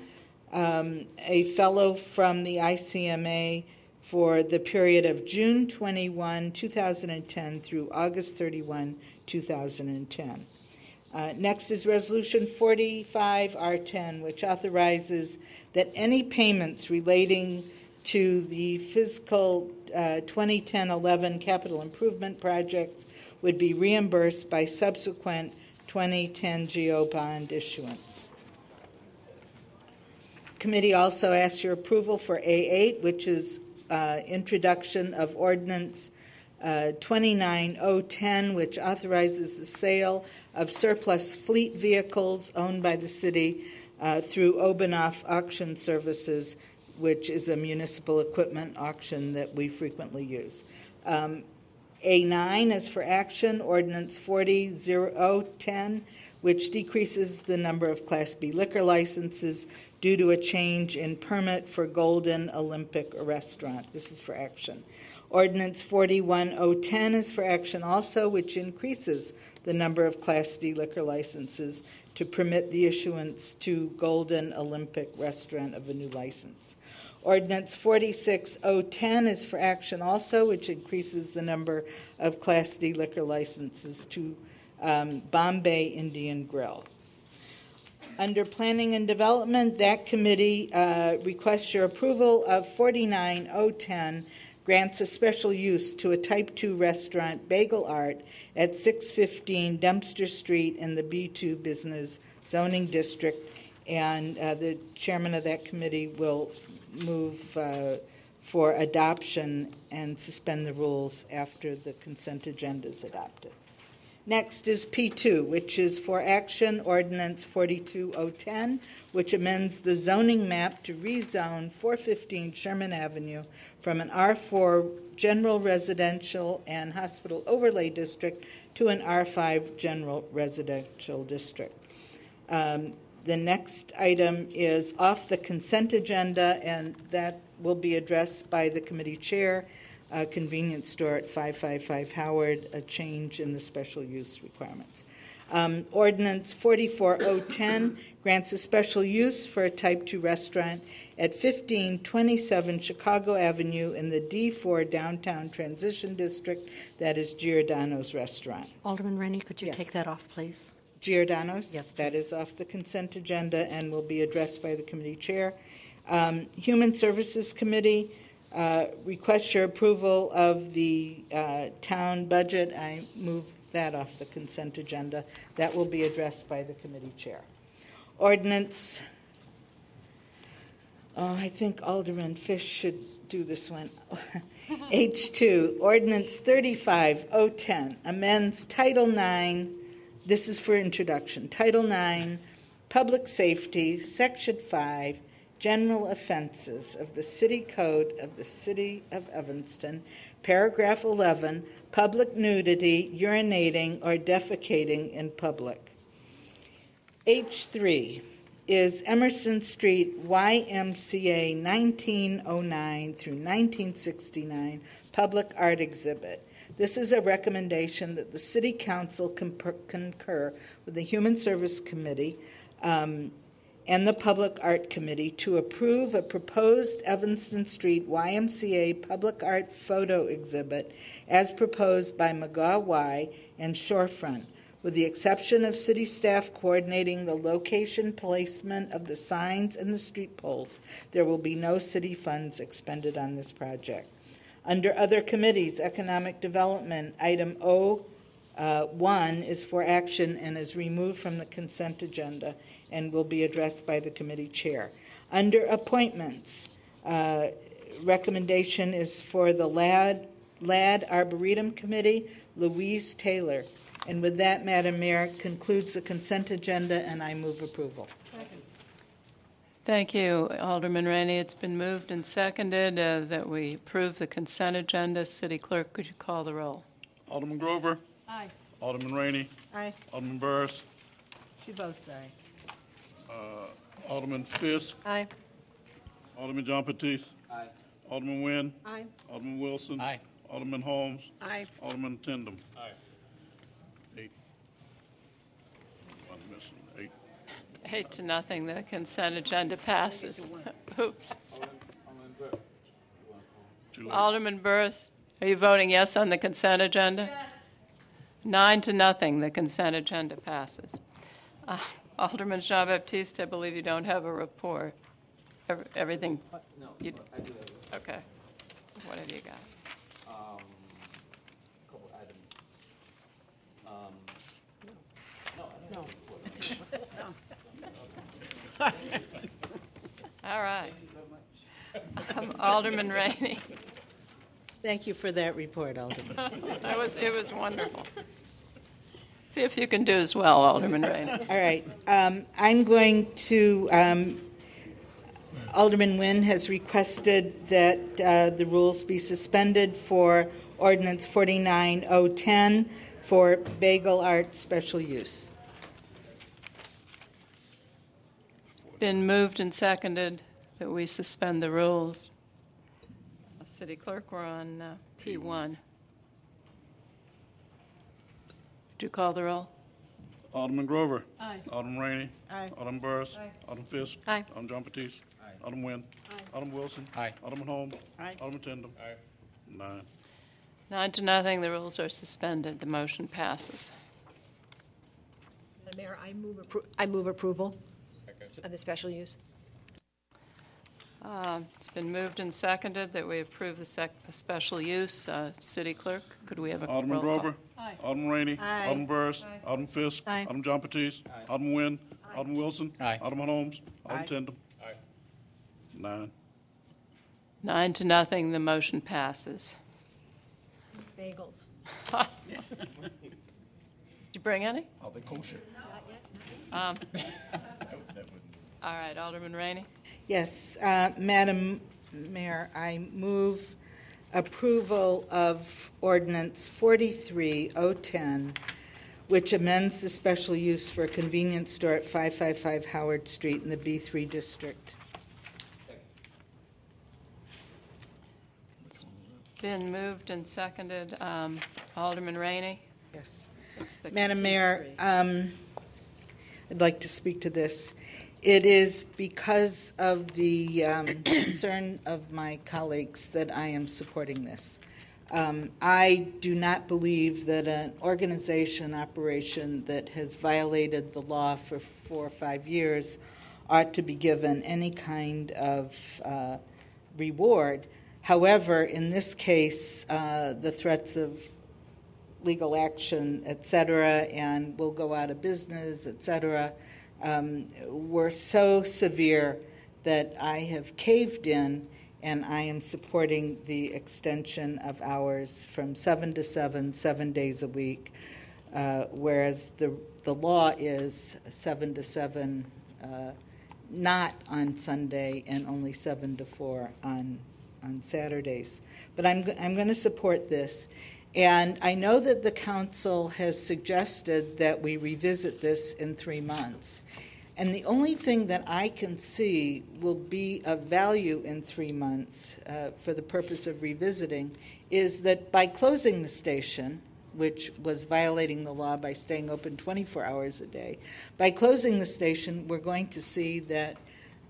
a fellow from the ICMA, for the period of June 21, 2010 through August 31, 2010. Next is Resolution 45R10, which authorizes that any payments relating to the fiscal 2010-11 capital improvement projects would be reimbursed by subsequent 2010 GO bond issuance. Committee also asks your approval for A8, which is introduction of Ordinance 29010, which authorizes the sale of surplus fleet vehicles owned by the city through Obanoff Auction Services, which is a municipal equipment auction that we frequently use. A9 is for action, Ordinance 40010, which decreases the number of Class B liquor licenses due to a change in permit for Golden Olympic Restaurant. This is for action. Ordinance 41010 is for action also, which increases the number of Class D liquor licenses to permit the issuance to Golden Olympic Restaurant of a new license. Ordinance 46010 is for action also, which increases the number of Class D liquor licenses to Bombay Indian Grill. Under Planning and Development, that committee requests your approval of 49010, grants a special use to a Type 2 restaurant, Bagel Art, at 615 Dempster Street in the B2 Business Zoning District, and the chairman of that committee will move for adoption and suspend the rules after the consent agenda is adopted. Next is P2, which is for action ordinance 42010, which amends the zoning map to rezone 415 Sherman Avenue from an R4 general residential and hospital overlay district to an R5 general residential district. The next item is off the consent agenda, and that will be addressed by the committee chair. Convenience store at 555 Howard, a change in the special use requirements. Ordinance 44010 grants a special use for a Type 2 restaurant at 1527 Chicago Avenue in the D4 Downtown Transition District. That is Giordano's Restaurant. Alderman Rainey, could you take that off, please? Giordano's? Yes, that is off the consent agenda and will be addressed by the committee chair. Human Services Committee requests your approval of the town budget. I move that off the consent agenda. That will be addressed by the committee chair. Ordinance, I think Alderman Fish should do this one. H2, Ordinance 35010 amends Title 9. This is for introduction. Title 9, Public Safety, Section 5, General Offenses of the City Code of the City of Evanston, Paragraph 11, Public Nudity, Urinating, or Defecating in Public. H3 is Emerson Street YMCA 1909 through 1969 Public Art Exhibit. This is a recommendation that the City Council concur with the Human Service Committee and the Public Art Committee to approve a proposed Evanston Street YMCA Public Art Photo Exhibit as proposed by McGaw Y and Shorefront, with the exception of city staff coordinating the location placement of the signs and the street poles. There will be no city funds expended on this project. Under other committees, Economic Development, item O1 is for action and is removed from the consent agenda and will be addressed by the committee chair. Under appointments, recommendation is for the Lad Arboretum Committee, Louise Taylor. And with that, Madam Mayor, concludes the consent agenda, and I move approval. Thank you, Alderman Rainey. It's been moved and seconded that we approve the consent agenda. City Clerk, could you call the roll? Alderman Grover? Aye. Alderman Rainey? Aye. Alderman Burris? She votes aye. Alderman Fisk? Aye. Alderman John Batiste? Aye. Alderman Nguyen? Aye. Alderman Wilson? Aye. Alderman Holmes? Aye. Alderman Tindem? Aye. 8. One missing. 8. 8-0, the consent agenda passes. Oops. Alderman Burris, are you voting yes on the consent agenda? Yes. 9-0, the consent agenda passes. Alderman Jean-Baptiste, I believe you don't have a report. Everything? No, you, I do have okay. What have you got? a couple items. No. All right. Alderman Rainey. Thank you for that report, Alderman. It was wonderful. See if you can do as well, Alderman Rainey. All right. I'm going to, Alderman Nguyen has requested that the rules be suspended for Ordinance 49010 for bagel art special use. Been moved and seconded that we suspend the rules. City Clerk, we're on P1. Would you call the roll? Alderman Grover? Aye. Alderman Rainey? Aye. Alderman Burris? Aye. Alderman Fisk? Aye. Alderman John Batiste? Aye. Alderman Nguyen? Aye. Alderman Wilson? Aye. Alderman Holmes? Aye. Alderman Tindem? Aye. 9. 9-0, the rules are suspended. The motion passes. Madam Mayor, I move approval of the special use. It's been moved and seconded that we approve the special use. City Clerk, could we have a Alderman roll call? Grover? Aye. Alderman Rainey? Aye. Alderman Burris? Aye. Alderman Fisk? Aye. Alderman John Batiste? Alderman Nguyen? Alderman Wilson? Aye. Alderman Holmes? Alderman Aye. Tindem? Aye. 9. 9-0, the motion passes. Bagels. you bring any? Are they kosher? All right, Alderman Rainey. Yes, Madam Mayor, I move approval of ordinance 43-010, which amends the special use for a convenience store at 555 Howard Street in the B3 district. It's been moved and seconded. Alderman Rainey? Yes. Madam Mayor, I'd like to speak to this. It is because of the concern of my colleagues that I am supporting this. I do not believe that an organization operation that has violated the law for 4 or 5 years ought to be given any kind of reward. However, in this case, the threats of legal action, et cetera, and will go out of business, et cetera, were so severe that I have caved in, and I am supporting the extension of hours from 7 to 7, 7 days a week, whereas the law is 7 to 7, not on Sunday, and only 7 to 4 on Saturdays. But I'm going to support this. And I know that the council has suggested that we revisit this in 3 months. And the only thing that I can see will be of value in 3 months for the purpose of revisiting is that by closing the station, which was violating the law by staying open 24 hours a day, by closing the station, we're going to see that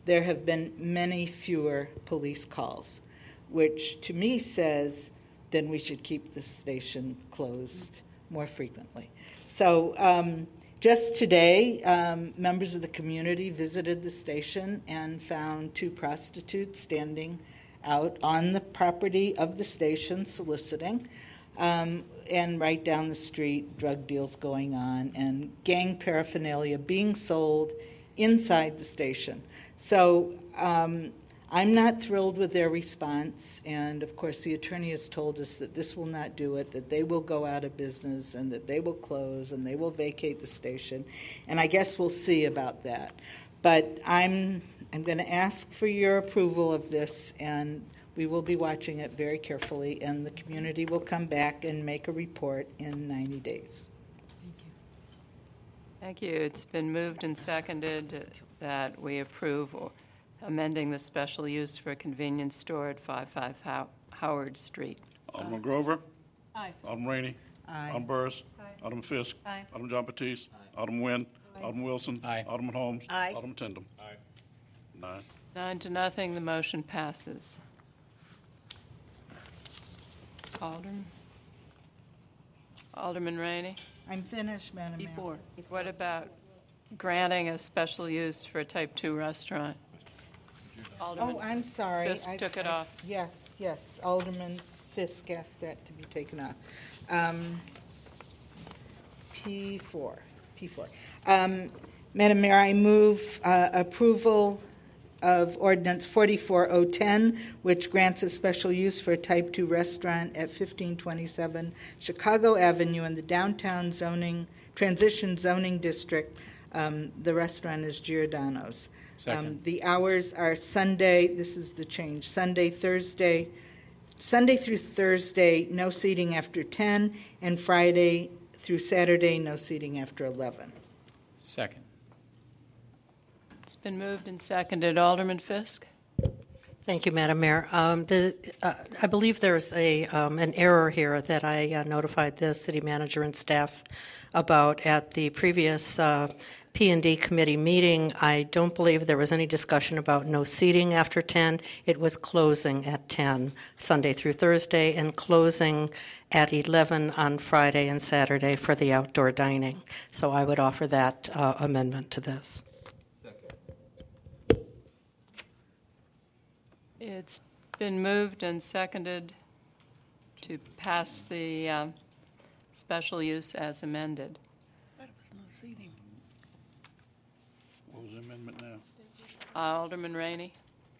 there have been many fewer police calls, which to me says then we should keep the station closed more frequently. So just today, members of the community visited the station and found 2 prostitutes standing out on the property of the station soliciting, and right down the street, drug deals going on and gang paraphernalia being sold inside the station. So I'm not thrilled with their response, and of course the attorney has told us that this will not do it, that they will go out of business and that they will close and they will vacate the station, and I guess we'll see about that. But I'm going to ask for your approval of this, and we will be watching it very carefully, and the community will come back and make a report in 90 days. Thank you. It's been moved and seconded that we approve amending the special use for a convenience store at 555 Howard Street. Alderman Grover? Aye. Alderman Rainey? Aye. Alderman Burris? Aye. Alderman Fisk? Aye. Alderman John Batiste? Aye. Alderman Nguyen? Aye. Alderman Wilson? Aye. Alderman Holmes? Aye. Alderman Tindem? Aye. 9. 9-0, the motion passes. Alderman Rainey? I'm finished, Madam Mayor. What about granting a special use for a type 2 restaurant? Alderman I'm sorry. Fisk took it off. Yes. Alderman Fisk asked that to be taken off. P4. Madam Mayor, I move approval of Ordinance 44-010, which grants a special use for a Type 2 restaurant at 1527 Chicago Avenue in the downtown transition zoning district. The restaurant is Giordano's. Second. The hours are Sunday, this is the change, Sunday through Thursday, no seating after 10, and Friday through Saturday, no seating after 11. Second. It's been moved and seconded. Alderman Fisk? Thank you, Madam Mayor. I believe there's an error here that I notified the city manager and staff about at the previous P&D committee meeting. I don't believe there was any discussion about no seating after 10. It was closing at 10, Sunday through Thursday, and closing at 11 on Friday and Saturday for the outdoor dining. So I would offer that amendment to this. It's been moved and seconded to pass the special use as amended. But it was no seating. What was the amendment now? Alderman Rainey?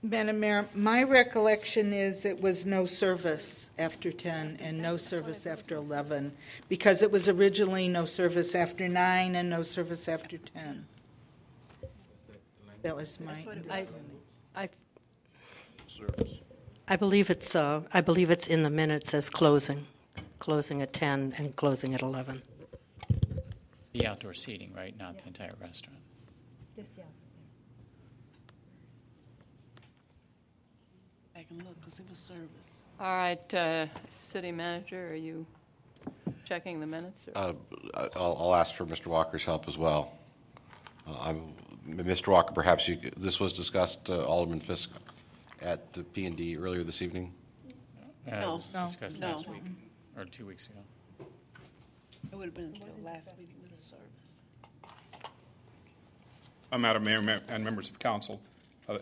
Madam Mayor, my recollection is it was no service after 10 and no service after 11, because it was originally no service after 9 and no service after 10. That was my understanding. I believe it's in the minutes as closing at 10 and closing at 11. The outdoor seating, right? Not the entire restaurant. I can look because it was service. All right, City Manager, are you checking the minutes? Or? I'll ask for Mr. Walker's help as well. Mr. Walker, perhaps this was discussed, Alderman Fisk, at the P&D earlier this evening? It was discussed last week, or 2 weeks ago. It would have been the last meeting with service. Madam Mayor and members of council,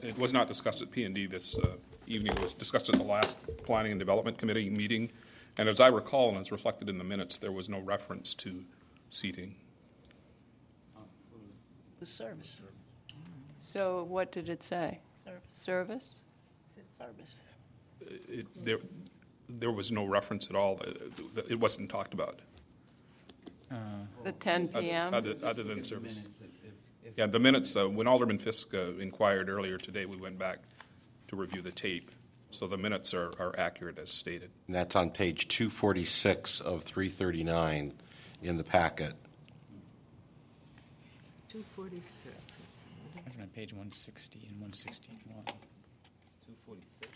it was not discussed at P&D this evening. It was discussed at the last Planning and Development Committee meeting. And as I recall, and as reflected in the minutes, there was no reference to seating. The service. So what did it say? Service? Service. There was no reference at all. It wasn't talked about. The 10 p.m.? Other than service. Yeah, the minutes, when Alderman Fisk inquired earlier today, we went back to review the tape. So the minutes are accurate as stated. And that's on page 246 of 339 in the packet. 246. On page 160 and 161. 246.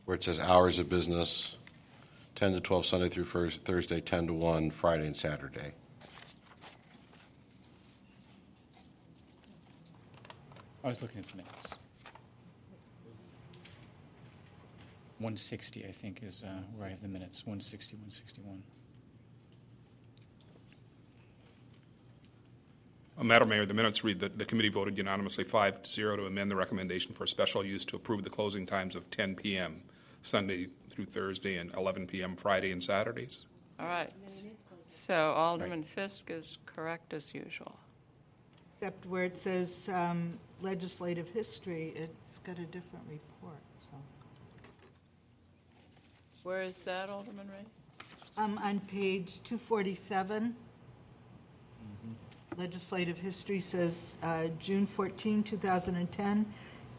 Where it says hours of business, 10 to 12 Sunday through Thursday, 10 to 1 Friday and Saturday. I was looking at the minutes. 160, I think, is where I have the minutes. 160, 161. Madam Mayor, the minutes read that the committee voted unanimously 5-0 to amend the recommendation for special use to approve the closing times of 10 p.m. Sunday through Thursday and 11 p.m. Friday and Saturdays. All right. So Alderman Fisk is correct as usual. Except where it says legislative history, it's got a different report. So. Where is that, Alderman Ray? On page 247, legislative history says June 14, 2010,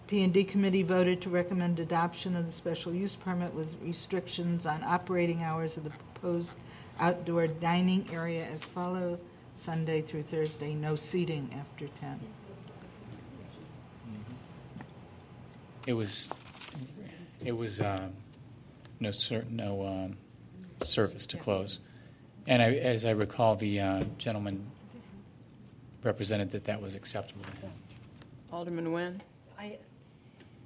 P&D committee voted to recommend adoption of the special use permit with restrictions on operating hours of the proposed outdoor dining area as follows: Sunday through Thursday, no seating after 10. It was no service to close, and as I recall, the gentleman represented that was acceptable to him. Alderman Nguyen?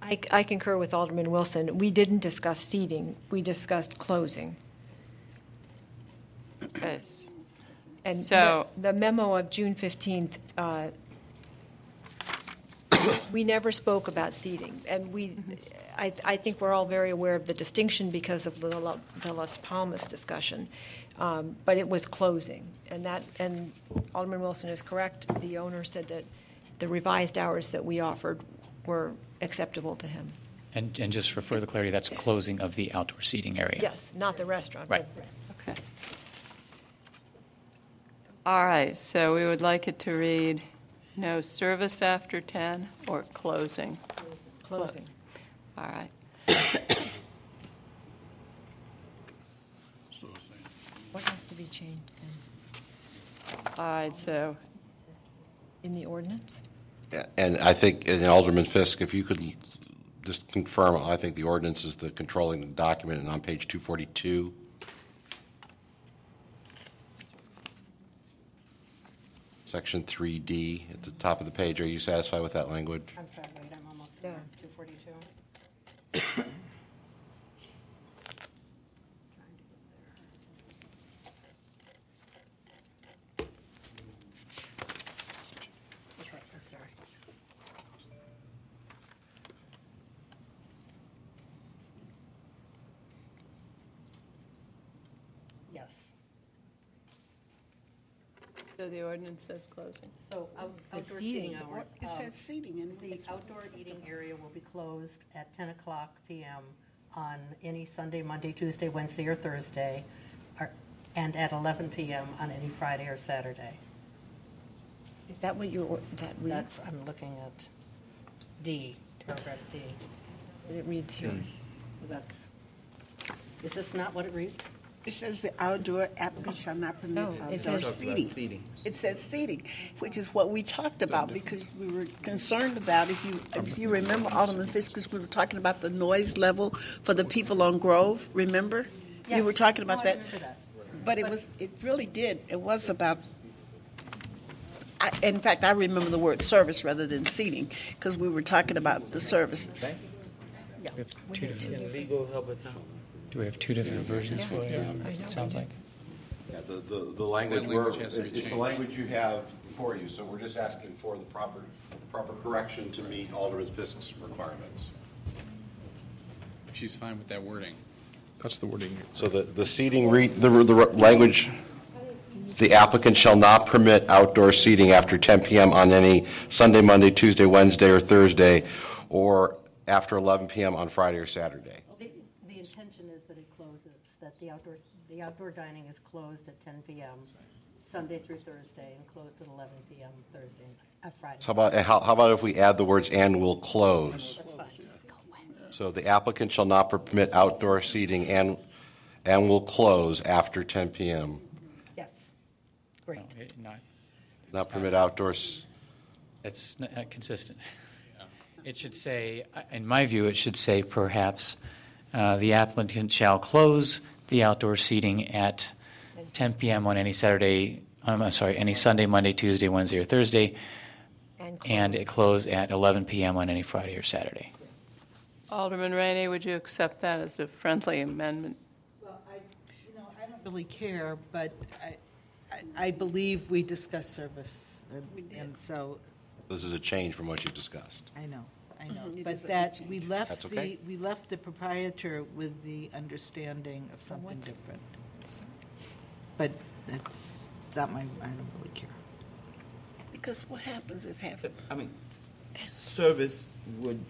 I concur with Alderman Wilson. We didn't discuss seating. We discussed closing. Yes. And so the memo of June 15th, we never spoke about seating. And I think we're all very aware of the distinction because of the Las Palmas discussion. But it was closing. And Alderman Wilson is correct. The owner said that the revised hours that we offered were acceptable to him. And just for further clarity, that's closing of the outdoor seating area. Yes, not the restaurant. Right. Okay. All right, so we would like it to read no service after 10 or closing. Closing. All right. What has to be changed then? All right, so in the ordinance? And I think, and Alderman Fisk, if you could just confirm, I think the ordinance is the controlling document, and on page 242. Section 3D at the top of the page. Are you satisfied with that language? I'm sorry, wait, I'm almost there. 242. That's right. I'm sorry. Yes. So the ordinance says closing. So outdoor seating. seating hours. It says seating, and The outdoor eating area will be closed at 10 o'clock p.m. on any Sunday, Monday, Tuesday, Wednesday, or Thursday, and at 11 p.m. on any Friday or Saturday. Is that what that reads? I'm looking at D, paragraph D. It reads here. Is this not what it reads? It says the outdoor applicant shall not permit outdoor seating. It says seating, which is what we talked about because we were concerned about, if you remember, Alderman Fiskus, we were talking about the noise level for the people on Grove, remember? Yes. You were talking about I that. remember that. But it really did. It was about, in fact, I remember the word service rather than seating because we were talking about the services. We have two different. Can legal help us out? Do we have two different versions for it? It sounds like. Yeah, the language it's the language you have before you, so we're just asking for the proper correction to meet Alderman Fisk's requirements. She's fine with that wording. That's the wording. So the seating, the language, the applicant shall not permit outdoor seating after 10 p.m. on any Sunday, Monday, Tuesday, Wednesday, or Thursday, or after 11 p.m. on Friday or Saturday. The intention is that it closes, that the outdoor dining is closed at 10 p.m. Sunday through Thursday and closed at 11 p.m. Thursday, Friday. So how about if we add the words "and will close"? That's fine. So the applicant shall not permit outdoor seating and will close after 10 p.m. Yes. Great. Not permit outdoors. That's not consistent. It should say, in my view, it should say perhaps the applicant shall close the outdoor seating at 10 p.m. on any any Sunday, Monday, Tuesday, Wednesday, or Thursday, and it close at 11 p.m. on any Friday or Saturday. Alderman Rainey, would you accept that as a friendly amendment? Well, I don't really care, but I believe we discussed service, and so. This is a change from what you discussed. I know, Mm-hmm. but that we left That's okay. we left the proprietor with the understanding of something different. But that's not I don't really care. Because what happens if Service would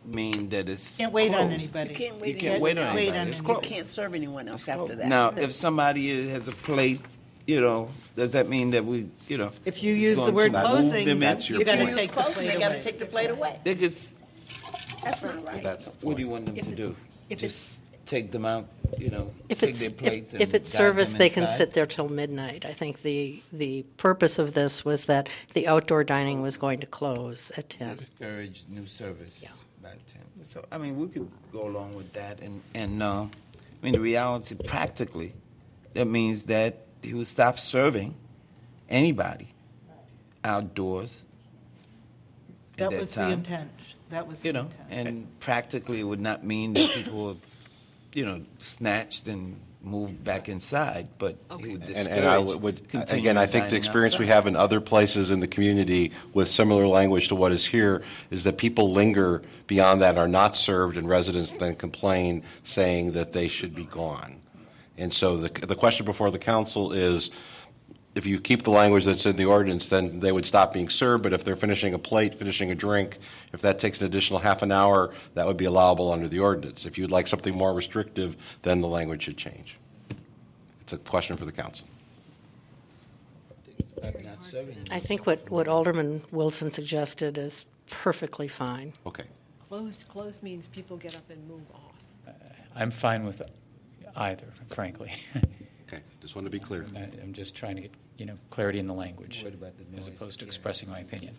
mean that it's Can't wait on closed. anybody. You can't wait. You can't wait on anybody. It's You closed. can't serve anyone else after that. Now, if somebody has a plate, does that mean that we, If you it's use the going word to move closing, them in? you got to If you use take the closing, plate they got to away. take the plate away. They just, That's not right. what do you want them to do? Just take them out, If take it's their plates and if it's guide service, them they can inside? sit there till midnight. I think the purpose of this was that the outdoor dining was going to close at 10. Discourage new service by 10. So, we could go along with that. And the reality, practically, that means that he would stop serving anybody outdoors at That was the time. intent. That was the intent. And practically it would not mean that people were, snatched and moved back inside, but he would discourage And I would continuing again, I think the dining experience we outside. have in other places in the community with similar language to what is here is that people linger beyond that, are not served, and residents then complain, saying that they should be gone. And so the question before the council is, if you keep the language that's in the ordinance, then they would stop being served, but if they're finishing a plate, finishing a drink, if that takes an additional half an hour, that would be allowable under the ordinance. If you'd like something more restrictive, then the language should change. It's a question for the council. I think what Alderman Wilson suggested is perfectly fine. Okay. Closed means people get up and move off. I'm fine with either, frankly. Okay, just want to be clear. I'm just trying to get clarity in the language as noise, opposed to expressing my opinion.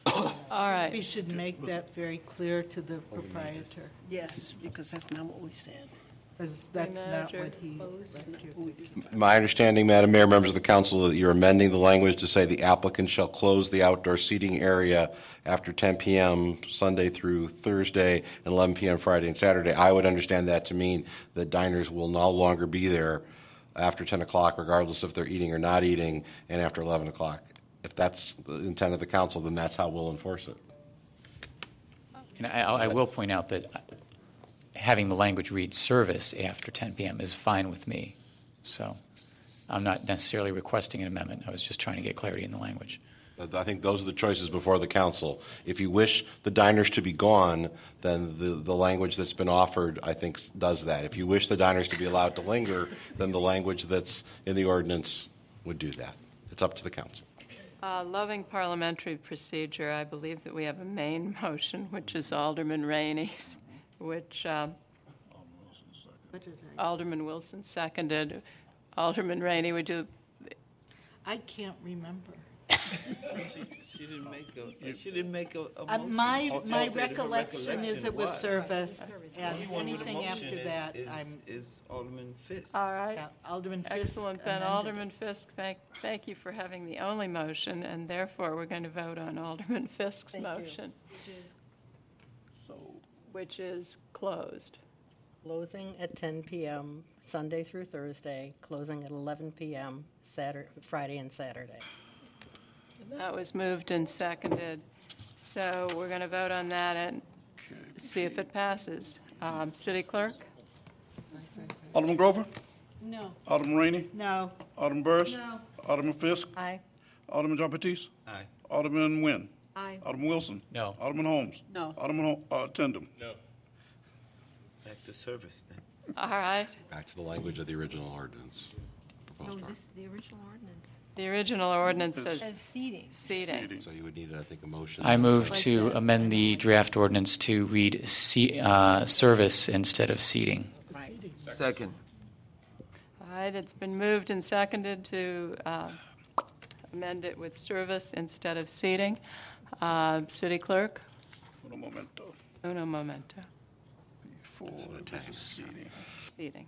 All right. We should make that very clear to the proprietor, Yes, because that's not what we said. because that's not Manager what he left here. My understanding, Madam Mayor, members of the council, that you're amending the language to say the applicant shall close the outdoor seating area after 10 p.m. Sunday through Thursday and 11 p.m. Friday and Saturday. I would understand that to mean that diners will no longer be there after 10 o'clock, regardless if they're eating or not eating, and after 11 o'clock. If that's the intent of the council, then that's how we'll enforce it. And I will point out that having the language read service after 10 p.m. is fine with me. So I'm not necessarily requesting an amendment. I was just trying to get clarity in the language. I think those are the choices before the council. If you wish the diners to be gone, then the language that's been offered, I think, does that. If you wish the diners to be allowed to linger, then the language that's in the ordinance would do that. It's up to the council. Loving parliamentary procedure, I believe that we have a main motion, which is Alderman Rainey's, which Alderman Wilson seconded. Alderman Rainey, would you? I can't remember. She didn't make a motion. My recollection is it was service, and anything after that, is Alderman Fisk. All right. Yeah, Alderman Fisk. Excellent. Then amended. Alderman Fisk, thank you for having the only motion, and therefore we're going to vote on Alderman Fisk's motion, which is closed. Closing at 10 p.m. Sunday through Thursday, closing at 11 p.m. Friday and Saturday. That was moved and seconded. So we're going to vote on that and see if it passes. City Clerk? Alderman Grover? No. Alderman Rainey? No. Alderman Burris? No. Alderman Fisk? Aye. Alderman John Batiste? Aye. Alderman Nguyen? Aye. Alderman Wilson? No. Alderman Holmes? No. Alderman Tindem? No. Back to service then. All right. Back to the language of the original ordinance. No, this is the original ordinance. The original ordinance As says seating. seating. So you would need, I think, a motion. I move Like to that. amend the draft ordinance to read service instead of seating. Second. All right, it's been moved and seconded to amend it with service instead of seating. City Clerk? Uno momento. Uno momento. Before this is seating. Seating.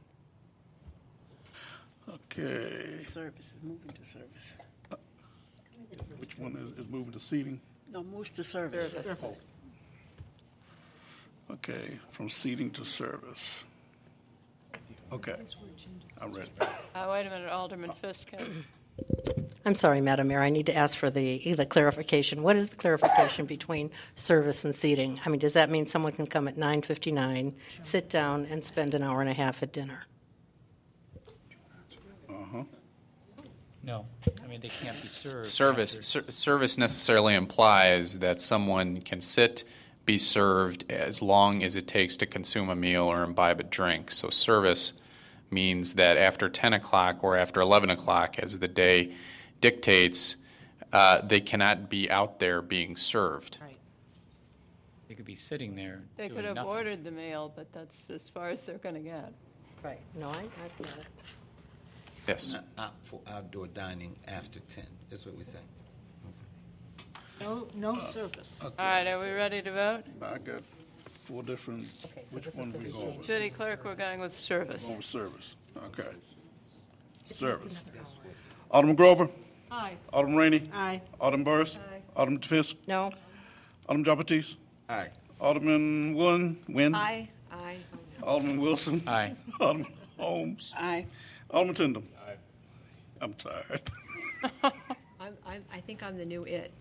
Okay. Service is moving to service. Which one is moving to seating? No, moves to service. Okay, from seating to service. Okay, I'm ready. Wait a minute, Alderman Fisk has. I'm sorry, Madam Mayor, I need to ask for the clarification. What is the clarification between service and seating? I mean, does that mean someone can come at 9:59, sit down, and spend an hour and a half at dinner? No. I mean, they can't be served. Service necessarily implies that someone can sit, be served as long as it takes to consume a meal or imbibe a drink. So service means that after 10 o'clock or after 11 o'clock, as the day dictates, they cannot be out there being served. Right. They could be sitting there. They doing could have nothing. ordered the meal, but that's as far as they're going to get. Right. No, I get it. Yes. For outdoor dining after 10. That's what we say. No service. All right, are we ready to vote? I got 4 different, which one we going with? City Clerk, we're going with service. Going with service, okay. Service. Alderman Grover? Aye. Alderman Rainey? Aye. Alderman Burris? Aye. Alderman Fisk? No. Alderman John Batiste? Aye. Alderman Nguyen? Aye. Aye. Alderman Wilson? Aye. Alderman Holmes? Aye. Alderman Tindem? Aye. I'm tired. I think I'm the new it.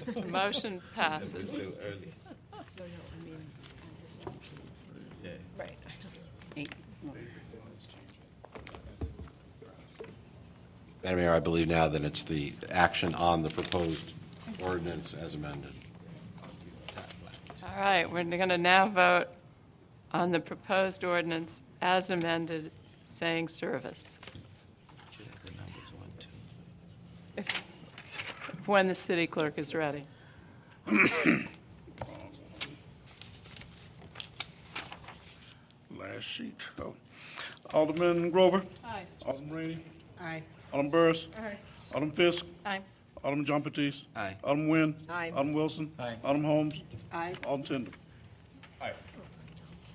The motion passes. Too early. No, I mean, Yeah. right. Madam Mayor, I believe now that it's the action on the proposed ordinance as amended. All right, we're going to now vote on the proposed ordinance as amended, saying service. Should have the numbers 1, 2. When the city clerk is ready. Last sheet. Oh. Alderman Grover? Aye. Alderman Rainey? Aye. Alderman Burris? Aye. Alderman Fisk? Aye. Alderman John Batiste? Aye. Alderman Nguyen? Aye. Alderman Wilson? Aye. Alderman Holmes? Aye. Alderman Tindem? Aye.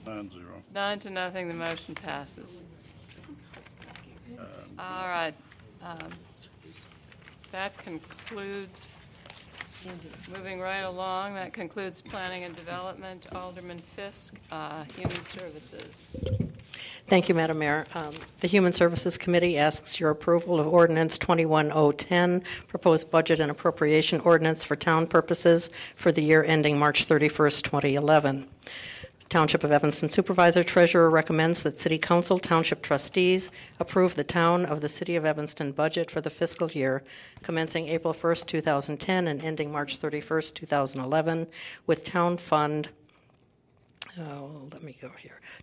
9-0. 9-0, the motion passes. All right. That concludes, moving right along, that concludes planning and development. Alderman Fisk, Human Services. Thank you, Madam Mayor. The Human Services Committee asks your approval of Ordinance 21010, proposed budget and appropriation ordinance for town purposes for the year ending March 31st, 2011. Township of Evanston Supervisor Treasurer recommends that City Council Township Trustees approve the Town of the City of Evanston budget for the fiscal year commencing April 1st, 2010 and ending March 31st, 2011 with Town Fund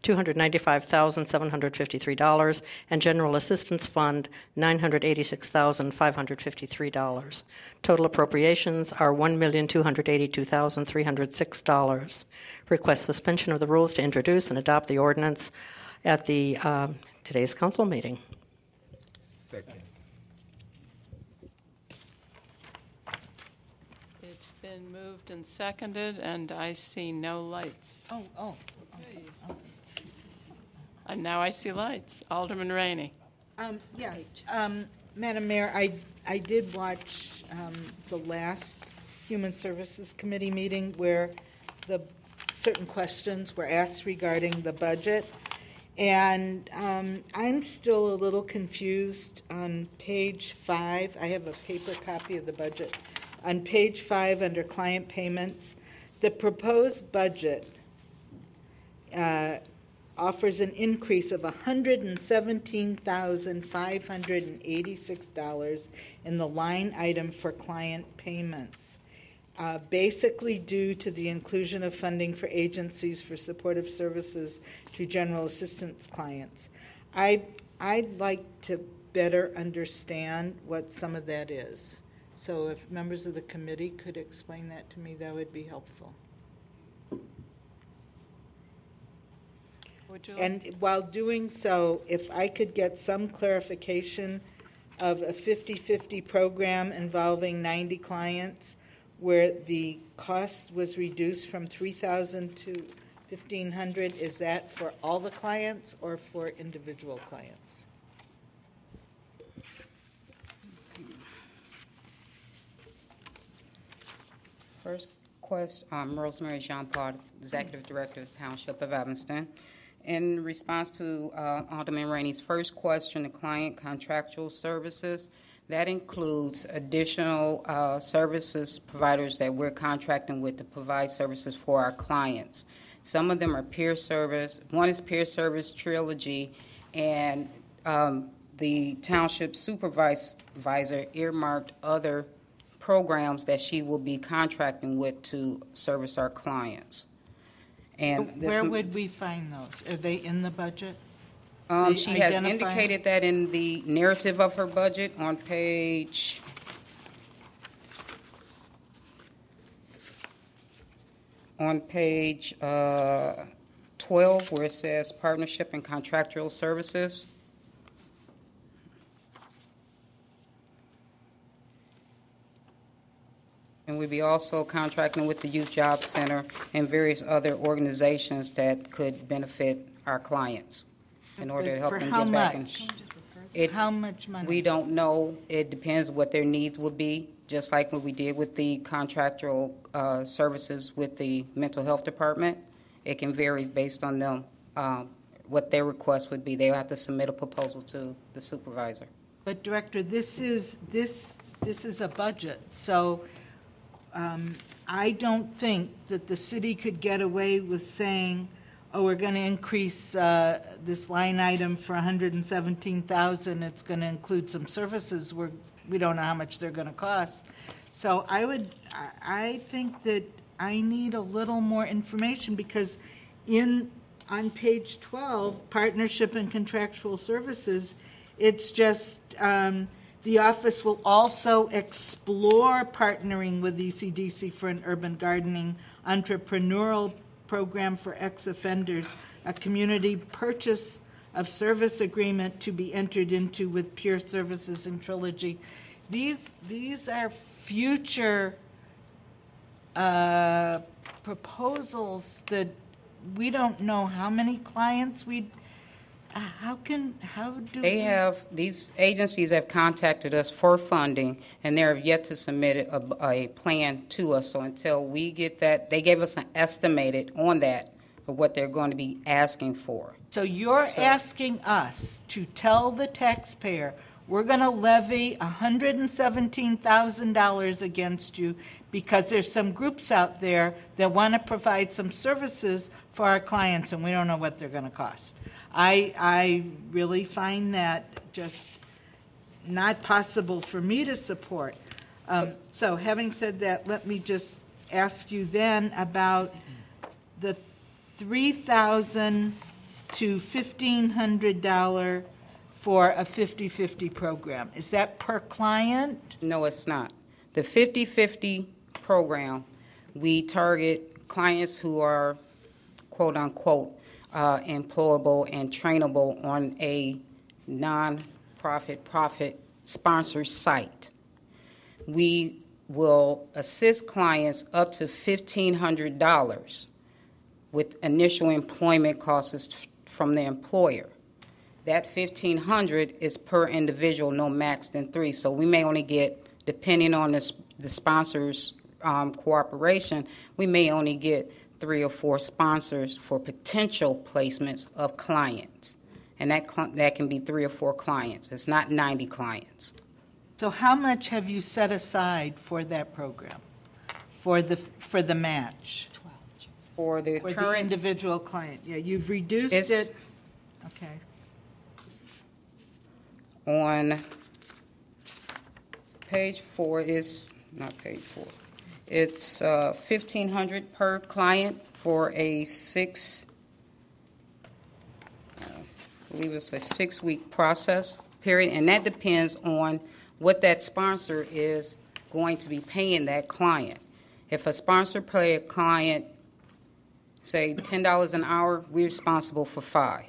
$295,753 and General Assistance Fund $986,553. Total appropriations are $1,282,306. Request suspension of the rules to introduce and adopt the ordinance at the today's council meeting. Second. It's been moved and seconded, and I see no lights. And now I see lights. Alderman Rainey. Yes, Madam Mayor, I did watch the last Human Services Committee meeting where the certain questions were asked regarding the budget, and I'm still a little confused on page 5. I have a paper copy of the budget. On page 5 under client payments, the proposed budget offers an increase of $117,586 in the line item for client payments, basically due to the inclusion of funding for agencies for supportive services to general assistance clients. I'd like to better understand what some of that is. So if members of the committee could explain that to me, that would be helpful. And while doing so, if I could get some clarification of a 50-50 program involving 90 clients where the cost was reduced from $3,000 to $1,500, is that for all the clients or for individual clients? First question, Rosemary Jean-Paul, Executive Director of the Township of Evanston. In response to Alderman Rainey's first question, the client contractual services, that includes additional services providers that we're contracting with to provide services for our clients. Some of them are peer service. One is peer service trilogy, and the township supervisor earmarked other programs that she will be contracting with to service our clients. And where would we find those? Are they in the budget? She has indicated that in the narrative of her budget on page 12, where it says partnership and contractual services. And we'll be also contracting with the Youth Job Center and various other organizations that could benefit our clients in order to help them get back. How much money? We don't know. It depends what their needs would be, just like what we did with the contractual services with the mental health department. It can vary based on them, what their request would be. They'll have to submit a proposal to the supervisor. But Director, this is a budget, so I don't think that the city could get away with saying, oh, we're going to increase this line item for $117,000. It's going to include some services we don't know how much they're going to cost. So I think that I need a little more information, because on page 12, partnership and contractual services, it's just the office will also explore partnering with ECDC for an urban gardening entrepreneurial program for ex-offenders, a community purchase of service agreement to be entered into with Peer Services and Trilogy. These are future proposals that we don't know how many clients these agencies have contacted us for funding, and they have yet to submit a plan to us. So until we get that, they gave us an estimated on that of what they're going to be asking for. So you're asking us to tell the taxpayer we're going to levy $117,000 against you because there's some groups out there that want to provide some services for our clients, and we don't know what they're going to cost. I really find that just not possible for me to support. So having said that, let me just ask you then about the $3,000 to $1,500 for a 50-50 program. Is that per client? No, it's not. The 50-50 program, we target clients who are, quote-unquote, employable and trainable on a non-profit, profit sponsor site. We will assist clients up to $1,500 with initial employment costs from the employer. That $1,500 is per individual, no max than 3. So we may only get, depending on the sponsor's cooperation, we may only get 3 or 4 sponsors for potential placements of clients. And that can be 3 or 4 clients. It's not 90 clients. So how much have you set aside for that program, for the match? For the for current the individual client? Yeah, you've reduced it. Okay. On page 4 is not page 4. It's $1,500 per client for a 6. I believe it's a 6-week process period, and that depends on what that sponsor is going to be paying that client. If a sponsor pay a client, say $10 an hour, we're responsible for 5,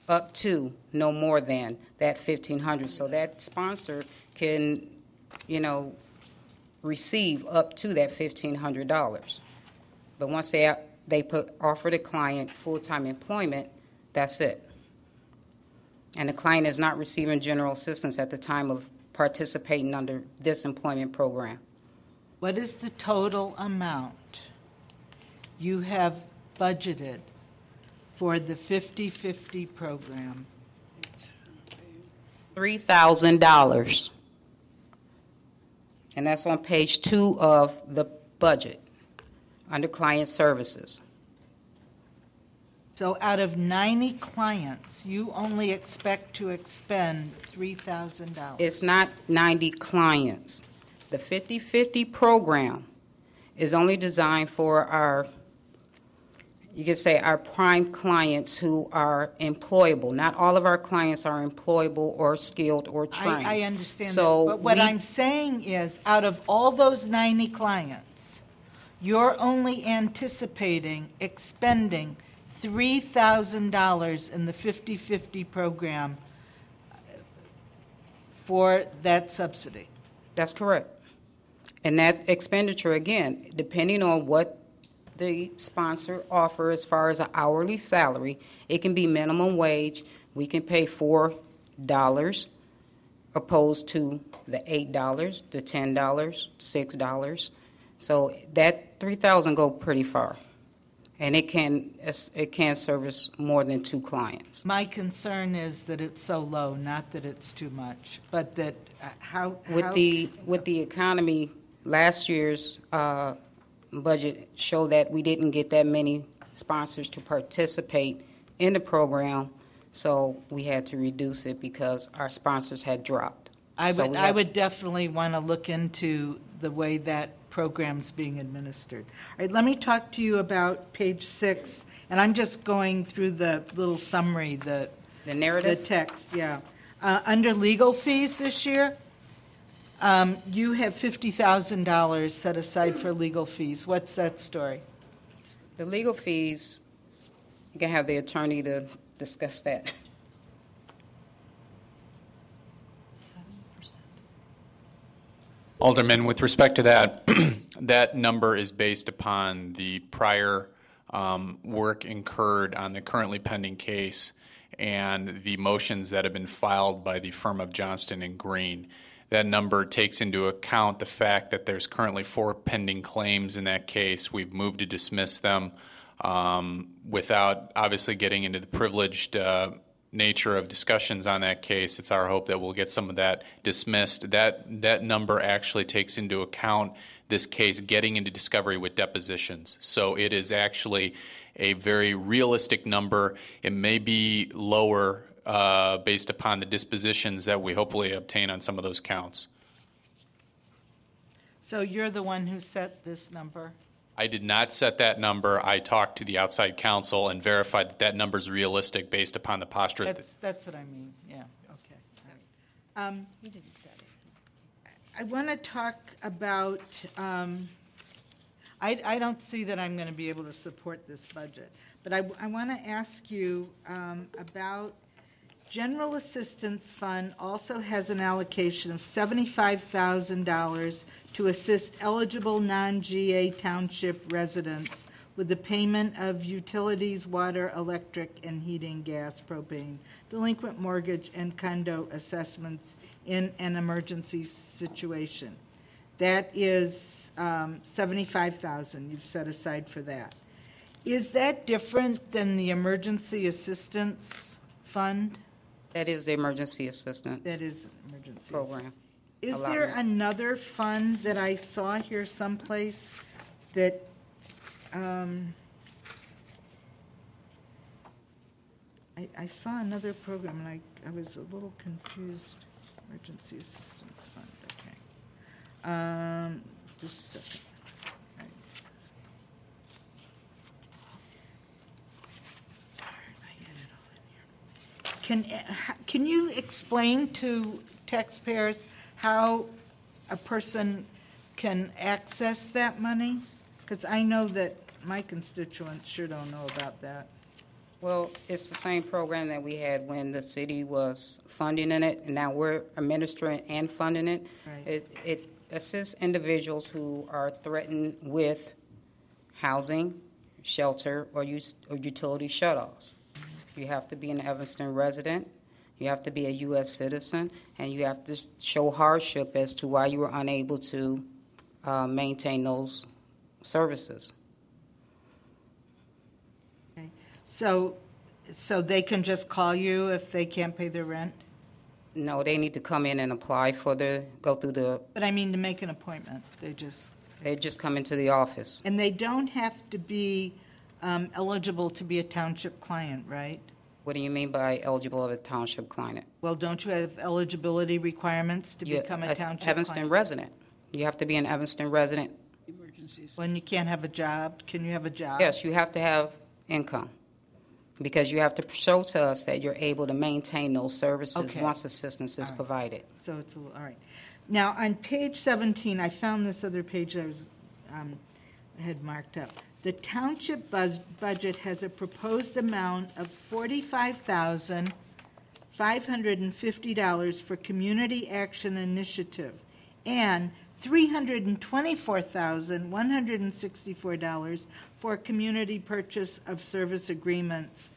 up to no more than that $1,500. So that sponsor can, receive up to that $1,500. But once they offer the client full-time employment, that's it. And the client is not receiving general assistance at the time of participating under this employment program. What is the total amount you have budgeted for the 50-50 program? $3,000. And that's on page 2 of the budget under client services. So out of 90 clients, you only expect to expend $3,000. It's not 90 clients. The 50-50 program is only designed for our, you could say, our prime clients who are employable. Not all of our clients are employable or skilled or trained. I understand so that. But what I'm saying is, out of all those 90 clients, you're only anticipating expending $3,000 in the 50-50 program for that subsidy. That's correct. And that expenditure, again, depending on what the sponsor offers as far as an hourly salary, it can be minimum wage. We can pay $4 opposed to the $8, the $10, $6. So that $3,000 go pretty far. And it can service more than 2 clients. My concern is that it's so low, not that it's too much, but that with the economy, last year's budget showed that we didn't get that many sponsors to participate in the program, so we had to reduce it because our sponsors had dropped. I would definitely want to look into the way that program's being administered. All right, let me talk to you about page 6, and I'm just going through the little summary, the narrative, the text. Yeah, under legal fees this year, you have $50,000 set aside for legal fees. What's that story? The legal fees, you can have the attorney to discuss that. Alderman, with respect to that, that number is based upon the prior work incurred on the currently pending case and the motions that have been filed by the firm of Johnston and Green. That number takes into account the fact that there's currently 4 pending claims in that case. We've moved to dismiss them without obviously getting into the privileged nature of discussions on that case, it's our hope that we'll get some of that dismissed. That number actually takes into account this case getting into discovery with depositions. So it is actually a very realistic number. It may be lower based upon the dispositions that we hopefully obtain on some of those counts. So you're the one who set this number? I did not set that number. I talked to the outside counsel and verified that that number is realistic based upon the posture. That's what I mean, yeah, okay. All right. You didn't set it. I want to talk about, I don't see that I'm going to be able to support this budget, but I want to ask you about General Assistance Fund also has an allocation of $75,000 to assist eligible non-GA township residents with the payment of utilities, water, electric, and heating, gas, propane, delinquent mortgage, and condo assessments in an emergency situation. That is $75,000 you've set aside for that. Is that different than the Emergency Assistance Fund? That is the emergency assistance. That is emergency program. Assistance. Is there another fund that I saw here someplace that I saw another program and I was a little confused. Emergency Assistance Fund, okay. Just a second. Can you explain to taxpayers how a person can access that money? Because I know that my constituents sure don't know about that. Well, it's the same program that we had when the city was funding it, and now we're administering and funding it. Right. It assists individuals who are threatened with housing, shelter, or utility shutoffs. You have to be an Evanston resident, you have to be a U.S. citizen, and you have to show hardship as to why you were unable to maintain those services. Okay. So they can just call you if they can't pay their rent? No, they need to come in and apply for go through the... But I mean to make an appointment. They just come into the office. And they don't have to be eligible to be a township client, right? What do you mean by eligible of a township client? Well, don't you have eligibility requirements to become a township Evanston client? resident. You have to be an Evanston resident. When you can't have a job, can you have a job? Yes, you have to have income because you have to show to us that you're able to maintain those services once assistance is provided. So it's all right. Now, on page 17, I found this other page that I was had marked up. The township budget has a proposed amount of $45,550 for community action initiative and $324,164 for community purchase of service agreements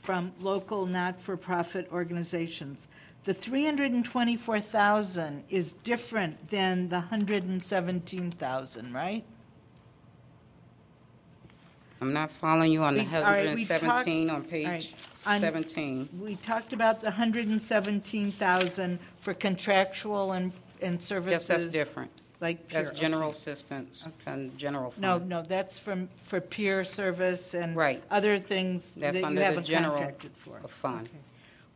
from local not-for-profit organizations. The $324,000 is different than the $117,000, right? I'm not following you on the 117 on page 17. We talked about the $117,000 for contractual and services. Yes, that's different. Like that's general assistance and general fund. No, that's for peer service and right. other things that's that under you haven't the general contracted for. Fund. Okay.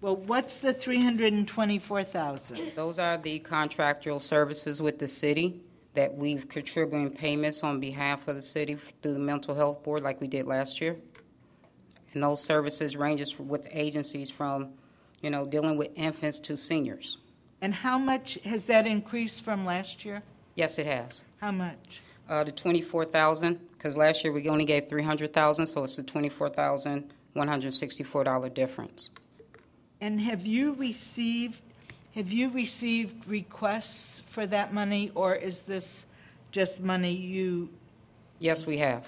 Well, what's the $324,000? Those are the contractual services with the city that we've contributing payments on behalf of the city through the mental health board like we did last year. And those services ranges with agencies from, dealing with infants to seniors. And how much has that increased from last year? Yes, it has. How much? The $24,000, because last year we only gave $300,000, so it's the $24,164 difference. And have you received requests for that money, or is this just money you? Yes, we have.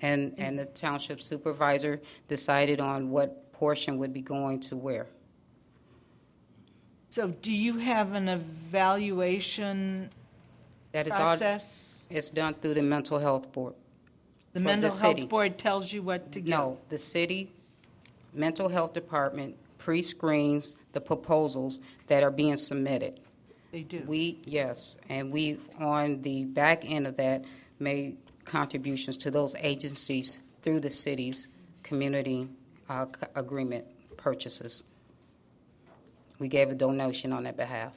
And the township supervisor decided on what portion would be going to where. So do you have an evaluation process? It's done through the mental health board. The mental health board tells you what to give? No, the city mental health department pre-screens the proposals that are being submitted. They do. Yes, and we, on the back end of that, made contributions to those agencies through the city's community agreement purchases. We gave a donation on their behalf.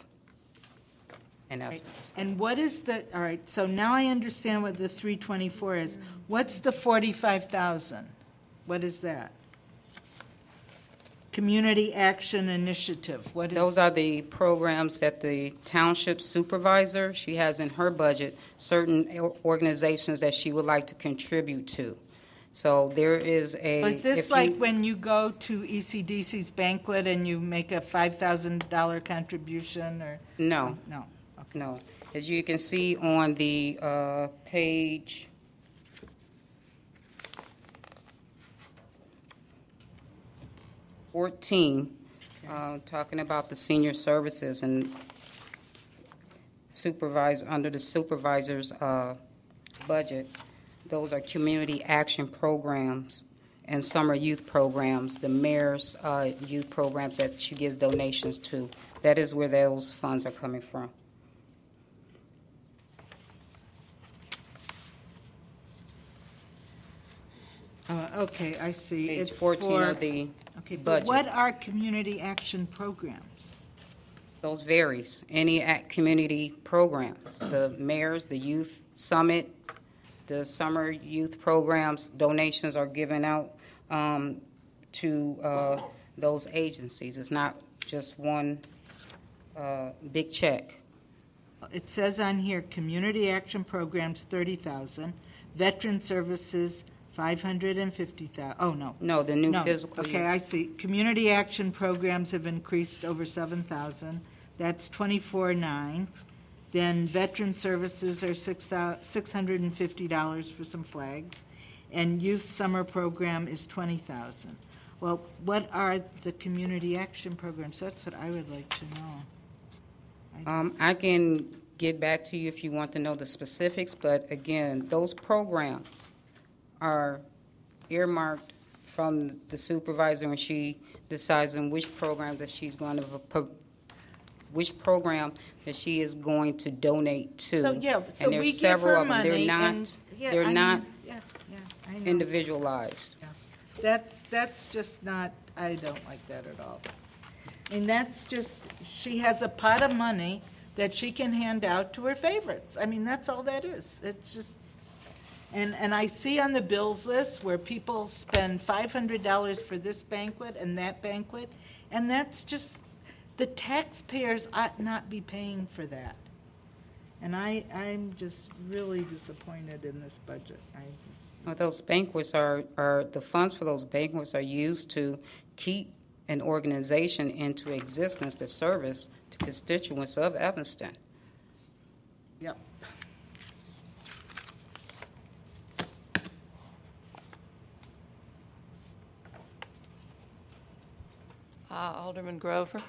In essence. And what is the, all right, so now I understand what the 324 is. What's the 45,000? What is that? Community Action Initiative. What is? Those are the programs that the township supervisor, she has in her budget certain organizations that she would like to contribute to. So there is a... Is this like when you go to ECDC's banquet and you make a $5,000 contribution or? No. No. Okay. No. As you can see on the page 14, talking about the senior services and under the supervisor's budget, those are community action programs and summer youth programs, the mayor's youth programs that she gives donations to. That is where those funds are coming from. Okay, I see. Page It's 14 for, of the okay, but budget. what are community action programs? Those varies. Any community programs, the mayor's, the youth summit, the summer youth programs, donations are given out to those agencies. It's not just one big check. It says on here, community action programs, 30,000, veteran services, 550,000. Oh, no. No, the new physical. Okay, I see. Community action programs have increased over 7,000. That's 24,900. Then veteran services are $650 for some flags, and youth summer program is 20,000. Well, what are the community action programs? That's what I would like to know. I can get back to you if you want to know the specifics, but again, those programs are earmarked from the supervisor when she decides on which programs that she's going to, which program that she is going to donate to. So, yeah, so and there's we give several her of them. They're money not, and, yeah, they're I not mean, yeah, I know. individualized. Yeah. That's just not, I don't like that at all. And that's just, she has a pot of money that she can hand out to her favorites. I mean, that's all that is. It's just, and I see on the bills list where people spend $500 for this banquet and that banquet, and that's just, the taxpayers ought not be paying for that. And I'm just really disappointed in this budget. Well, those banquets are the funds for those banquets are used to keep an organization into existence to service the constituents of Evanston. Yep. Alderman Grover.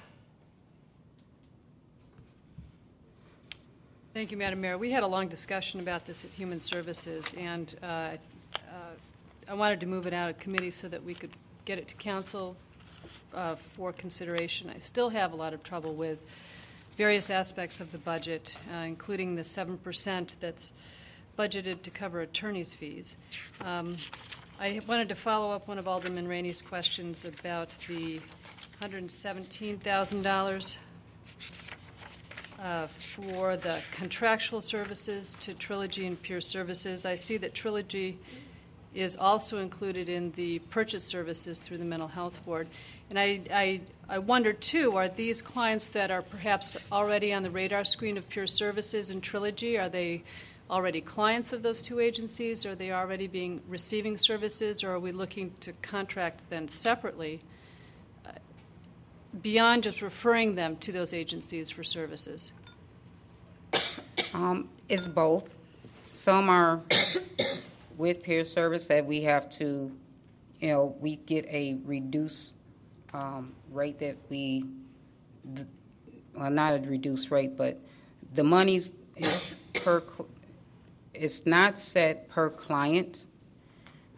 Thank you, Madam Mayor. We had a long discussion about this at Human Services, and I wanted to move it out of committee so that we could get it to council for consideration. I still have a lot of trouble with various aspects of the budget, including the 7% that's budgeted to cover attorney's fees. I wanted to follow up one of Alderman Rainey's questions about the $117,000 for the contractual services to Trilogy and Peer Services. I see that Trilogy is also included in the purchase services through the Mental Health Board. And I wonder, too, are these clients that are perhaps already on the radar screen of Peer Services and Trilogy, are they already clients of those two agencies? Are they already receiving services, or are we looking to contract them separately beyond just referring them to those agencies for services? It's both. Some are with peer service that we have to, we get a reduced rate that well, not a reduced rate, but the money's is it's not set per client,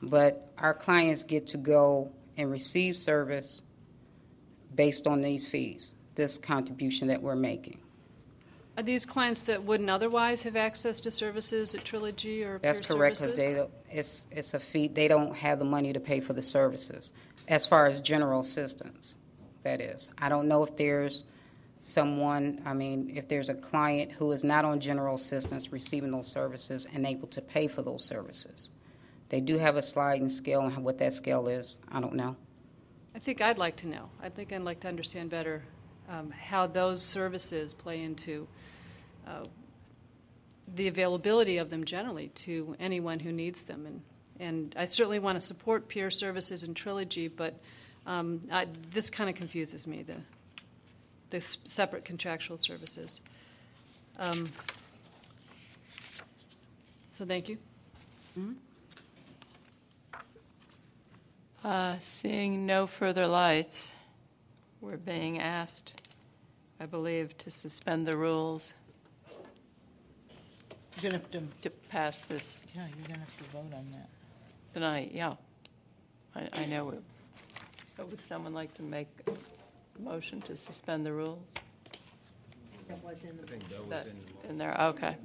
but our clients get to go and receive service based on these fees, this contribution that we're making. Are these clients that wouldn't otherwise have access to services at Trilogy or That's Peer correct, because Services? it's a fee. They don't have the money to pay for the services. As far as general assistance, that is. I don't know if there's someone, if there's a client who is not on general assistance receiving those services and able to pay for those services. They do have a sliding scale, and what that scale is, I don't know. I think I'd like to know. I think I'd like to understand better how those services play into the availability of them generally to anyone who needs them. And I certainly want to support Peer Services and Trilogy, but this kind of confuses me, the separate contractual services. So thank you. Seeing no further lights, we're being asked, I believe, to suspend the rules. You're going to have to pass this. Yeah, you're going to have to vote on that. Tonight, yeah. I know it. So would someone like to make a motion to suspend the rules? That was in the Is that in there? Okay.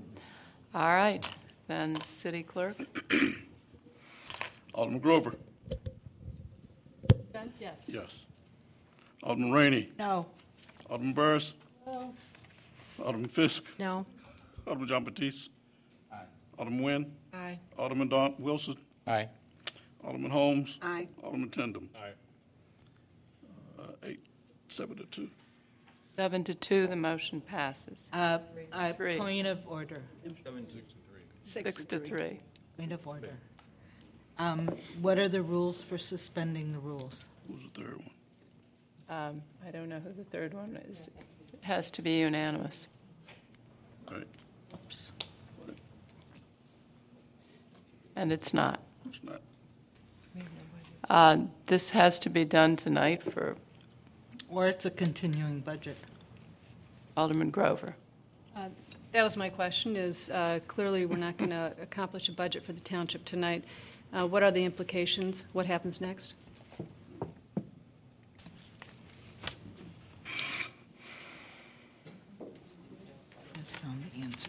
All right. Then City Clerk. Alderman Grover. Yes. Yes. Alderman Rainey. No. Alderman Burris. No. Alderman Fisk. No. Alderman John Batiste. Aye. Alderman Nguyen. Aye. Alderman Don Wilson. Aye. Alderman Holmes. Aye. Alderman Tindem. Aye. 7-2. 7-2, the motion passes. Three. Point of order. 6-3. Point of order. What are the rules for suspending the rules? Who's the third one? I don't know who the third one is. It has to be unanimous. Right. Oops. And it's not. It's not. This has to be done tonight for Or it's a continuing budget. Alderman Grover. That was my question, is clearly we're not going to accomplish a budget for the township tonight. What are the implications? What happens next? Just found the answers.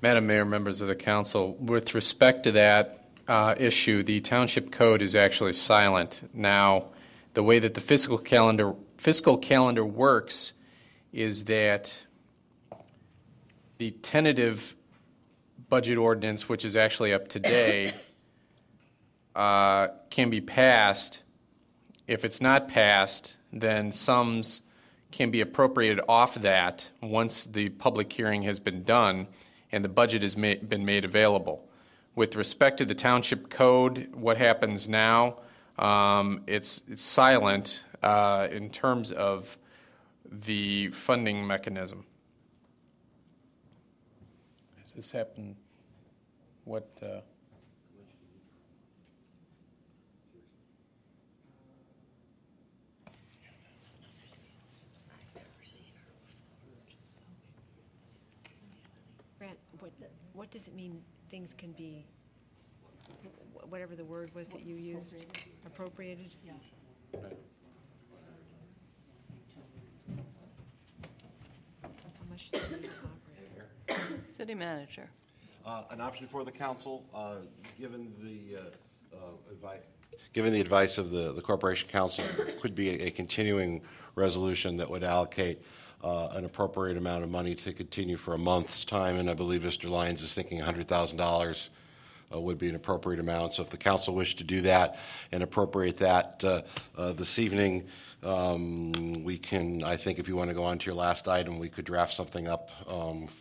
Madam Mayor, members of the council, with respect to that issue, the township code is actually silent. Now, the way that the fiscal calendar works is that the tentative budget ordinance, which is actually up today, can be passed. If it's not passed, then sums can be appropriated off that once the public hearing has been done and the budget has been made available. With respect to the township code, what happens now, it's silent in terms of the funding mechanism. Has this happened? What? Grant, what does it mean things can be, whatever the word was that you used? Appropriated? Yeah. Right. How much do they need to operate? City Manager. An option for the council, given the advice of the Corporation Council, could be a continuing resolution that would allocate an appropriate amount of money to continue for a month's time, and I believe Mr. Lyons is thinking $100,000 would be an appropriate amount. So if the council wished to do that and appropriate that this evening, we can, I think if you want to go on to your last item, we could draft something up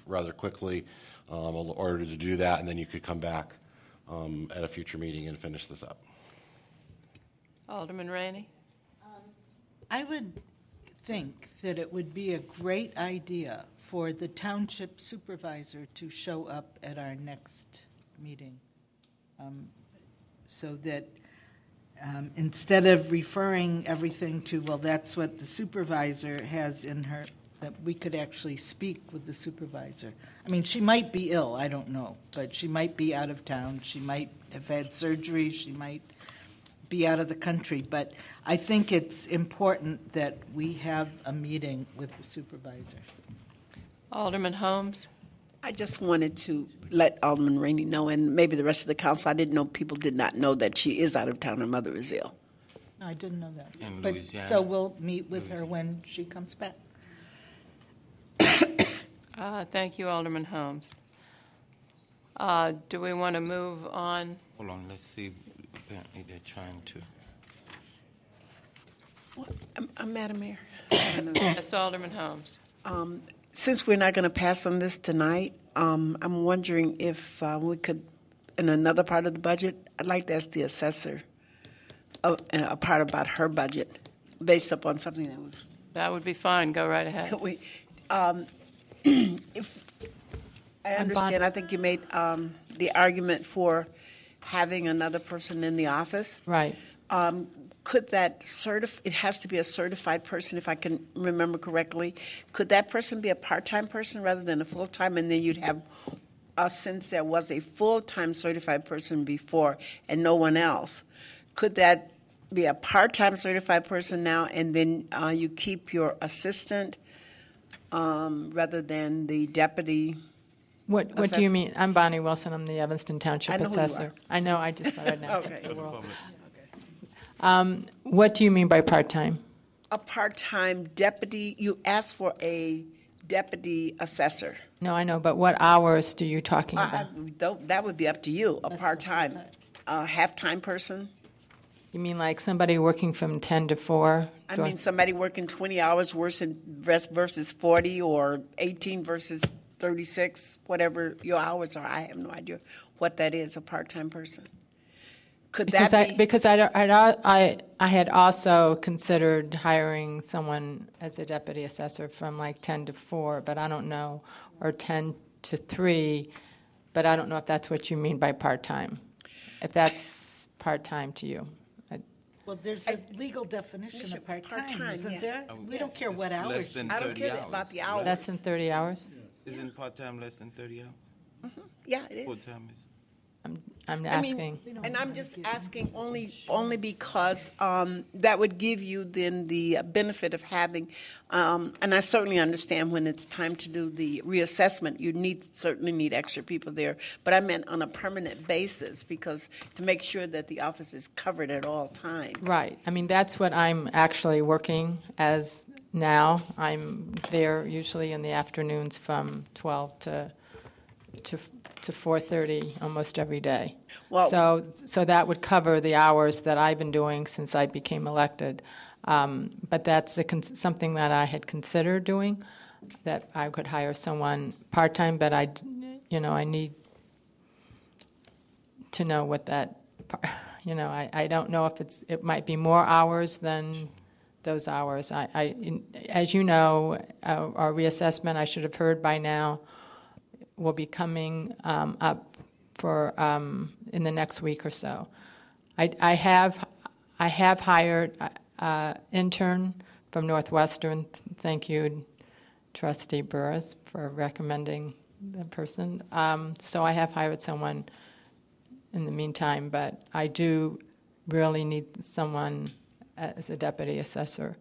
rather quickly in order to do that, and then you could come back at a future meeting and finish this up. Alderman Rainey? I would think that it would be a great idea for the township supervisor to show up at our next meeting, so that instead of referring everything to, well, that's what the supervisor has in her, that we could actually speak with the supervisor. I mean, she might be ill, I don't know, but she might be out of town, she might have had surgery, she might be out of the country, but I think it's important that we have a meeting with the supervisor. Alderman Holmes? I just wanted to let Alderman Rainey know, and maybe the rest of the council, I didn't know people did not know that she is out of town. Her mother is ill. No, I didn't know that. In But, Louisiana. so we'll meet with her when she comes back. Thank you, Alderman Holmes. Do we want to move on? Hold on, let's see. Apparently they're trying to. Madam Mayor. Yes, Alderman Holmes. Since we're not going to pass on this tonight, I'm wondering if we could, in another part of the budget, I'd like to ask the assessor a part about her budget based upon something that was. That would be fine. Go right ahead. If I understand, I think you made the argument for having another person in the office. Right. Could that it has to be a certified person, if I can remember correctly. Could that person be a part-time person rather than a full-time? And then you'd have, since there was a full-time certified person before and no one else, could that be a part-time certified person now and then you keep your assistant rather than the deputy? What do you mean? I'm Bonnie Wilson. I'm the Evanston Township Assessor. I know. I just thought I'd announce it to the world. Okay. What do you mean by part-time? A part-time deputy. You asked for a deputy assessor. No, I know, but what hours do you talking about? That would be up to you. A part-time, half-time person. You mean like somebody working from 10 to 4? I mean somebody working 20 hours versus 40 or 18 versus 36, whatever your hours are. I have no idea what that is, a part-time person. Could that be? Because I had also considered hiring someone as a deputy assessor from like 10 to 4, but I don't know, or 10 to 3, but I don't know if that's what you mean by part-time, if that's part-time to you. Well, there's a legal definition of part-time, isn't there? We don't care what Less hours. than I don't 30 care hours. about the hours. Less than 30 hours? Isn't part-time less than 30 hours? Yeah, it is. Full-time is. I'm asking. And I'm just asking only because that would give you then the benefit of having, and I certainly understand when it's time to do the reassessment, you certainly need extra people there. But I meant on a permanent basis because to make sure that the office is covered at all times. Right. I mean, that's what I'm actually working as now. I'm there usually in the afternoons from 12 to 4:30 almost every day. Well, so that would cover the hours that I've been doing since I became elected. But that's something that I had considered doing, that I could hire someone part-time, but I need to know what that, I don't know if it might be more hours than those hours. As you know, our reassessment, I should have heard by now, will be coming up for in the next week or so. I have hired an intern from Northwestern. Thank you, Trustee Burris, for recommending the person. So I have hired someone in the meantime, but I do really need someone as a deputy assessor.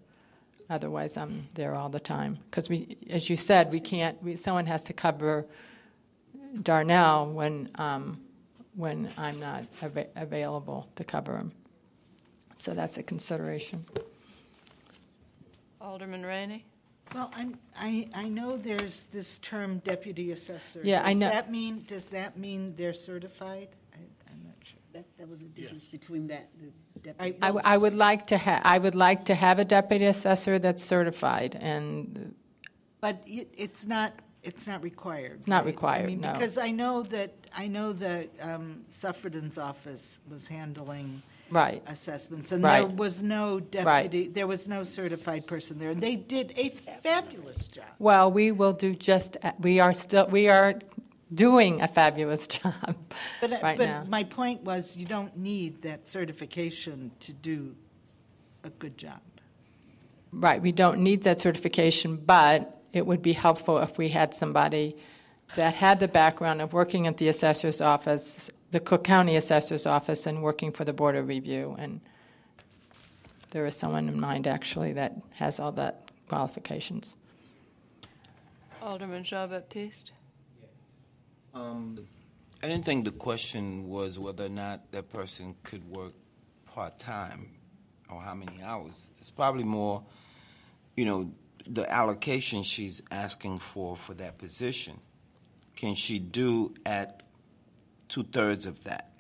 Otherwise, I'm there all the time. Because as you said, someone has to cover Darnell when I'm not available to cover him. So that's a consideration. Alderman Rainey? Well, I know there's this term deputy assessor. Yeah, I know. Does that mean they're certified? I'm not sure. That was a difference between that. I would like to have a deputy assessor that's certified, but it's not required. It's not required. I mean, no. Because I know that Suffredin's office was handling assessments, and there was no deputy. There was no certified person there, and they did a fabulous job. Well, we will do we are doing a fabulous job right but now. my point was you don't need that certification to do a good job. Right, we don't need that certification, but it would be helpful if we had somebody that had the background of working at the assessor's office, the Cook County Assessor's Office, and working for the Board of Review. And there is someone in mind, actually, that has all that qualifications. Alderman Jean-Baptiste? I didn't think the question was whether or not that person could work part-time or how many hours. It's probably more, the allocation she's asking for that position. Can she do at 2/3 of that?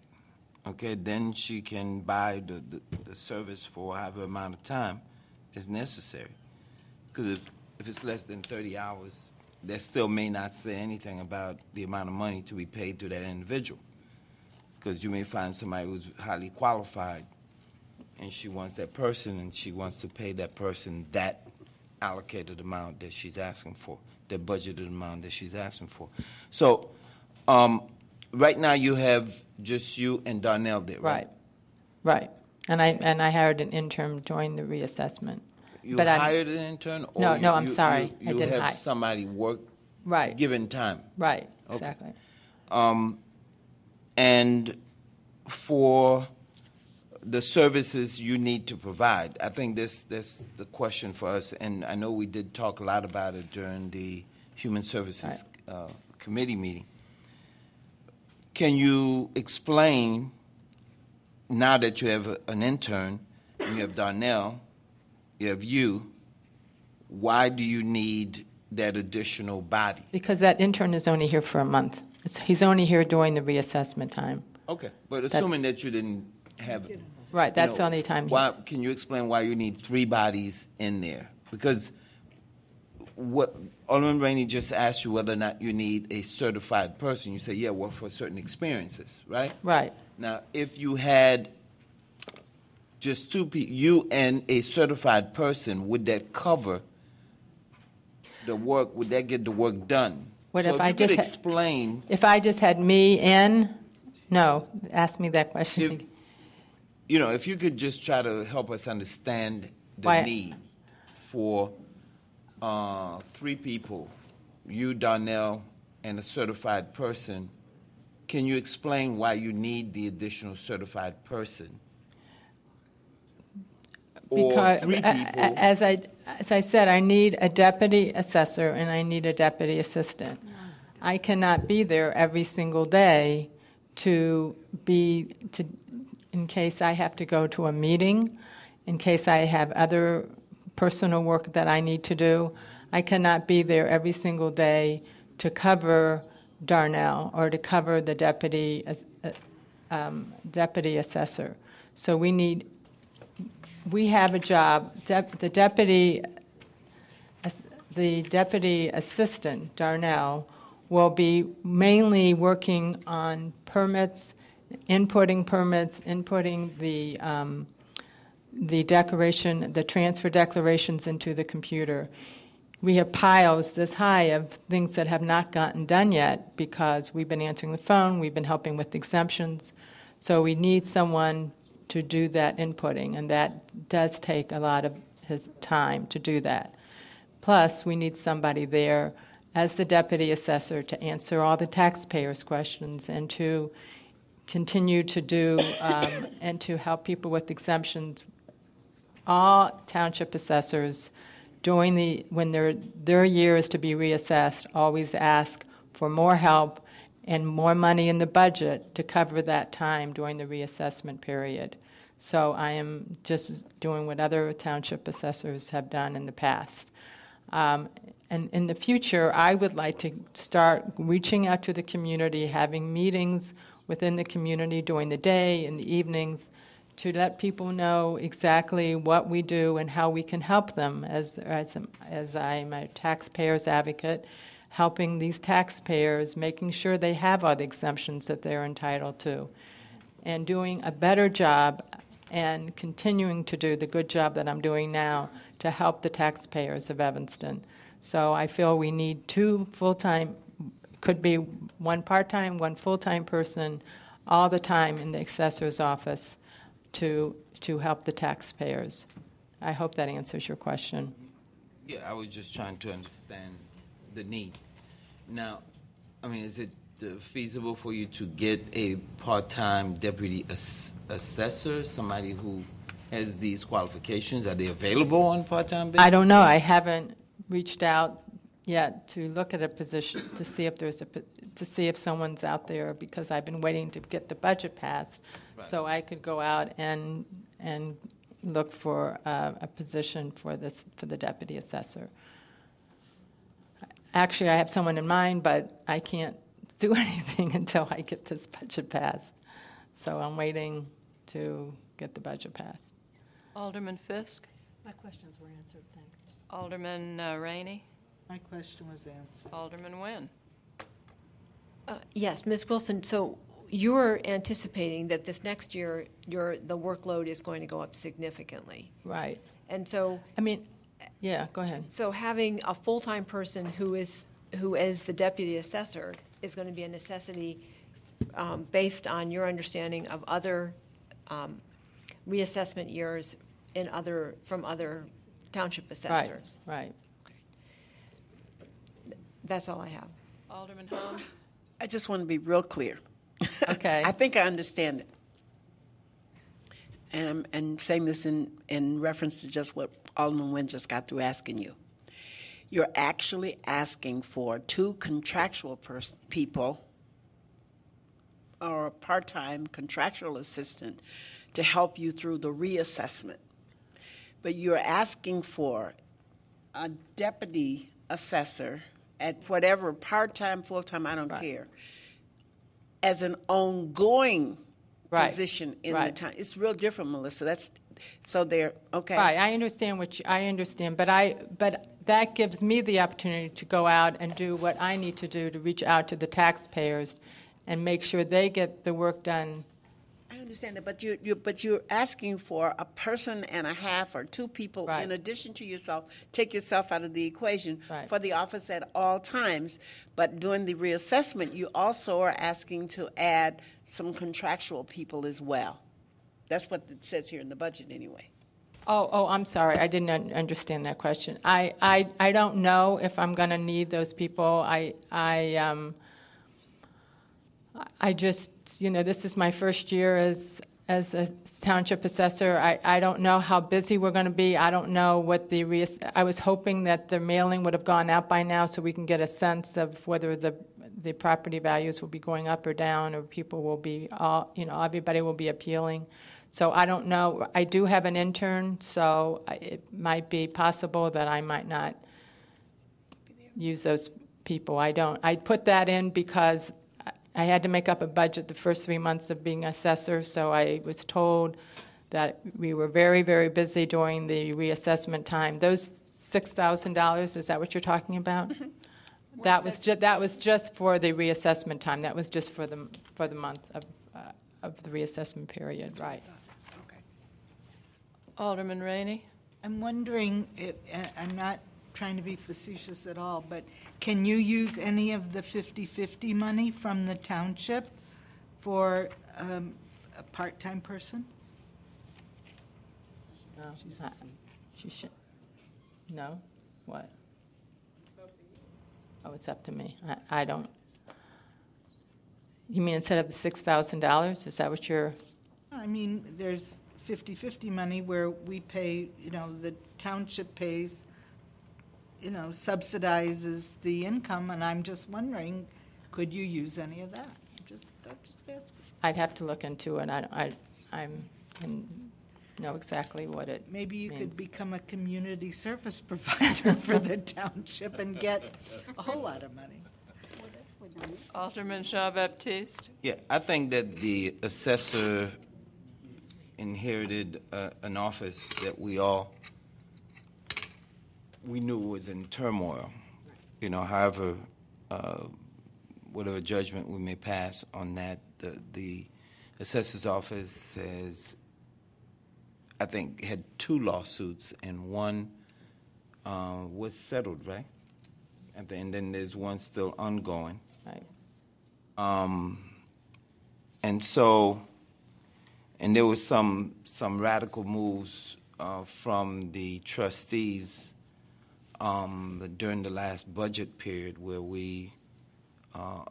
Okay, then she can buy the service for however amount of time is necessary. Because if it's less than 30 hours, that still may not say anything about the amount of money to be paid to that individual. Because you may find somebody who's highly qualified and she wants that person and she wants to pay that person that allocated amount that she's asking for, that budgeted amount that she's asking for. So right now you have just you and Darnell there, right? Right. And I hired an intern during the reassessment. You hired an intern? Or No, I'm sorry. You I didn't have hire. somebody work Right. given time? Right, Okay. exactly. And for the services you need to provide, I think that's the question for us, and I know we did talk a lot about it during the Human Services Committee meeting. Can you explain, now that you have an intern, and you have Darnell, you have you, why do you need that additional body? Because that intern is only here for a month. He's only here during the reassessment time. Okay, but assuming that you didn't have it. Right, that's the only time. Why, can you explain why you need 3 bodies in there? Because what Alderman Rainey just asked you whether or not you need a certified person. You say, yeah, well, for certain experiences, right? Right. Now, if you had just 2 people, you and a certified person, would that cover the work? Would that get the work done? What So if I just explain? If I just had me in? No, ask me that question. If you could just try to help us understand the need for 3 people, you, Darnell, and a certified person. Can you explain why you need the additional certified person? Because, 3 people. as I said, I need a deputy assessor and I need a deputy assistant. I cannot be there every single day in case I have to go to a meeting, in case I have other personal work that I need to do. I cannot be there every single day to cover Darnell or to cover the deputy assessor. So we have a job. The deputy assistant, Darnell, will be mainly working on permits, inputting the transfer declarations into the computer. We have piles this high of things that have not gotten done yet because we've been answering the phone, we've been helping with exemptions. So we need someone to do that inputting, and that does take a lot of his time to do that. Plus, we need somebody there as the deputy assessor to answer all the taxpayers' questions and to continue to do and to help people with exemptions. All township assessors, when their year is to be reassessed, always ask for more help and more money in the budget to cover that time during the reassessment period. So I am just doing what other township assessors have done in the past. And in the future, I would like to start reaching out to the community, having meetings within the community during the day and the evenings to let people know exactly what we do and how we can help them as I'm a taxpayer's advocate, helping these taxpayers, making sure they have all the exemptions that they're entitled to, and doing a better job and continuing to do the good job that I'm doing now to help the taxpayers of Evanston. So I feel we need 2 full-time could be one part-time, one full-time person, all the time in the assessor's office to help the taxpayers. I hope that answers your question. Yeah, I was just trying to understand the need. Now, I mean, is it feasible for you to get a part-time deputy assessor, somebody who has these qualifications? Are they available on part-time basis? I don't know. I haven't reached out yet to look at a position to see if there's to see if someone's out there, because I've been waiting to get the budget passed, right, so I could go out and look for a position for the deputy assessor. Actually, I have someone in mind, but I can't do anything until I get this budget passed. So I'm waiting to get the budget passed. Alderman Fisk? My questions were answered, thanks. Alderman Rainey? My question was answered. Alderman Nguyen? Yes, Ms. Wilson, so you're anticipating that this next year the workload is going to go up significantly. Right. And so... I mean, yeah, go ahead. So having a full-time person who is the deputy assessor is going to be a necessity based on your understanding of other reassessment years from other township assessors. Right. Okay. That's all I have. Alderman Holmes? I just want to be real clear. Okay. I think I understand it. And I'm saying this in reference to just what Alderman Nguyen just got through asking you. You're actually asking for 2 contractual people or a part-time contractual assistant to help you through the reassessment. But you're asking for a deputy assessor at whatever, part-time, full-time, I don't care, as an ongoing position in the town. It's real different, Melissa. That's so they're okay. Right, I understand I understand, but that gives me the opportunity to go out and do what I need to do to reach out to the taxpayers and make sure they get the work done. I understand that, but you're asking for a person and a half or 2 people in addition to yourself. Take yourself out of the equation for the office at all times. But during the reassessment, you also are asking to add some contractual people as well. That's what it says here in the budget, anyway. Oh, I'm sorry. I didn't understand that question. I don't know if I'm going to need those people. I just, this is my first year as a township assessor. I don't know how busy we're going to be. I don't know what I was hoping that the mailing would have gone out by now so we can get a sense of whether the property values will be going up or down, or people will be, everybody will be appealing. So I don't know. I do have an intern, so it might be possible that I might not use those people. I put that in because I had to make up a budget the first 3 months of being assessor, so I was told that we were very, very busy during the reassessment time. Those $6,000, is that what you're talking about? Mm-hmm. That was just for the reassessment time. That was just for the month of the reassessment period, right? Okay. Alderman Rainey? I'm wondering, I'm not trying to be facetious at all, but can you use any of the 50-50 money from the township for a part-time person? No, she should. No? What? Oh, it's up to me. I don't. You mean instead of the $6,000? Is that what you're? I mean, there's 50-50 money where we pay, the township pays, subsidizes the income, and I'm just wondering, could you use any of that? I'm just asking. I'd have to look into it. I know exactly what it Maybe you means. could become a community service provider for the township and get a whole lot of money. Alderman Jean-Baptiste? Yeah, I think that the assessor inherited an office that we knew was in turmoil. However, whatever judgment we may pass on that, the assessor's office has, I think, had 2 lawsuits, and one was settled, right? And then there's one still ongoing. Right. And so, and there was some radical moves from the trustees during the last budget period where we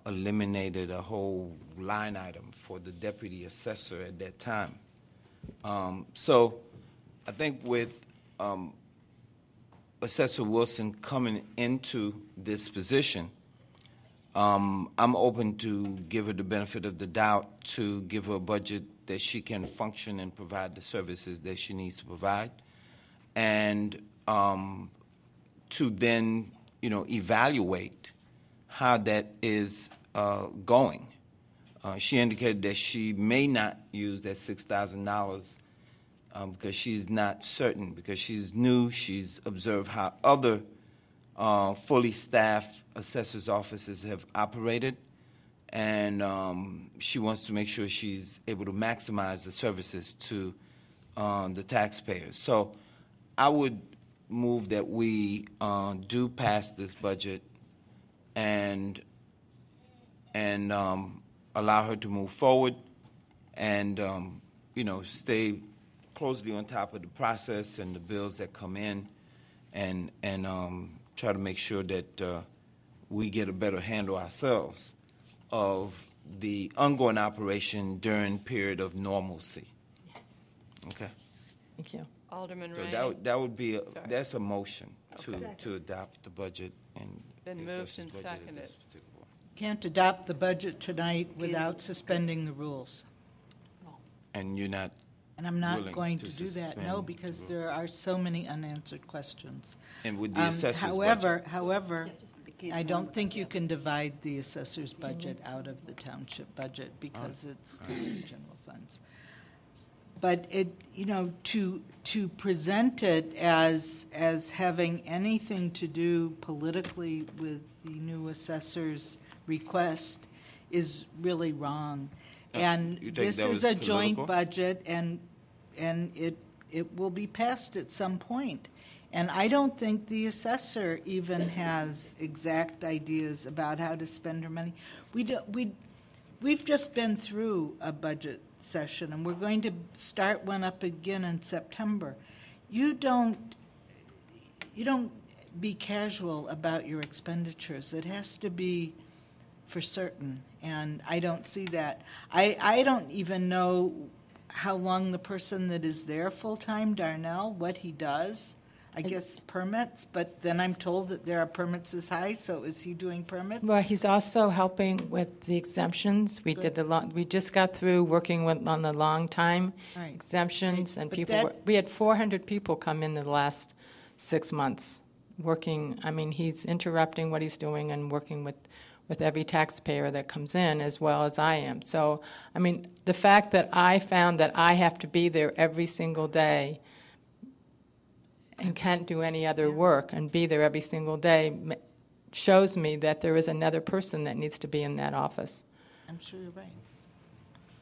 eliminated a whole line item for the deputy assessor at that time. So I think with Assessor Wilson coming into this position, I'm open to give her the benefit of the doubt to give her a budget that she can function and provide the services that she needs to provide, and to then, evaluate how that is going. She indicated that she may not use that $6,000 because she's not certain, because she's new. She's observed how other fully staffed assessors' offices have operated, and she wants to make sure she's able to maximize the services to the taxpayers. So I would move that we do pass this budget and allow her to move forward and, stay closely on top of the process and the bills that come in, and try to make sure that we get a better handle ourselves of the ongoing operation during period of normalcy. Okay. Thank you. Alderman So Rainey. that would be that's a motion to adopt the budget and Been the moved assessor's and budget at seconded. this particular point. Can't adopt the budget tonight without suspending the rules. And you're not. And I'm not willing going to do that, no, suspend because the rule. there are so many unanswered questions. And with the assessor's However, I don't think you can divide the assessor's budget out of the township budget because it's general funds. But to present it as having anything to do politically with the new assessor's request is really wrong. And you think this that is was a joint political? budget, and it will be passed at some point. And I don't think the assessor even has exact ideas about how to spend her money. We've just been through a budget session, and we're going to start one up again in September. You don't be casual about your expenditures. It has to be for certain, and I don't see that. I don't even know how long the person that is there full-time, Darnell, what he does. I guess permits, but then I'm told that there are permits as high, so is he doing permits? Well, he's also helping with the exemptions. We did we just got through working on the long time Right. exemptions, and But people. We had 400 people come in the last 6 months working. I mean, he's interrupting what he's doing and working with every taxpayer that comes in, as well as I am. So, I mean, the fact that I found that I have to be there every single day and can't do any other work and be there every single day shows me that there is another person that needs to be in that office. I'm sure you're right.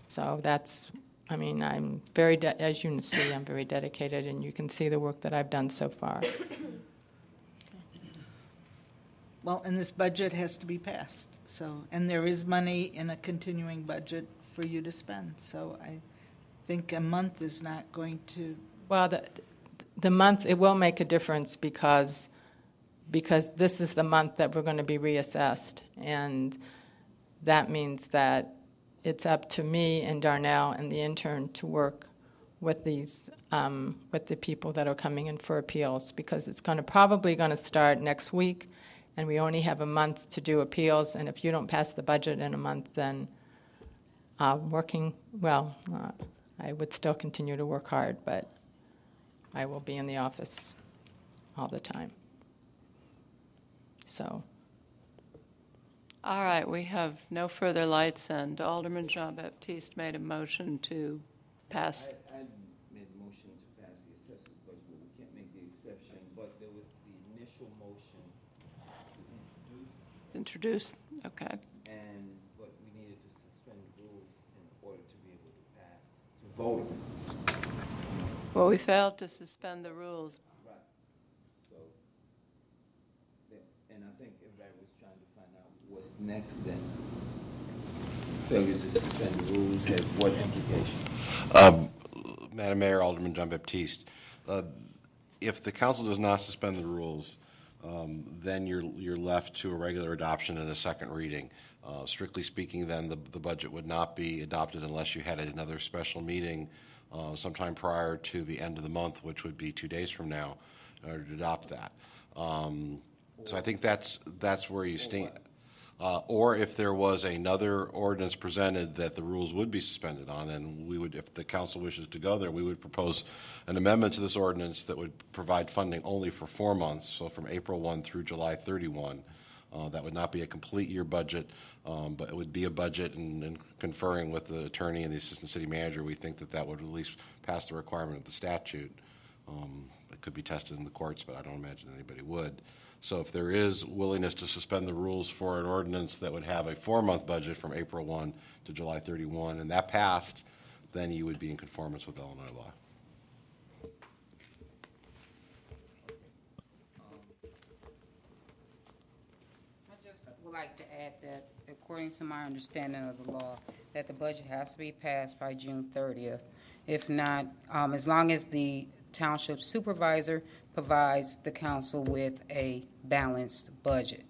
So that's, I mean, I'm very, as you see, I'm very dedicated, and you can see the work that I've done so far. Well, and this budget has to be passed, so, and there is money in a continuing budget for you to spend, so I think a month is not going to. Well, the month, it will make a difference because this is the month that we're going to be reassessed, and that means that it's up to me and Darnell and the intern to work with these with the people that are coming in for appeals, because it's probably going to start next week, and we only have a month to do appeals, and if you don't pass the budget in a month, then I would still continue to work hard, but I will be in the office all the time. So. All right, we have no further lights, and Alderman Jean-Baptiste made a motion to pass. I made a motion to pass the assessor's budget, but we can't make the exception. But there was the initial motion to Introduce, okay. But we needed to suspend the rules in order to be able to pass, to vote. Well, we failed to suspend the rules. Right. So, And I think everybody was trying to find out what's next then. Failure to suspend the rules has what implication? Madam Mayor, Alderman John Baptiste, if the council does not suspend the rules, then you're left to a regular adoption and a second reading. Strictly speaking, then the budget would not be adopted unless you had another special meeting sometime prior to the end of the month, which would be 2 days from now, in order to adopt that. So I think that's where you stand. Or if there was another ordinance presented that the rules would be suspended on, and we would, if the council wishes to go there, we would propose an amendment to this ordinance that would provide funding only for 4 months, so from April 1 through July 31. That would not be a complete year budget, but it would be a budget, and conferring with the attorney and the assistant city manager, we think that would at least pass the requirement of the statute. It could be tested in the courts, but I don't imagine anybody would. So if there is willingness to suspend the rules for an ordinance that would have a 4-month budget from April 1 to July 31, and that passed, then you would be in conformance with Illinois law. I just would like to add that, according to my understanding of the law, that the budget has to be passed by June 30th. If not, as long as the township supervisor provides the council with a balanced budget.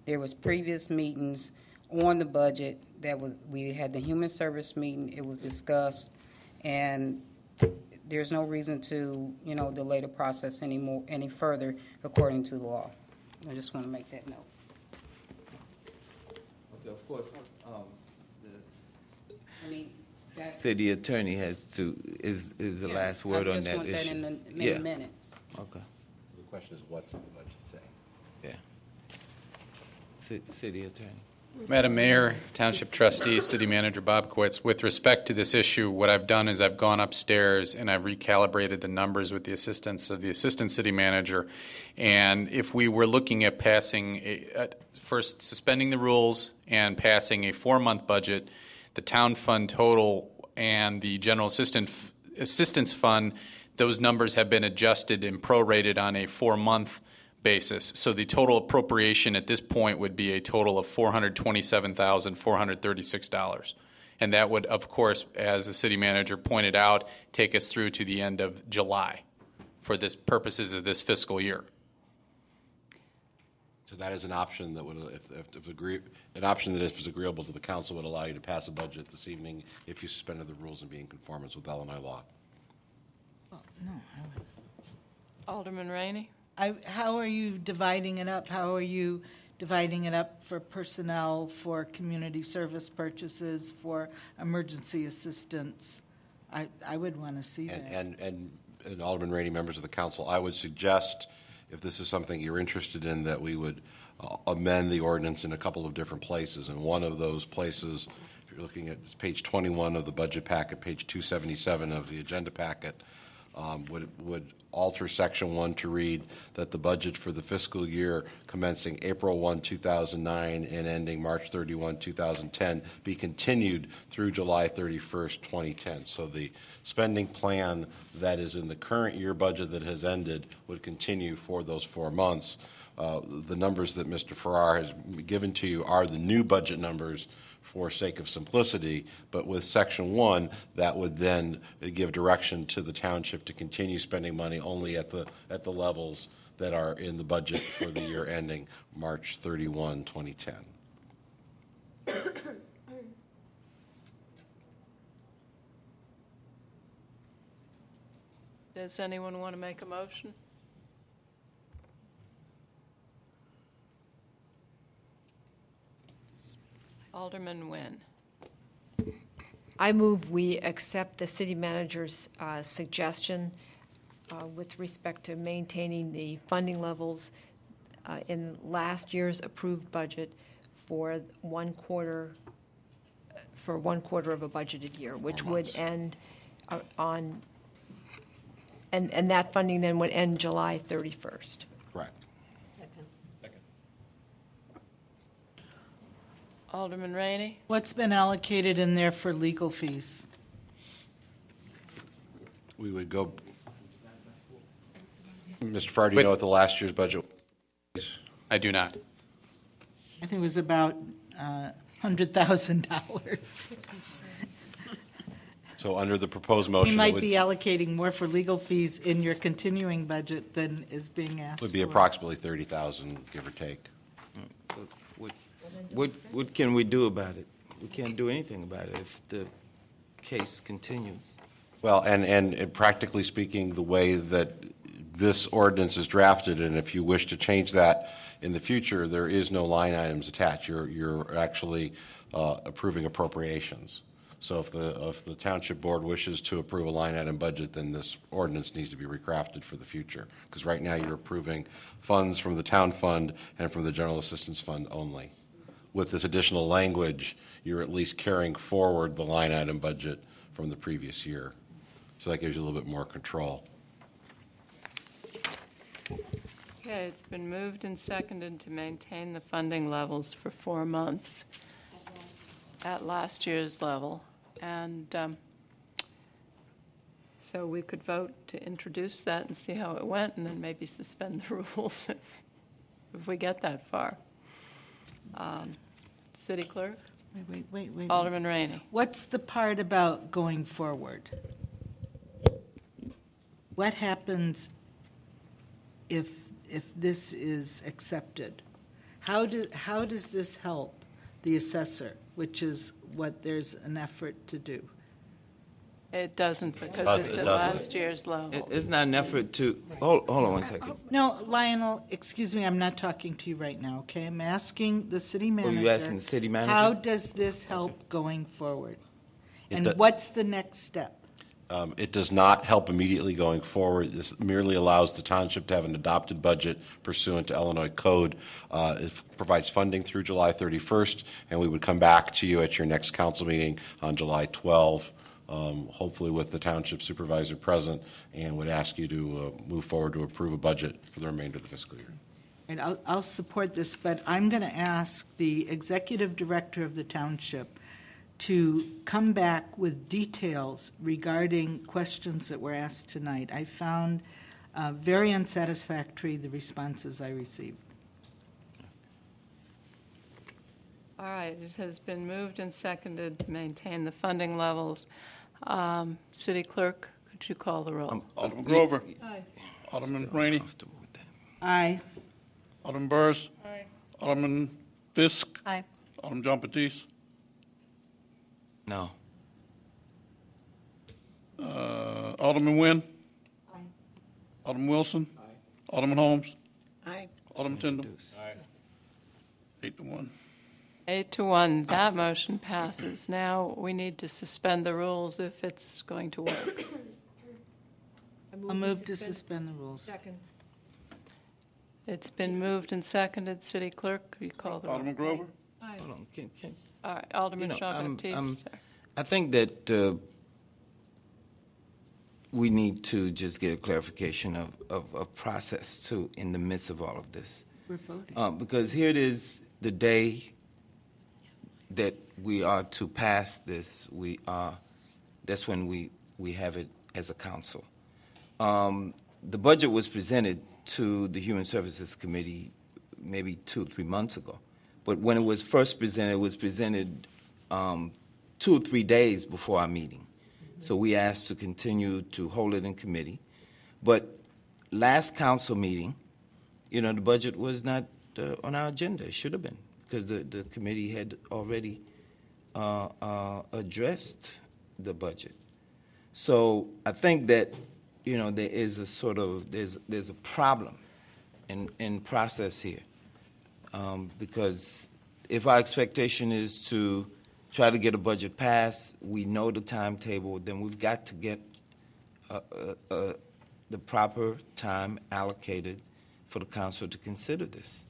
There was previous meetings on the budget we had the human service meeting, it was discussed, and there's no reason to, delay the process any further according to the law. I just want to make that note. Okay, of course, the city attorney is the last word on that issue. I just want that in the minutes. Okay. The question is, what's the budget say? Yeah. City attorney. Madam Mayor, Township Trustees, City Manager BOBKIEWICZ, with respect to this issue, what I've done is I've gone upstairs and I've recalibrated the numbers with the assistance of the Assistant City Manager. And if we were looking at passing, first suspending the rules and passing a 4-month budget, the town fund total and the general assistance fund, those numbers have been adjusted and prorated on a 4-month basis. So the total appropriation at this point would be a total of $427,436. And that would, of course, as the city manager pointed out, take us through to the end of July for this purposes of this fiscal year. So that is an option that would, an option that, if it's agreeable to the council, would allow you to pass a budget this evening if you suspended the rules and be in conformance with Illinois law. Well, no. Alderman Rainey? How are you dividing it up? How are you dividing it up for personnel, for community service purchases, for emergency assistance? I would want to see that. And Alderman Rainey, members of the council, I would suggest, if this is something you're interested in, that we would amend the ordinance in a couple of different places. And one of those places, if you're looking at page 21 of the budget packet, page 277 of the agenda packet, would alter section 1 to read that the budget for the fiscal year commencing April 1, 2009 and ending March 31, 2010 be continued through July 31st, 2010. So the spending plan that is in the current year budget that has ended would continue for those 4 months. The numbers that Mr. Farrar has given to you are the new budget numbers for sake of simplicity, but with section 1, that would then give direction to the township to continue spending money only at the levels that are in the budget for the year ending March 31, 2010. Does anyone want to make a motion? Alderman Nguyen. I move we accept the city manager's suggestion with respect to maintaining the funding levels in last year's approved budget for one quarter of a budgeted year, which would end on, and that funding then would end July 31st. Correct. Alderman Rainey? What's been allocated in there for legal fees? We would go, Mr. Farrar, do you know what the last year's budget was? I do not. I think it was about $100,000. So under the proposed motion, We it might would, be allocating more for legal fees in your continuing budget than is being asked would be for. approximately 30,000, give or take. What can we do about it? We can't do anything about it if the case continues. Well, and practically speaking, the way that this ordinance is drafted, and if you wish to change that in the future, there is no line items attached. You're actually approving appropriations. So if the township board wishes to approve a line item budget, then this ordinance needs to be recrafted for the future. Because right now you're approving funds from the town fund and from the general assistance fund only. With this additional language, you're at least carrying forward the line item budget from the previous year. So that gives you a little bit more control. Okay, it's been moved and seconded to maintain the funding levels for 4 months at last year's level. And so we could vote to introduce that and see how it went, and then maybe suspend the rules if we get that far. City Clerk? Wait. Alderman Rainey. What's the part about going forward? What happens if this is accepted? How does this help the assessor, which is what there's an effort to do? It doesn't, because it's at last year's level. It's not an effort to, hold on one second. No, Lionel, excuse me, I'm not talking to you right now, okay? I'm asking the city manager. Oh, you asking the city manager? How does this help going forward? And It do- what's the next step? It does not help immediately going forward. This merely allows the township to have an adopted budget pursuant to Illinois code. It provides funding through July 31st, and we would come back to you at your next council meeting on July 12, hopefully with the township supervisor present, and would ask you to move forward to approve a budget for the remainder of the fiscal year. And I'll support this, but I'm going to ask the executive director of the township to come back with details regarding questions that were asked tonight. I found very unsatisfactory the responses I received. All right, it has been moved and seconded to maintain the funding levels. City Clerk, could you call the roll? Alderman Grover. Aye. Alderman Rainey. Aye. Alderman Burrs. Aye. Alderman Fisk. Aye. Alderman John Batiste. No. Alderman Nguyen. Aye. Alderman Wilson. Aye. Alderman Holmes. Aye. Alderman Tyndall. 8-1. 8-1, that motion passes. Now we need to suspend the rules if it's going to work. I'll move to suspend the rules. Second. It's been moved and seconded. City Clerk, could you call the roll? Alderman Grover. Aye. Hold on. All right, Alderman You know, Jean-Baptiste. I think that we need to just get a clarification of process, too, in the midst of all of this. We're voting. Because here it is, the day that we are to pass this, that's when we have it as a council. The budget was presented to the Human Services Committee maybe 2 or 3 months ago. But when it was first presented, it was presented 2 or 3 days before our meeting. So we asked to continue to hold it in committee. But last council meeting, you know, the budget was not on our agenda. It should have been, because the committee had already addressed the budget. So I think that, you know, there is a sort of, there's a problem in process here. Because if our expectation is to try to get a budget passed, we know the timetable, then we've got to get the proper time allocated for the council to consider this.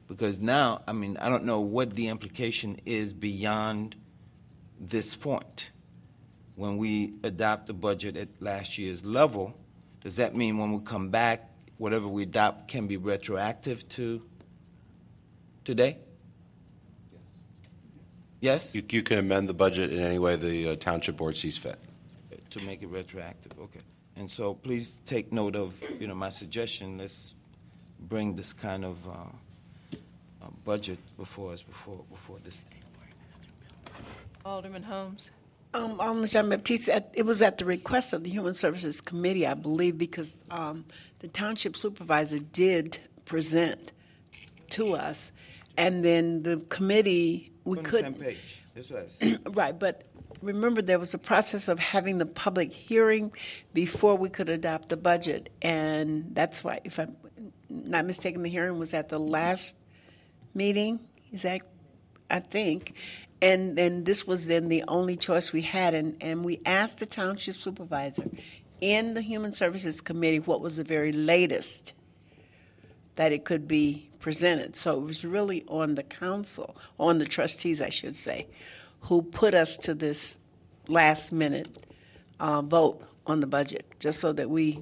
Because now, I mean, I don't know what the implication is beyond this point. When we adopt the budget at last year's level, does that mean when we come back, whatever we adopt can be retroactive to today? Yes? You can amend the budget in any way the township board sees fit. To make it retroactive, okay. And so please take note of, you know, my suggestion. Let's bring this kind of budget before us before this. Alderman Holmes. Alderman Jean-Baptiste, it was at the request of the Human Services Committee, I believe, because the township supervisor did present to us, and then the committee, we couldn't. On the same page. That's what I said. Right, but remember, there was a process of having the public hearing before we could adopt the budget, and that's why, if I'm not mistaken, the hearing was at the last meeting, is that, I think, and then this was then the only choice we had, and we asked the township supervisor in the Human Services Committee what was the very latest that it could be presented. So it was really on the council, on the trustees, I should say, who put us to this last-minute vote on the budget, just so that we,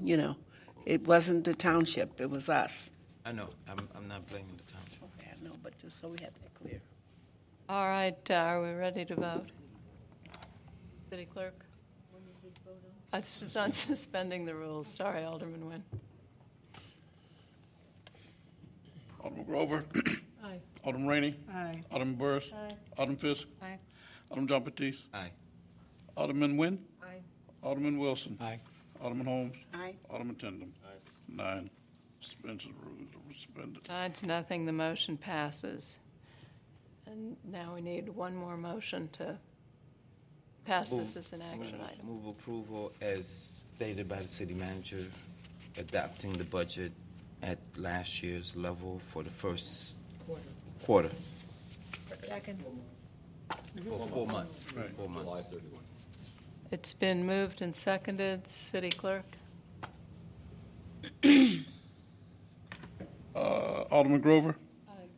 it wasn't the township, it was us. I know. I'm not blaming the township. Okay, I know, but just so we have that clear. All right, are we ready to vote? City Clerk? When is this vote on? This is on suspending the rules. Sorry, Alderman Nguyen. Alderman Grover. Aye. Alderman Rainey. Aye. Alderman Burris. Aye. Alderman Fisk. Aye. Alderman Jean-Baptiste. Aye. Alderman Nguyen. Aye. Alderman Wilson. Aye. Alderman Holmes. Aye. Alderman Tindem. Aye. 9. Suspension of the rules are suspended. 9-0, the motion passes. And now we need one more motion to pass this as an action item. Move approval as stated by the city manager, adopting the budget at last year's level for the first quarter. Second. For 4 months. Right. 4 months. It's been moved and seconded. City Clerk? Alderman Grover. Aye.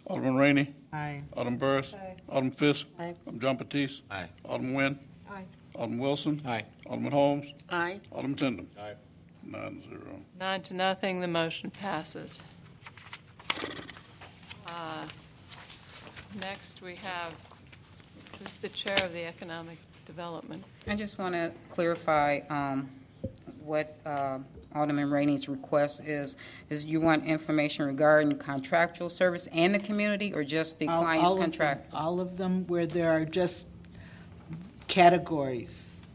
Alderman Rainey. Aye. Alderman Burris. Aye. Alderman Fisk. Aye. Alderman Jean-Baptiste. Aye. Alderman Nguyen. Aye. Alderman Wilson. Aye. Alderman Holmes. Aye. Alderman Tindem. Aye. 9-0. 9-0, the motion passes. Next, we have, who's the chair of the Economic Development? I just want to clarify what Alderman Rainey's request is you want information regarding contractual service and the community, or just the client's contract? All of them, where there are just categories.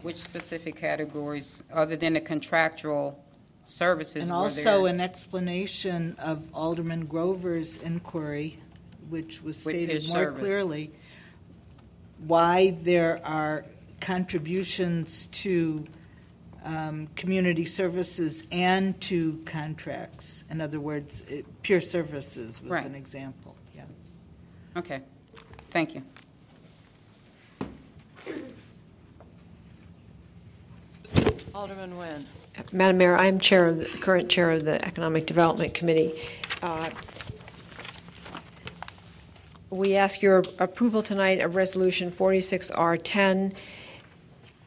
Which specific categories, other than the contractual services? And were also there? an explanation of Alderman Grover's inquiry, which was stated his more service. clearly, why there are contributions to community services and to contracts. In other words, pure services was Right. an example. Yeah. Okay, thank you. Alderman Nguyen. Madam Mayor, I am current chair of the Economic Development Committee. We ask your approval tonight of Resolution 46R10,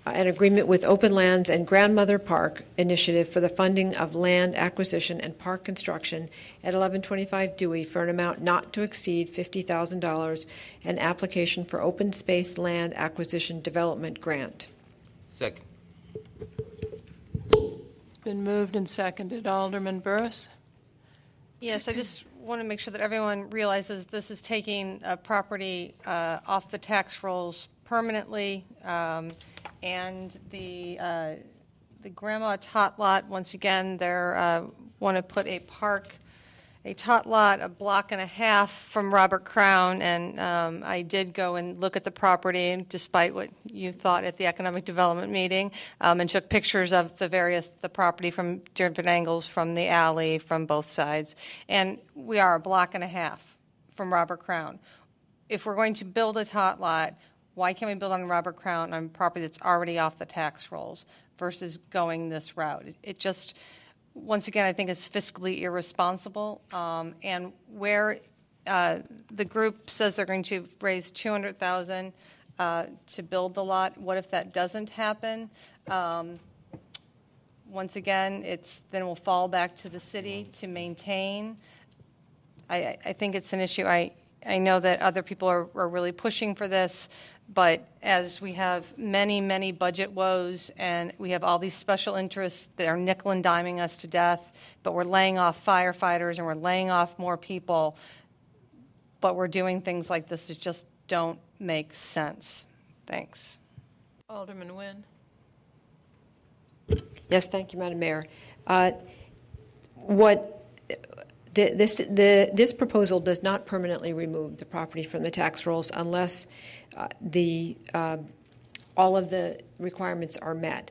an agreement with Open Lands and Grandmother Park Initiative for the funding of land acquisition and park construction at 1125 Dewey for an amount not to exceed $50,000, an application for open space land acquisition development grant. Second. It's been moved and seconded. Alderman Burris? Yes, I just want to make sure that everyone realizes this is taking a property off the tax rolls permanently, and the Grandma Tot Lot, once again, they want to put a tot lot a block and a half from Robert Crown, and I did go and look at the property, despite what you thought at the economic development meeting, and took pictures of the property from different angles, from the alley, from both sides, and we are a block and a half from Robert Crown. If we're going to build a tot lot, why can't we build on Robert Crown on property that's already off the tax rolls versus going this route? It just, once again, I think is fiscally irresponsible. And where the group says they're going to raise $200,000 to build the lot, what if that doesn't happen? Once again, then we'll fall back to the city to maintain. I think it's an issue. I know that other people are really pushing for this, but as we have many, many budget woes and we have all these special interests that are nickel and diming us to death, but we're laying off firefighters and we're laying off more people, but we're doing things like this that just don't make sense. Thanks. Alderman Nguyen. Yes, thank you, Madam Mayor. This proposal does not permanently remove the property from the tax rolls unless all of the requirements are met.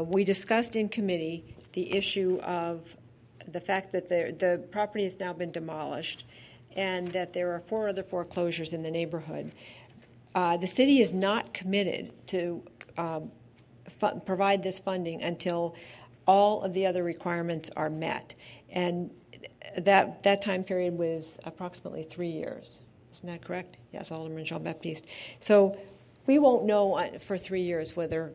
We discussed in committee the issue of the fact that the property has now been demolished and that there are 4 other foreclosures in the neighborhood. The city is not committed to provide this funding until all of the other requirements are met. And that time period was approximately 3 years. Isn't that correct? Yes, Alderman Jean-Baptiste. So we won't know for 3 years whether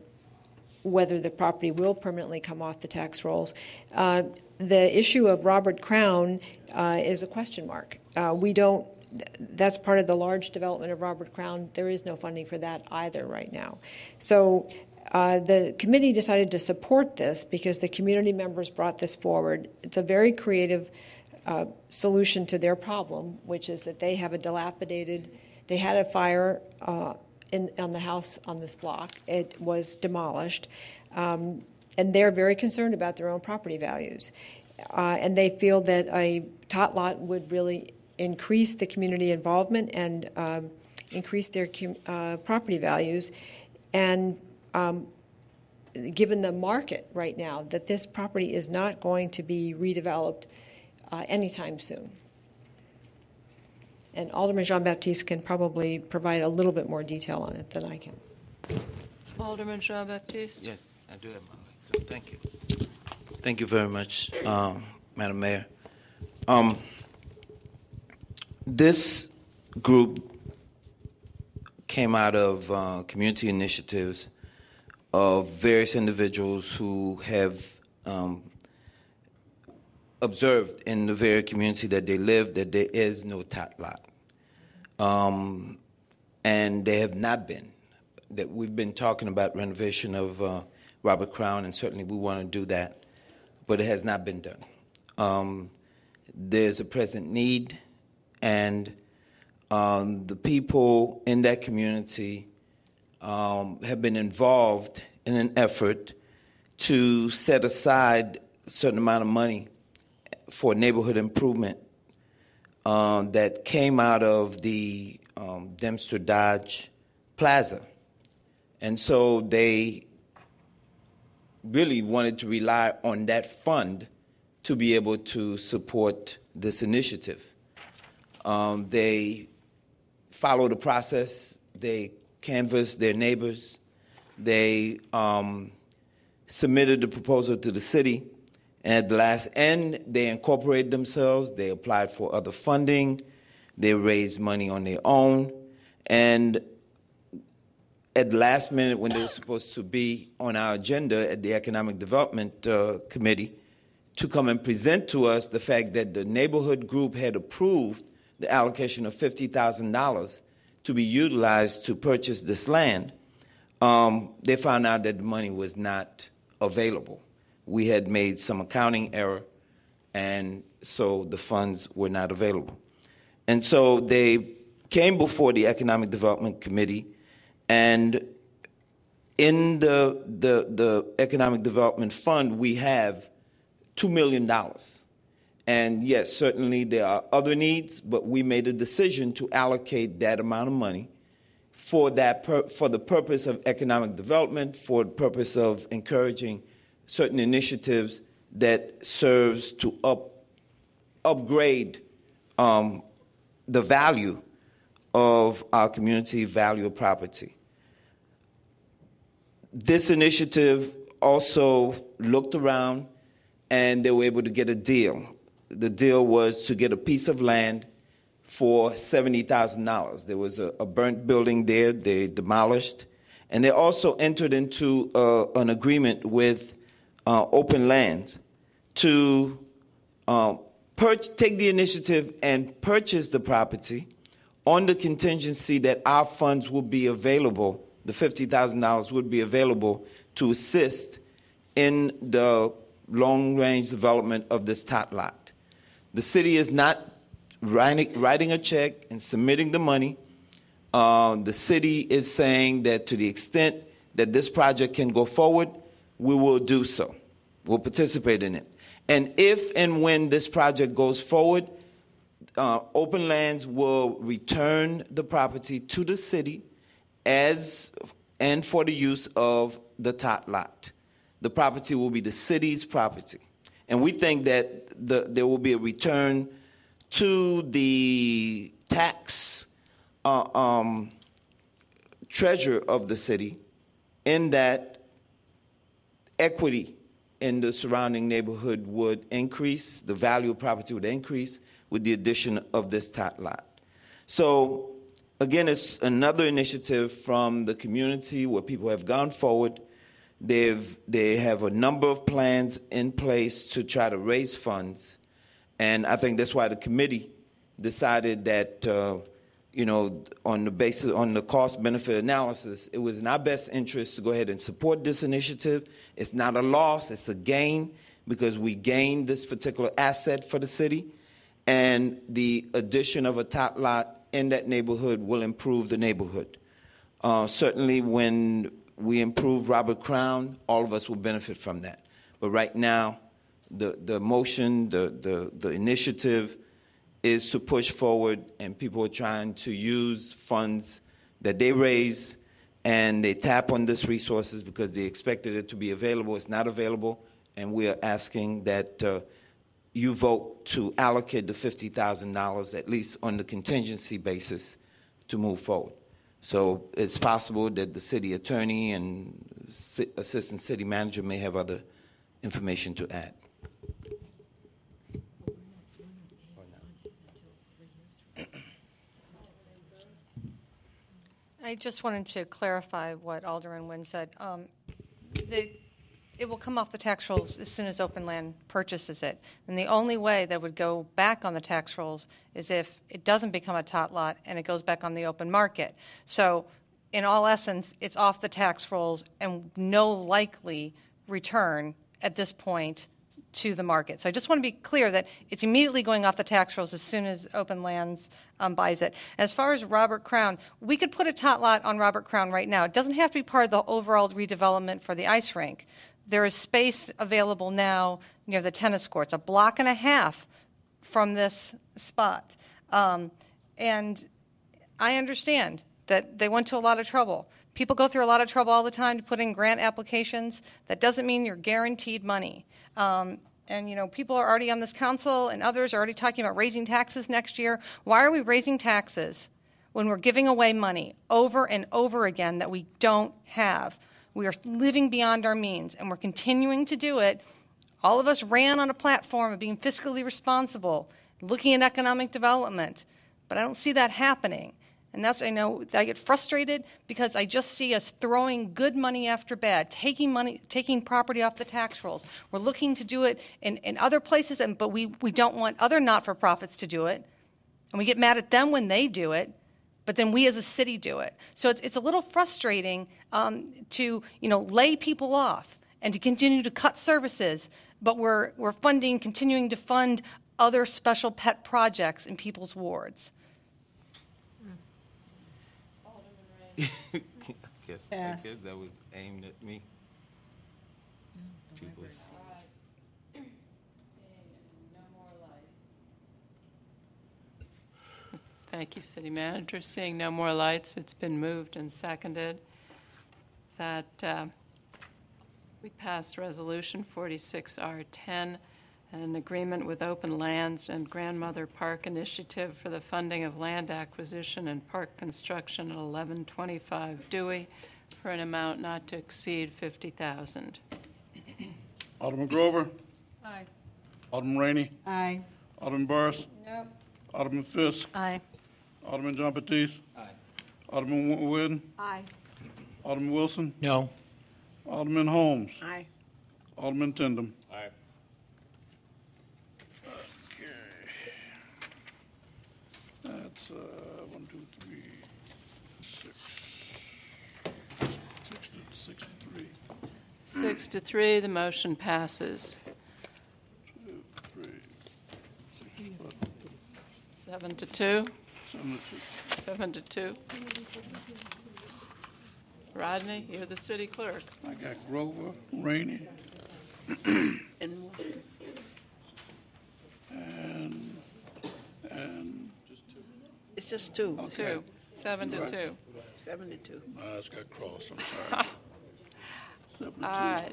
the property will permanently come off the tax rolls. The issue of Robert Crown is a question mark. That's part of the large development of Robert Crown. There is no funding for that either right now. So the committee decided to support this because the community members brought this forward. It's a very creative solution to their problem, which is that they have they had a fire on the house on this block. It was demolished, and they're very concerned about their own property values. And they feel that a tot lot would really increase the community involvement and increase their property values. And given the market right now, that this property is not going to be redeveloped anytime soon. And Alderman Jean-Baptiste can probably provide a little bit more detail on it than I can. Alderman Jean-Baptiste? Yes, I do have my light, so thank you. Thank you very much, Madam Mayor. This group came out of community initiatives of various individuals who have observed in the very community that they live that there is no tot lot. And there have not been. That we've been talking about renovation of Robert Crown, and certainly we want to do that, but it has not been done. There's a present need, and the people in that community have been involved in an effort to set aside a certain amount of money for neighborhood improvement that came out of the Dempster Dodge Plaza. And so they really wanted to rely on that fund to be able to support this initiative. They followed the process. They canvassed their neighbors. They submitted the proposal to the city. And at the last end, they incorporated themselves. They applied for other funding. They raised money on their own. And at the last minute, when they were supposed to be on our agenda at the Economic Development Committee to come and present to us the fact that the neighborhood group had approved the allocation of $50,000 to be utilized to purchase this land, they found out that the money was not available. We had made some accounting error, and so the funds were not available. And so they came before the Economic Development Committee, and in the Economic Development Fund, we have $2 million. And yes, certainly there are other needs, but we made a decision to allocate that amount of money for the purpose of economic development, for the purpose of encouraging certain initiatives that serves to upgrade the value of our community, value of property. This initiative also looked around, and they were able to get a deal. The deal was to get a piece of land for $70,000. There was a burnt building there. They demolished. And they also entered into an agreement with Open Land to take the initiative and purchase the property on the contingency that our funds will be available, the $50,000 would be available to assist in the long-range development of this tot lot. The city is not writing a check and submitting the money. The city is saying that to the extent that this project can go forward, we will do so. We'll participate in it. And if and when this project goes forward, Open Lands will return the property to the city and for the use of the tot lot. The property will be the city's property. And we think that there will be a return to the tax treasure of the city, in that equity in the surrounding neighborhood would increase, the value of property would increase with the addition of this tot lot. So again, it's another initiative from the community where people have gone forward. They have a number of plans in place to try to raise funds, and I think that's why the committee decided that on the cost-benefit analysis, it was in our best interest to go ahead and support this initiative. It's not a loss, it's a gain, because we gained this particular asset for the city, and the addition of a tot lot in that neighborhood will improve the neighborhood. Certainly when we improve Robert Crown, all of us will benefit from that. But right now, the motion, the initiative is to push forward, and people are trying to use funds that they raise, and they tap on these resources because they expected it to be available. It's not available, and we are asking that you vote to allocate the $50,000, at least on the contingency basis, to move forward. So it's possible that the city attorney and assistant city manager may have other information to add. I just wanted to clarify what Alderman Nguyen said. It will come off the tax rolls as soon as Open Land purchases it. And the only way that would go back on the tax rolls is if it doesn't become a tot lot and it goes back on the open market. So in all essence, it's off the tax rolls and no likely return at this point to the market. So I just want to be clear that it's immediately going off the tax rolls as soon as Open Lands buys it. As far as Robert Crown, we could put a tot lot on Robert Crown right now. It doesn't have to be part of the overall redevelopment for the ice rink. There is space available now near the tennis courts, a block and a half from this spot. And I understand that they went to a lot of trouble. People go through a lot of trouble all the time to put in grant applications. That doesn't mean you're guaranteed money. And people are already on this council, and others are already talking about raising taxes next year. Why are we raising taxes when we're giving away money over and over again that we don't have? We are living beyond our means, and we're continuing to do it. All of us ran on a platform of being fiscally responsible, looking at economic development, but I don't see that happening. And I know I get frustrated because I just see us throwing good money after bad, taking property off the tax rolls. We're looking to do it in other places, but we don't want other not-for-profits to do it. And we get mad at them when they do it, but then we as a city do it. So it's a little frustrating to lay people off and to continue to cut services, but we're continuing to fund other special pet projects in people's wards. I guess that was aimed at me. Thank you, City Manager. Seeing no more lights, it's been moved and seconded that we pass Resolution 46R10, an agreement with Open Lands and Grandmother Park Initiative for the funding of land acquisition and park construction at 1125 Dewey for an amount not to exceed $50,000. Alderman Grover? Aye. Alderman Rainey? Aye. Alderman Burris? No. Alderman Fisk? Aye. Alderman John Batiste? Aye. Alderman Whidden? Aye. Alderman Wilson? No. Alderman Holmes? Aye. Alderman Tindem? Aye. Okay. That's 1, 6 to 3, the motion passes. 7 to 2. 7 to 2. Rodney, you're the city clerk. I got Grover, Rainey, And Wilson. and It's just two. Okay. 2. 7 to 2. 7 to 2. my eyes got crossed, I'm sorry. 7 to 2. All right.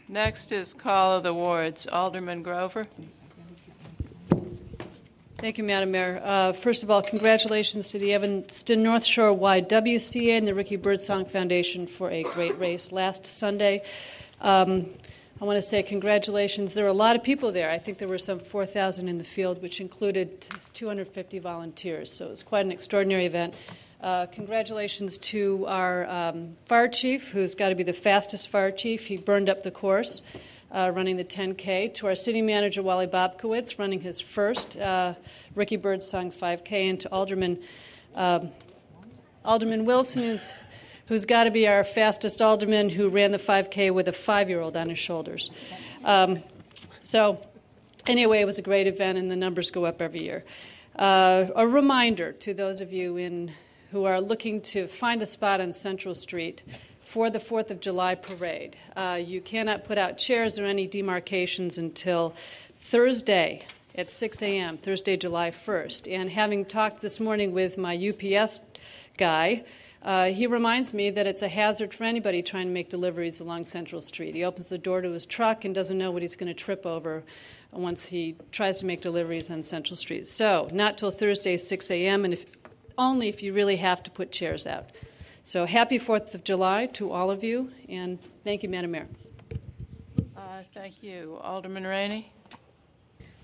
Next is call of the wards. Alderman Grover. Thank you, Madam Mayor. First of all, congratulations to the Evanston North Shore YWCA and the Ricky Birdsong Foundation for a great race last Sunday. I want to say congratulations. There were a lot of people there. I think there were some 4,000 in the field, which included 250 volunteers. So it was quite an extraordinary event. Congratulations to our fire chief, who's got to be the fastest fire chief. He burned up the course. Running the 10K, to our city manager, WALLY BOBKIEWICZ, running his first Ricky Birdsong 5K, and to Alderman Wilson, who's got to be our fastest alderman, who ran the 5K with a 5-year-old on his shoulders. So anyway, it was a great event, and the numbers go up every year. A reminder to those of you who are looking to find a spot on Central Street for the 4th of July parade. You cannot put out chairs or any demarcations until Thursday at 6 a.m., Thursday, July 1st. And having talked this morning with my UPS guy, he reminds me that it's a hazard for anybody trying to make deliveries along Central Street. He opens the door to his truck and doesn't know what he's going to trip over once he tries to make deliveries on Central Street. So not till Thursday, 6 a.m., and only if you really have to put chairs out. So happy 4th of July to all of you, and thank you, Madam Mayor. Thank you. Alderman Rainey.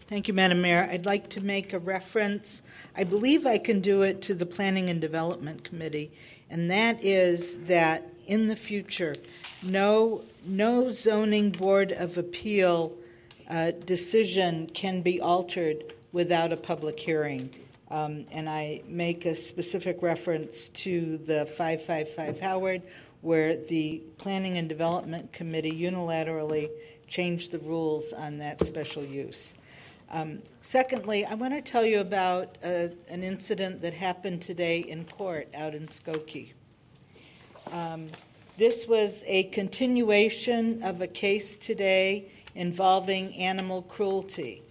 Thank you, Madam Mayor. I'd like to make a reference. I believe I can do it to the Planning and Development Committee, and that is that in the future, no zoning board of appeal decision can be altered without a public hearing. And I make a specific reference to the 555 Howard, where the Planning and Development Committee unilaterally changed the rules on that special use. Secondly, I want to tell you about an incident that happened today in court out in Skokie. This was a continuation of a case today involving animal cruelty.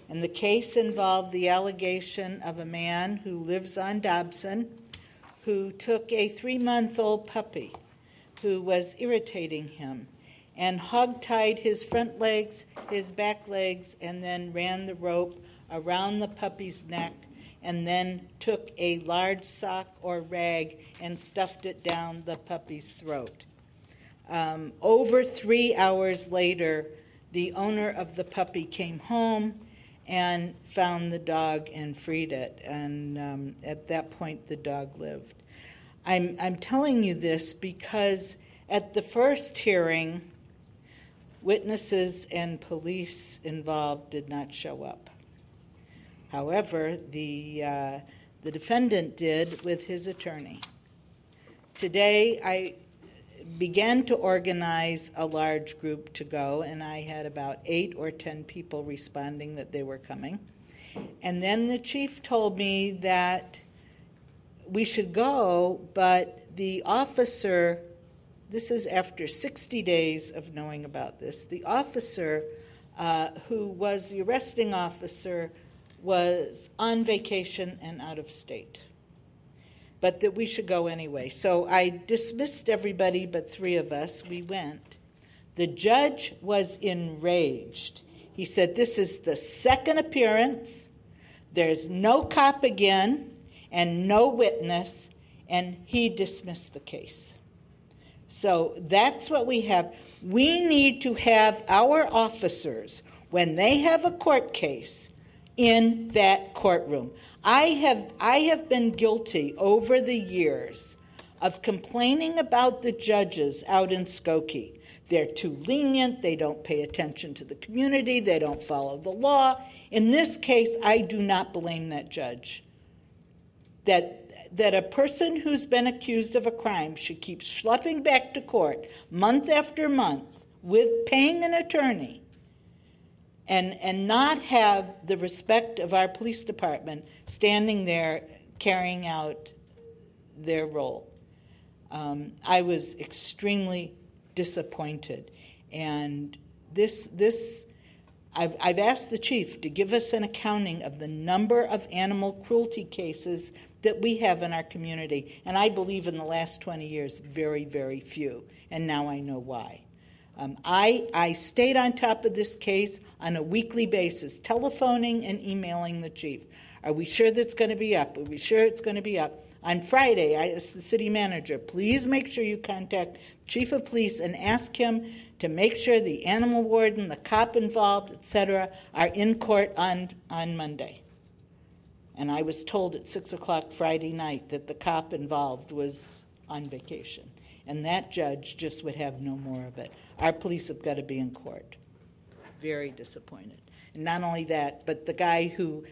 And the case involved the allegation of a man who lives on Dobson who took a 3-month-old puppy who was irritating him and hog-tied his front legs, his back legs, and then ran the rope around the puppy's neck and then took a large sock or rag and stuffed it down the puppy's throat. Over 3 hours later, the owner of the puppy came home and found the dog and freed it. And at that point, the dog lived. I'm telling you this because at the first hearing, witnesses and police involved did not show up. However, the defendant did with his attorney. Today, I began to organize a large group to go, and I had about 8 or 10 people responding that they were coming. And then the chief told me that we should go, but the officer, this is after 60 days of knowing about this, the officer who was the arresting officer was on vacation and out of state, but that we should go anyway. So I dismissed everybody but 3 of us. We went. The judge was enraged. He said, this is the second appearance. There's no cop again and no witness, and he dismissed the case. So that's what we have. We need to have our officers, when they have a court case, in that courtroom. I have been guilty over the years of complaining about the judges out in Skokie. They're too lenient, they don't pay attention to the community, they don't follow the law. In this case, I do not blame that judge. that a person who's been accused of a crime should keep schlepping back to court month after month with paying an attorney and not have the respect of our police department standing there carrying out their role. I was extremely disappointed. And I've asked the chief to give us an accounting of the number of animal cruelty cases that we have in our community. And I believe in the last 20 years, very, very few. And now I know why. I stayed on top of this case on a weekly basis, telephoning and emailing the chief. Are we sure that's going to be up? Are we sure it's going to be up? On Friday, I asked the city manager, please make sure you contact chief of police and ask him to make sure the animal warden, the cop involved, etc., are in court on Monday. And I was told at 6 o'clock Friday night that the cop involved was on vacation. And that judge just would have no more of it. Our police have got to be in court. Very disappointed. And not only that, but the guy who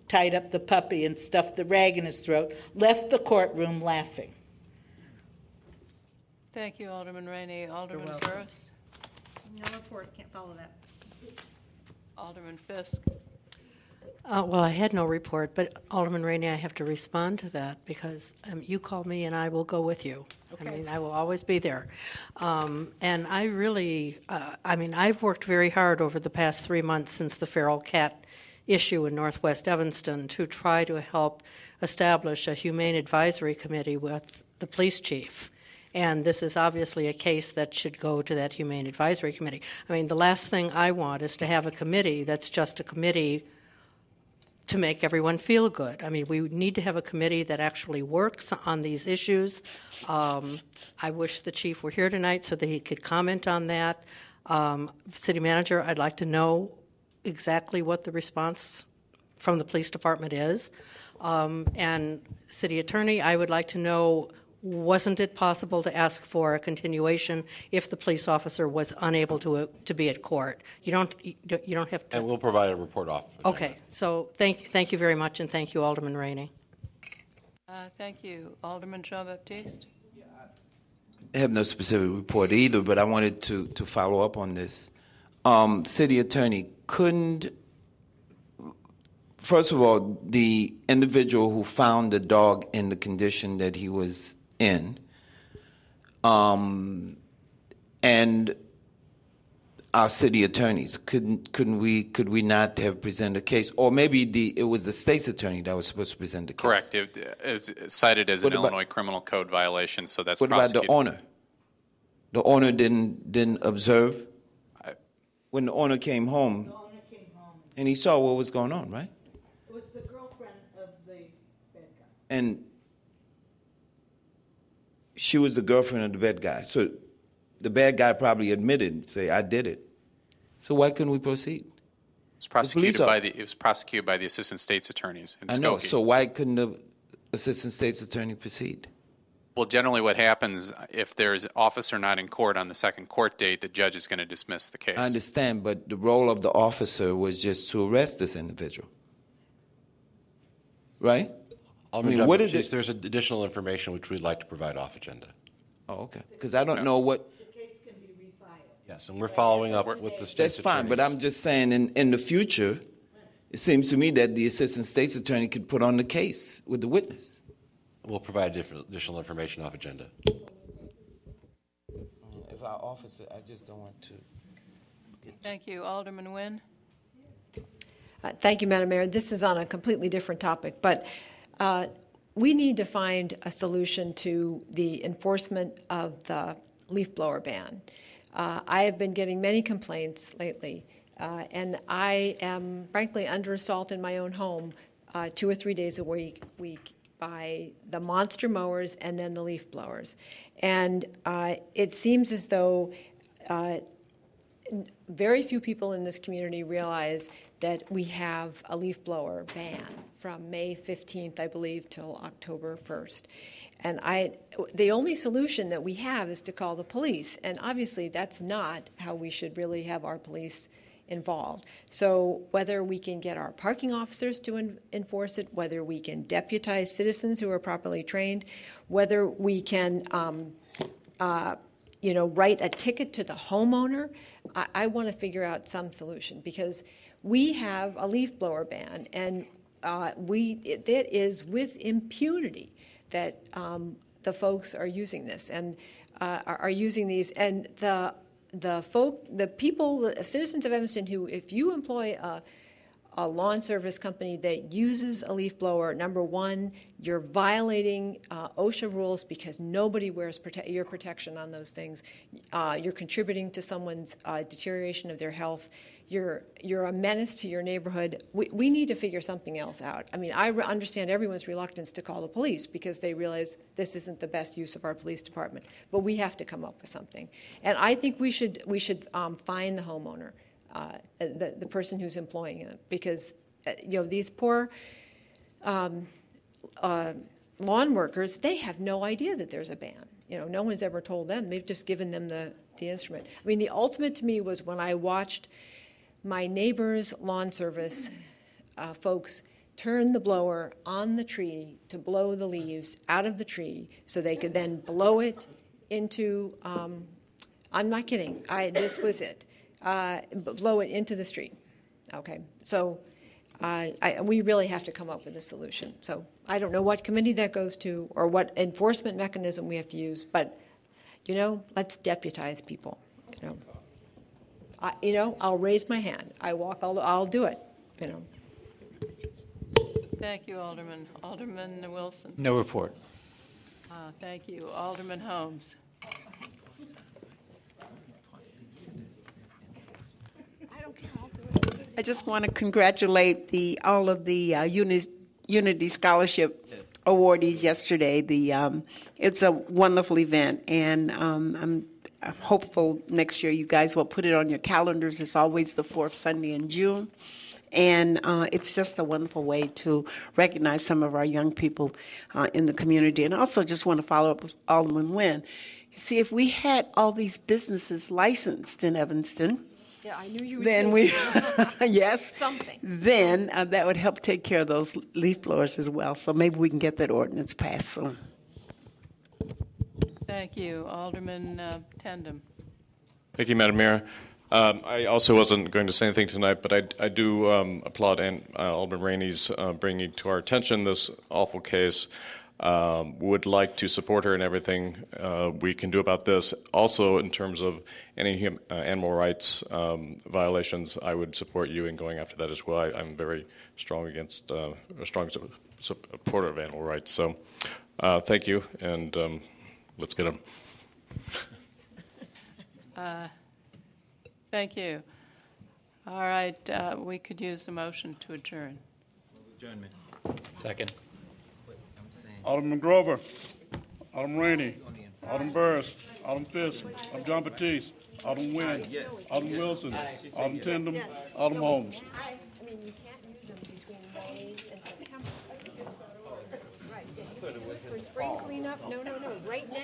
tied up the puppy and stuffed the rag in his throat left the courtroom laughing. Thank you, Alderman Rainey. Alderman Burris? No report. Can't follow that. Alderman Fisk? Well, I had no report, but Alderman Rainey, I have to respond to that because you call me and I will go with you. Okay. I mean, I will always be there. And I really, I've worked very hard over the past 3 months since the feral cat issue in Northwest Evanston to try to help establish a humane advisory committee with the police chief. And this is obviously a case that should go to that humane advisory committee. I mean, the last thing I want is to have a committee that's just a committee to make everyone feel good. I mean, we need to have a committee that actually works on these issues. I wish the chief were here tonight so that he could comment on that. City manager, I'd like to know exactly what the response from the police department is. And city attorney, I would like to know, wasn't it possible to ask for a continuation if the police officer was unable to be at court? You don't have to. And we'll provide a report off. Okay. So thank you very much, and thank you, Alderman Rainey. Thank you, Alderman Jean-Baptiste. I have no specific report either, but I wanted to follow up on this. City attorney, first of all, the individual who found the dog in the condition that he was in, and our city attorneys, could we not have presented a case, or maybe it was the state's attorney that was supposed to present the case? Correct. It is cited as an Illinois criminal code violation, so that's prosecuted. What about the owner? The owner didn't observe when the owner came home, and he saw what was going on, right? It was the girlfriend of the bad guy. And she was the girlfriend of the bad guy. So the bad guy probably admitted, say, I did it. So why couldn't we proceed? It was prosecuted by the assistant state's attorneys in Skokie. I know. So why couldn't the assistant state's attorney proceed? Well, generally what happens, if there's an officer not in court on the second court date, the judge is going to dismiss the case. I understand, but the role of the officer was just to arrest this individual. Right? What is it? There's additional information which we'd like to provide off agenda. Oh, okay. Because I don't know what. The case can be refiled. Yes, and we're following up with the state's That's fine, but I'm just saying in the future, it seems to me that the assistant state's attorney could put on the case with the witness. We'll provide additional information off agenda. If our officer, I just don't want to. Thank you. Alderman Nguyen. Thank you, Madam Mayor. This is on a completely different topic, but we need to find a solution to the enforcement of the leaf blower ban. I have been getting many complaints lately, and I am frankly under assault in my own home 2 or 3 days a week by the monster mowers and then the leaf blowers. And it seems as though very few people in this community realize that we have a leaf blower ban from May 15th, I believe, till October 1st. And the only solution that we have is to call the police. And obviously that's not how we should really have our police involved. So whether we can get our parking officers to enforce it, whether we can deputize citizens who are properly trained, whether we can write a ticket to the homeowner, I want to figure out some solution, because we have a leaf blower ban, and it is with impunity that the folks are using this and are using these. And the citizens of Evanston who, if you employ a lawn service company that uses a leaf blower, number one, you're violating OSHA rules because nobody wears ear protection on those things. You're contributing to someone's deterioration of their health. You're a menace to your neighborhood. We need to figure something else out. I mean, I understand everyone's reluctance to call the police because they realize this isn't the best use of our police department. But we have to come up with something. And I think we should fine the homeowner, the person who's employing it, because these poor lawn workers, they have no idea that there's a ban. No one's ever told them. They've just given them the instrument. I mean, the ultimate to me was when I watched my neighbor's lawn service folks turn the blower on the tree to blow the leaves out of the tree so they could then blow it into, I'm not kidding, this was it, blow it into the street. Okay, so we really have to come up with a solution. So I don't know what committee that goes to or what enforcement mechanism we have to use, but, let's deputize people, I'll raise my hand. I'll do it, Thank you, Alderman. Alderman Wilson. No report. Thank you. Alderman Holmes. I just want to congratulate all of the Unity Scholarship awardees yesterday. It's a wonderful event, and I'm hopeful next year you guys will put it on your calendars. It's always the fourth Sunday in June. And it's just a wonderful way to recognize some of our young people in the community. And I also just want to follow up with Alderman Nguyen. See, if we had all these businesses licensed in Evanston, yeah, I knew you would then yes, something. Then that would help take care of those leaf blowers as well. So maybe we can get that ordinance passed soon. Thank you. Alderman Tandem. Thank you, Madam Mayor. I also wasn't going to say anything tonight, but I do applaud Alderman Rainey's bringing to our attention this awful case. Would like to support her in everything we can do about this. Also, in terms of any animal rights violations, I would support you in going after that as well. I'm very strong against a strong supporter of animal rights. So, thank you, and let's get them. Thank you. All right, we could use a motion to adjourn. Adjournment. Second. Alderman Grover, Alderman Rainey, Alderman Burris, Alderman Fisk, Alderman John Batiste, Alderman Nguyen, Alderman Wilson, Alderman Tindem, Alderman Holmes. I mean, you can't use them between May and September. Right. For spring cleanup? No, right now.